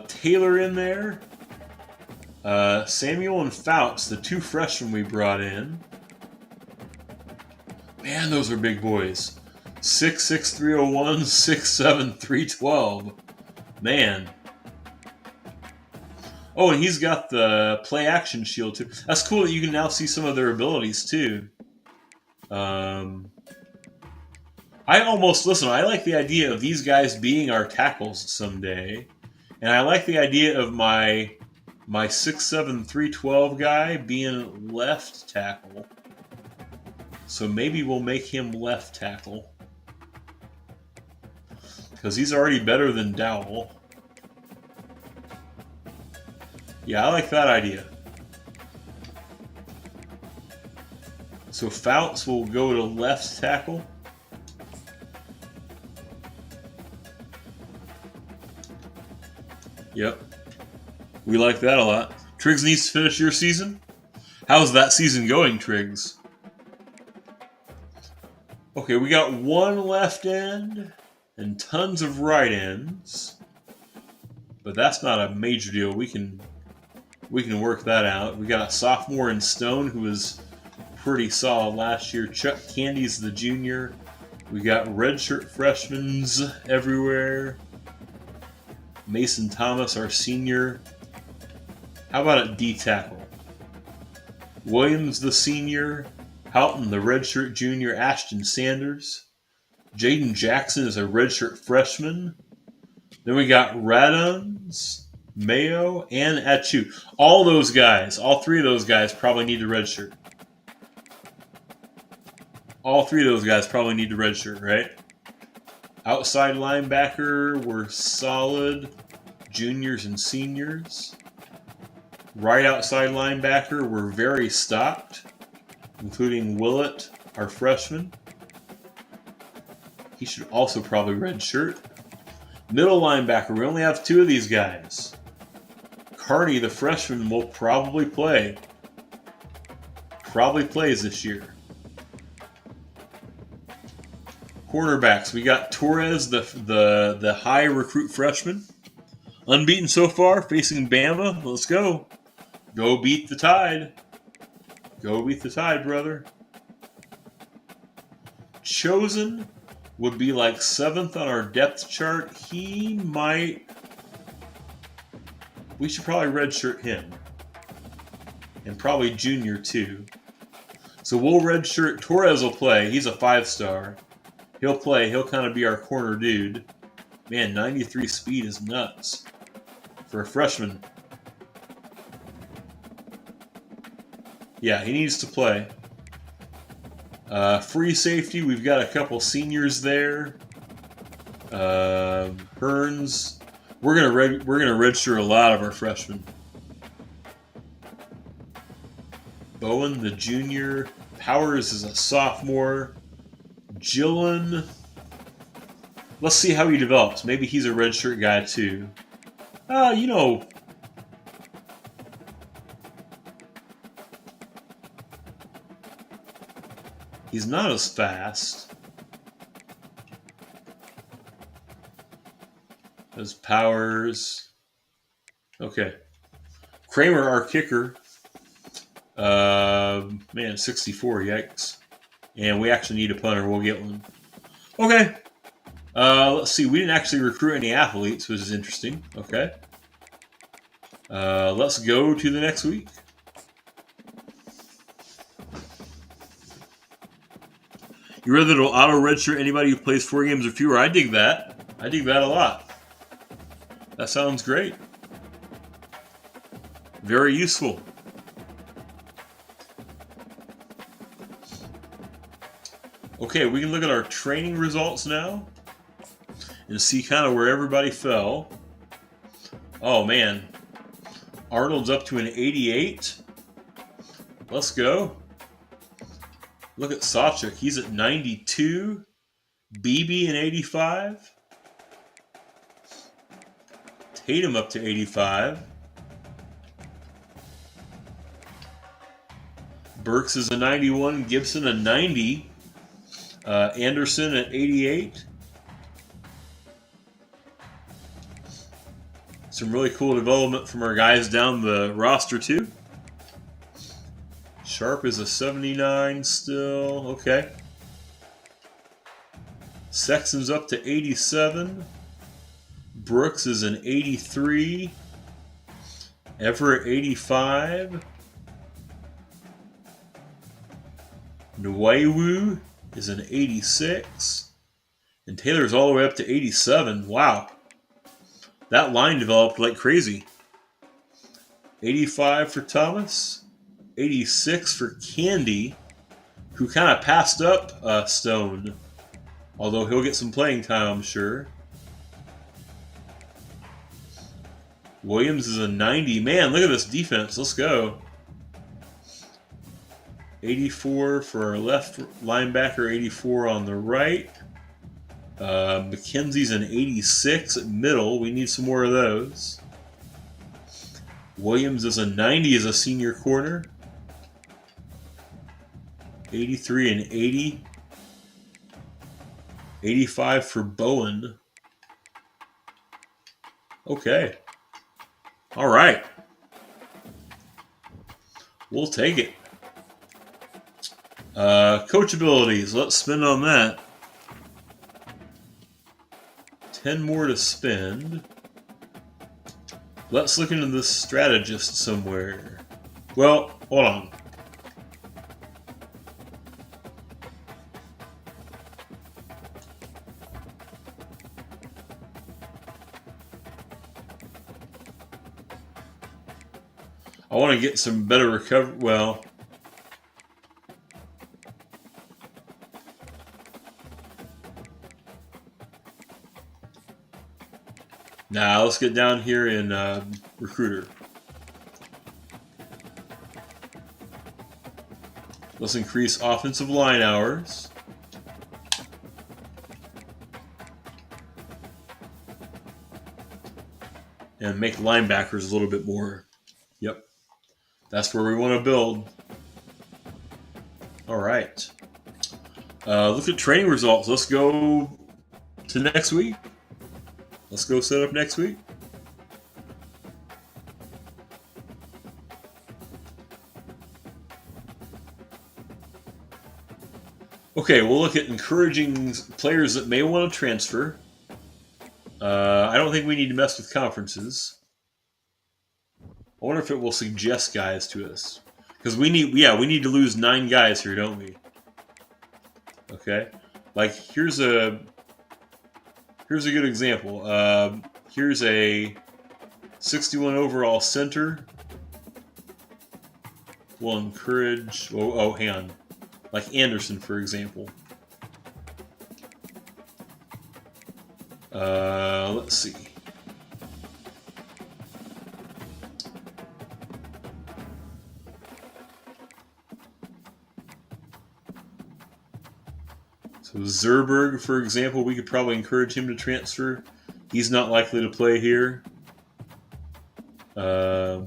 Taylor in there. Samuel and Fouts, the 2 freshmen we brought in. Man, those are big boys. 6'6", 301, 6'7", 312. Man. Oh, and he's got the play action shield too. That's cool that you can now see some of their abilities too. I like the idea of these guys being our tackles someday. And I like the idea of my 6'7", 312 guy being left tackle. So maybe we'll make him left tackle. Because he's already better than Dowell. Yeah, I like that idea. So Fouts will go to left tackle. Yep. We like that a lot. Triggs needs to finish your season. How's that season going, Triggs? Okay, we got one left end and tons of right ends. But that's not a major deal. We can work that out. We got a sophomore in Stone who was pretty solid last year. Chuck Candy's the junior. We got redshirt freshmen everywhere. Mason Thomas, our senior. How about at D tackle? Williams, the senior. Houghton, the redshirt junior. Ashton Sanders. Jaden Jackson is a redshirt freshman. Then we got Raduns, Mayo, and Achu. All those guys, all three of those guys probably need a redshirt. All three of those guys probably need a redshirt, right? Outside linebacker, we're solid. Juniors and seniors. Right outside linebacker, we're very stocked, including Willett, our freshman. He should also probably redshirt. Middle linebacker, we only have two of these guys. Carney, the freshman, will probably play. Probably plays this year. Cornerbacks, we got Torres, the high recruit freshman. Unbeaten so far, facing Bama. Let's go. Go beat the Tide. Go beat the Tide, brother. Chosen would be like 7th on our depth chart. He might... We should probably redshirt him. And probably junior too. So we'll redshirt. Torres will play. He's a 5-star. He'll play. He'll kind of be our corner dude. Man, 93 speed is nuts. For a freshman. Yeah, he needs to play. Free safety, we've got a couple seniors there. Hearns. We're gonna redshirt a lot of our freshmen. Bowen, the junior. Powers is a sophomore. Gillen. Let's see how he develops. Maybe he's a redshirt guy too. You know. He's not as fast as Powers. Okay. Kramer, our kicker. Man, 64, yikes. And we actually need a punter. We'll get one. Okay. Let's see. We didn't actually recruit any athletes, which is interesting. Okay. Let's go to the next week. You rather it'll auto redshirt anybody who plays 4 games or fewer. I dig that. I dig that a lot. That sounds great. Very useful. Okay, we can look at our training results now and see kind of where everybody fell. Oh man, Arnold's up to an 88. Let's go. Look at Sawchuk. He's at 92. BB an 85. Tatum up to 85. Burks is a 91. Gibson a 90. Anderson at 88. Some really cool development from our guys down the roster too. Sharp is a 79 still. Okay. Sexton's up to 87. Brooks is an 83. Everett 85. Nwaiwu is an 86. And Taylor's all the way up to 87. Wow. That line developed like crazy. 85 for Thomas. 86 for Candy, who kind of passed up Stone. Although he'll get some playing time, I'm sure. Williams is a 90. Man, look at this defense. Let's go. 84 for our left linebacker, 84 on the right. McKenzie's an 86 at middle. We need some more of those. Williams is a 90 as a senior corner. 83 and 80. 85 for Bowen. Okay. All right. We'll take it. Coach abilities. Let's spend on that. 10 more to spend. Let's look into this strategist somewhere. Well, hold on. I want to get some better recovery. Well, now let's get down here in Recruiter. Let's increase offensive line hours. And make linebackers a little bit more. Yep. That's where we want to build. All right. Look at training results. Let's go to next week. Let's go set up next week. Okay, we'll look at encouraging players that may want to transfer. I don't think we need to mess with conferences. I wonder if it will suggest guys to us. Because we need to lose 9 guys here, don't we? Okay. Like, here's a good example. Here's a 61 overall center. We'll encourage... Oh, hang on. Like Anderson, for example. Let's see. So Zerberg, for example, we could probably encourage him to transfer. He's not likely to play here. We'll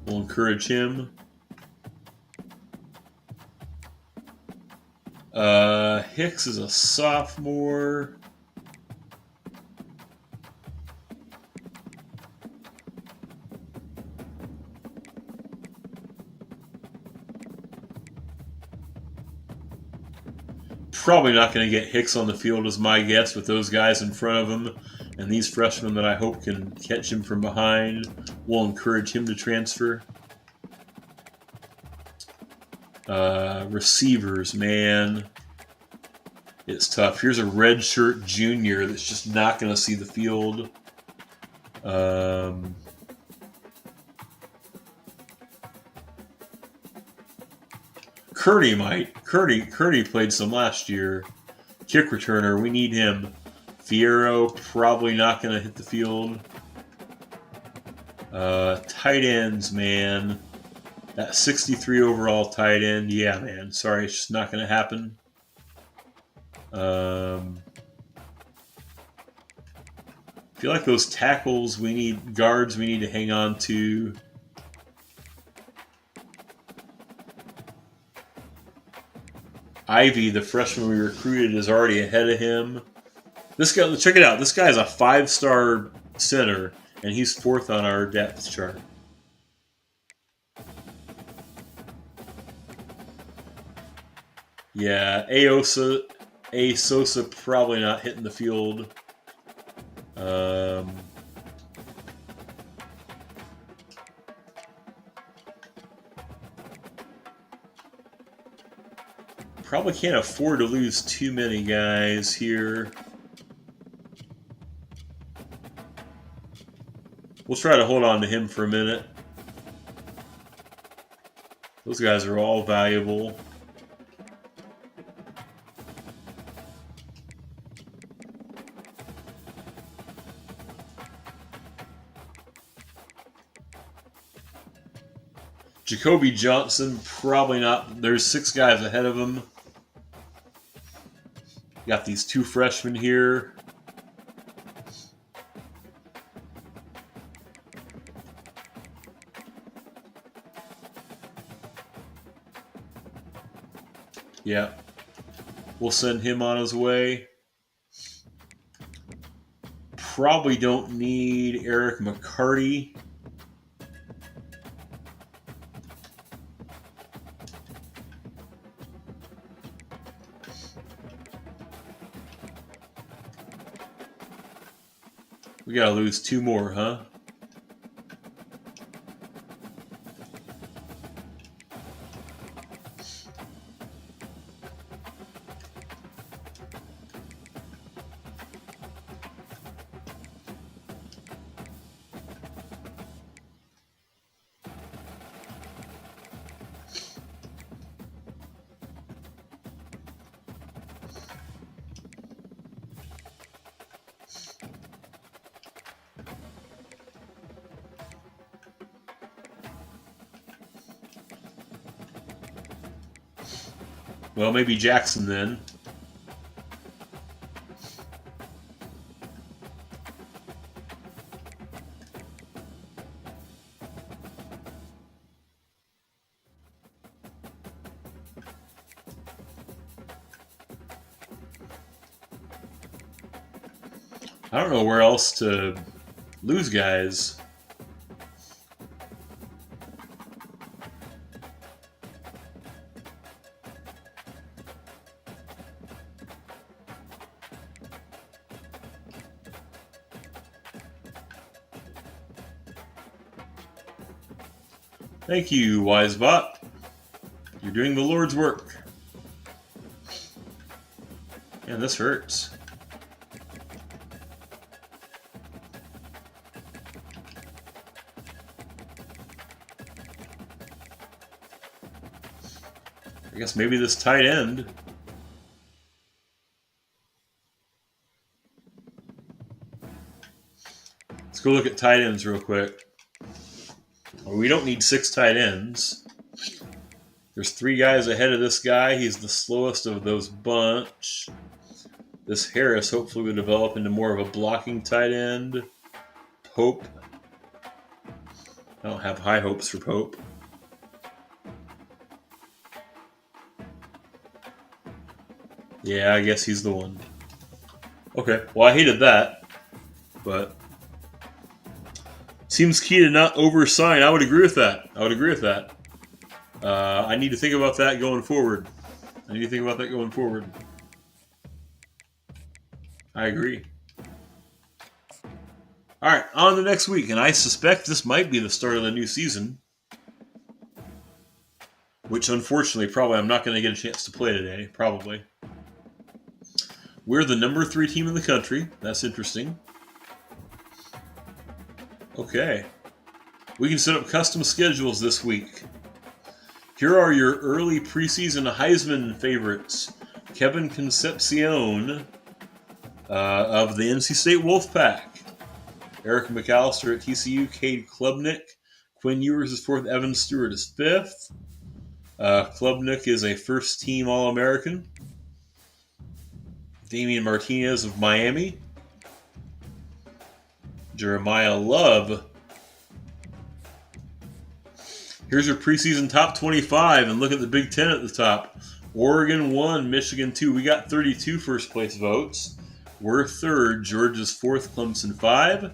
encourage him. Hicks is a sophomore. Probably not going to get Hicks on the field is my guess with those guys in front of him and these freshmen that I hope can catch him from behind. We'll encourage him to transfer. Receivers, man. It's tough. Here's a redshirt junior that's just not going to see the field. Kearney might. Kearney played some last year. Kick returner, we need him. Fierro, probably not going to hit the field. Tight ends, man. That 63 overall tight end, yeah, man. Sorry, it's just not going to happen. I feel like those tackles guards we need to hang on to. Ivy, the freshman we recruited, is already ahead of him. This guy, check it out. This guy's a 5-star center, and he's 4th on our depth chart. Yeah, Sosa probably not hitting the field. Probably can't afford to lose too many guys here. We'll try to hold on to him for a minute. Those guys are all valuable. Jacoby Johnson, probably not. There's 6 guys ahead of him. Got these 2 freshmen here. Yeah. We'll send him on his way. Probably don't need Eric McCarty. We gotta lose 2 more, huh? Well, maybe Jackson then. I don't know where else to lose guys. Thank you, Wisebot. You're doing the Lord's work. Man, this hurts. I guess maybe this tight end. Let's go look at tight ends real quick. We don't need 6 tight ends. There's 3 guys ahead of this guy. He's the slowest of those bunch. This Harris hopefully will develop into more of a blocking tight end. Pope. I don't have high hopes for Pope. Yeah, I guess he's the one. Okay, well I hated that, but seems key to not oversign. I would agree with that. I need to think about that going forward. I agree. All right, on to next week, and I suspect this might be the start of the new season, which unfortunately probably I'm not going to get a chance to play today, probably. We're the number 3 team in the country. That's interesting. Okay. We can set up custom schedules this week. Here are your early preseason Heisman favorites. Kevin Concepcion of the NC State Wolfpack. Eric McAllister at TCU. Cade Klubnik. Quinn Ewers is 4th. Evan Stewart is 5th. Klubnik is a first-team All-American. Damian Martinez of Miami. Jeremiah Love. Here's your preseason top 25, and look at the Big Ten at the top. Oregon 1, Michigan 2. We got 32 first-place votes. We're 3rd. Georgia's 4th. Clemson 5.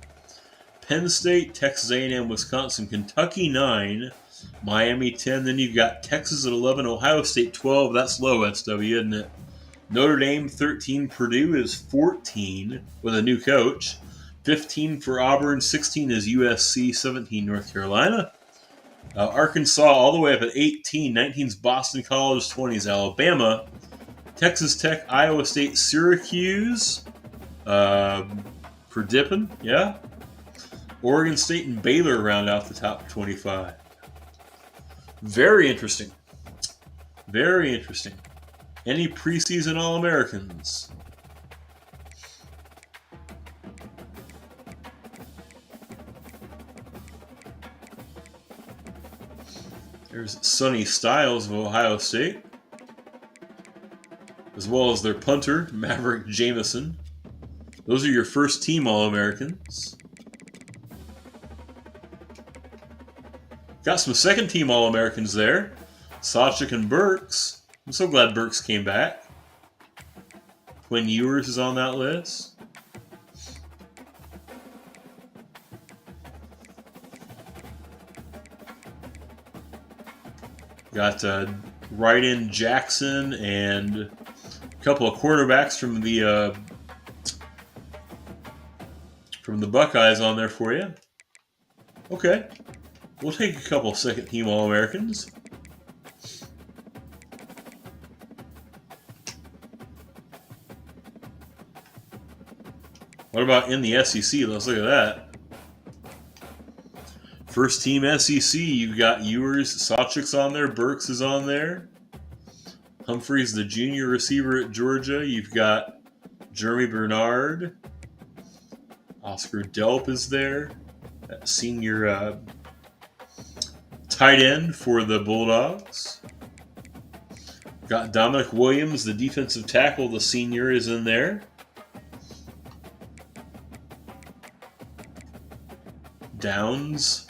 Penn State, Texas A&M, Wisconsin, Kentucky 9. Miami 10. Then you've got Texas at 11. Ohio State 12. That's low, SW, isn't it? Notre Dame 13. Purdue is 14 with a new coach. 15 for Auburn. 16 is USC. 17 North Carolina. Arkansas all the way up at 18. 19 is Boston College. 20 is Alabama. Texas Tech, Iowa State, Syracuse. For dipping, yeah. Oregon State and Baylor round out the top 25. Very interesting. Very interesting. Any preseason All-Americans? There's Sonny Styles of Ohio State, as well as their punter, Maverick Jamison. Those are your first team All-Americans. Got some second team All-Americans there. Sawchuk and Burks. I'm so glad Burks came back. Quinn Ewers is on that list. Got right-in Jackson and a couple of quarterbacks from the Buckeyes on there for you. Okay. We'll take a couple second-team All-Americans. What about in the SEC? Let's look at that. First team SEC, you've got Ewers, Sawchuk's on there, Burks is on there. Humphreys, the junior receiver at Georgia. You've got Jeremy Bernard. Oscar Delp is there. That senior tight end for the Bulldogs. Got Dominic Williams, the defensive tackle, the senior, is in there. Downs.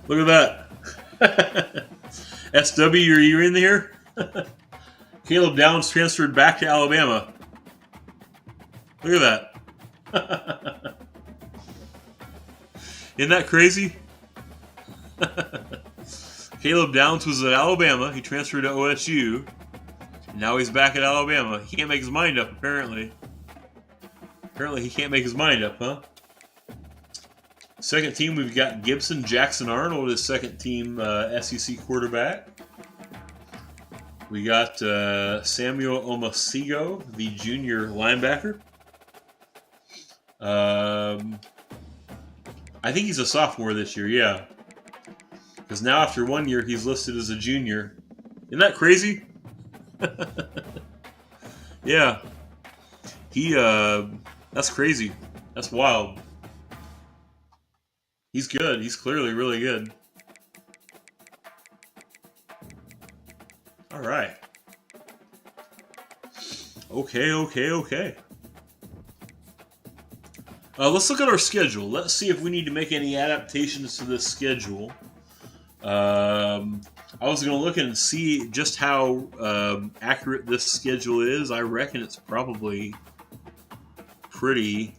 Look at that. SW, are you in here? Caleb Downs transferred back to Alabama. Look at that. Isn't that crazy? Caleb Downs was at Alabama. He transferred to OSU. Now he's back at Alabama. He can't make his mind up, apparently. Apparently he can't make his mind up, huh? Second team, we've got Gibson. Jackson Arnold is second team SEC quarterback. We got Samuel Omasigo, the junior linebacker. I think he's a sophomore this year, yeah. Because now after 1 year, he's listed as a junior. Isn't that crazy? Yeah. That's crazy. That's wild. He's good. He's clearly really good. All right. Okay. Let's look at our schedule. Let's see if we need to make any adaptations to this schedule. I was going to look and see just how accurate this schedule is. I reckon it's probably pretty...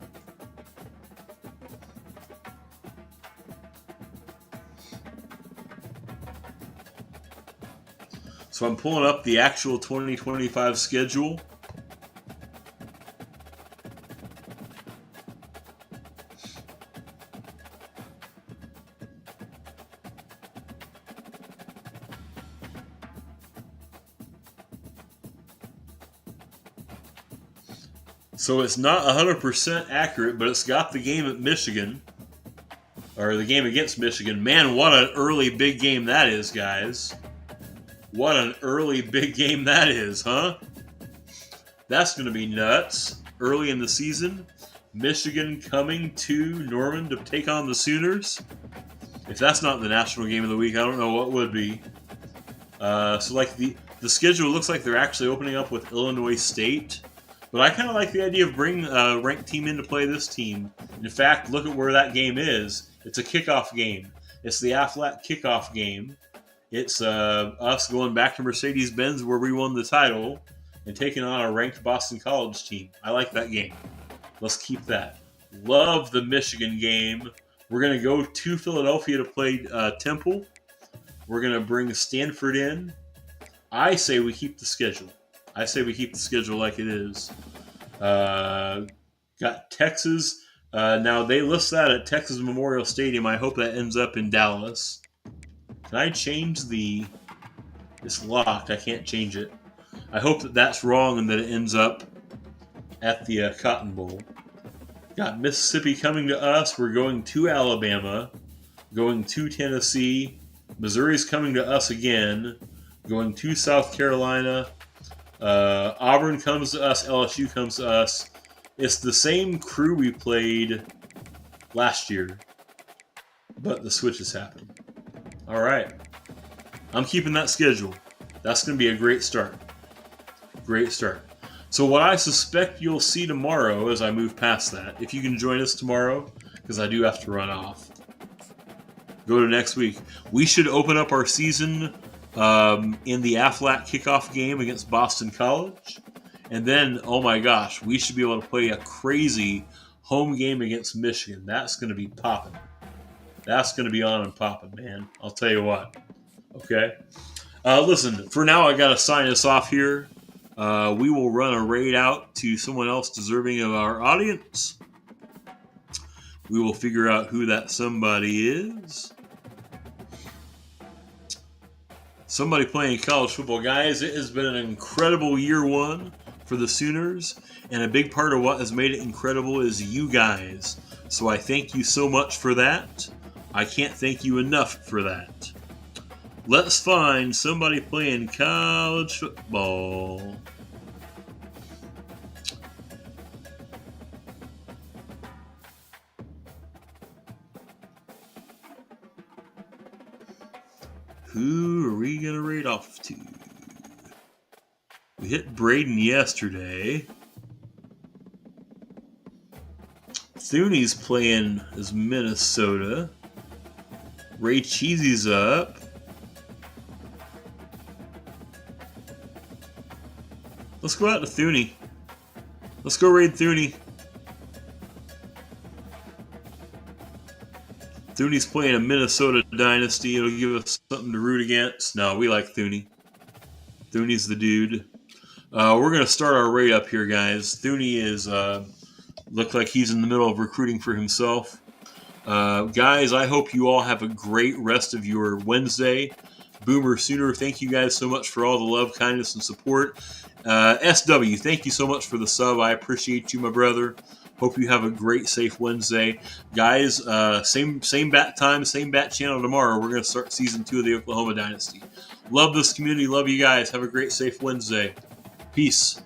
So I'm pulling up the actual 2025 schedule. So it's not 100% accurate, but it's got the game at Michigan, or the game against Michigan. Man, what an early big game that is, guys. What an early big game that is, huh? That's going to be nuts. Early in the season, Michigan coming to Norman to take on the Sooners. If that's not the national game of the week, I don't know what would be. So like the schedule looks like they're actually opening up with Illinois State. But I kind of like the idea of bringing a ranked team in to play this team. In fact, look at where that game is. It's a kickoff game. It's the Aflac kickoff game. It's us going back to Mercedes-Benz where we won the title and taking on a ranked Boston College team. I like that game. Let's keep that. Love the Michigan game. We're going to go to Philadelphia to play Temple. We're going to bring Stanford in. I say we keep the schedule. I say we keep the schedule like it is. Got Texas. Now they list that at Texas Memorial Stadium. I hope that ends up in Dallas. Can I change the? It's locked. I can't change it. I hope that that's wrong and that it ends up at the Cotton Bowl. Got Mississippi coming to us. We're going to Alabama, going to Tennessee. Missouri's coming to us again, going to South Carolina. Auburn comes to us. LSU comes to us. It's the same crew we played last year, but the switches happen. All right. I'm keeping that schedule. That's going to be a great start. Great start. So what I suspect you'll see tomorrow as I move past that, if you can join us tomorrow, because I do have to run off, go to next week. We should open up our season in the Aflac kickoff game against Boston College. And then, oh my gosh, we should be able to play a crazy home game against Michigan. That's going to be popping. That's going to be on and popping, man. I'll tell you what. Okay? Listen, for now I got to sign us off here. We will run a raid out to someone else deserving of our audience. We will figure out who that somebody is. Somebody playing college football. Guys, it has been an incredible year one for the Sooners, and a big part of what has made it incredible is you guys. So I thank you so much for that. I can't thank you enough for that. Let's find somebody playing college football. Who are we going to raid off to? We hit Braden yesterday. Thuney's playing as Minnesota. Ray Cheesy's up. Let's go out to Thuney. Let's go raid Thuney. Thuney's playing a Minnesota Dynasty. It'll give us something to root against. No, we like Thuney. Thuney's the dude. We're going to start our raid up here, guys. Thuney is look like he's in the middle of recruiting for himself. Guys, I hope you all have a great rest of your Wednesday. Boomer Sooner, thank you guys so much for all the love, kindness, and support. SW, thank you so much for the sub. I appreciate you, my brother. Hope you have a great, safe Wednesday. Guys, same bat time, same bat channel tomorrow. We're going to start Season 2 of the Oklahoma Dynasty. Love this community. Love you guys. Have a great, safe Wednesday. Peace.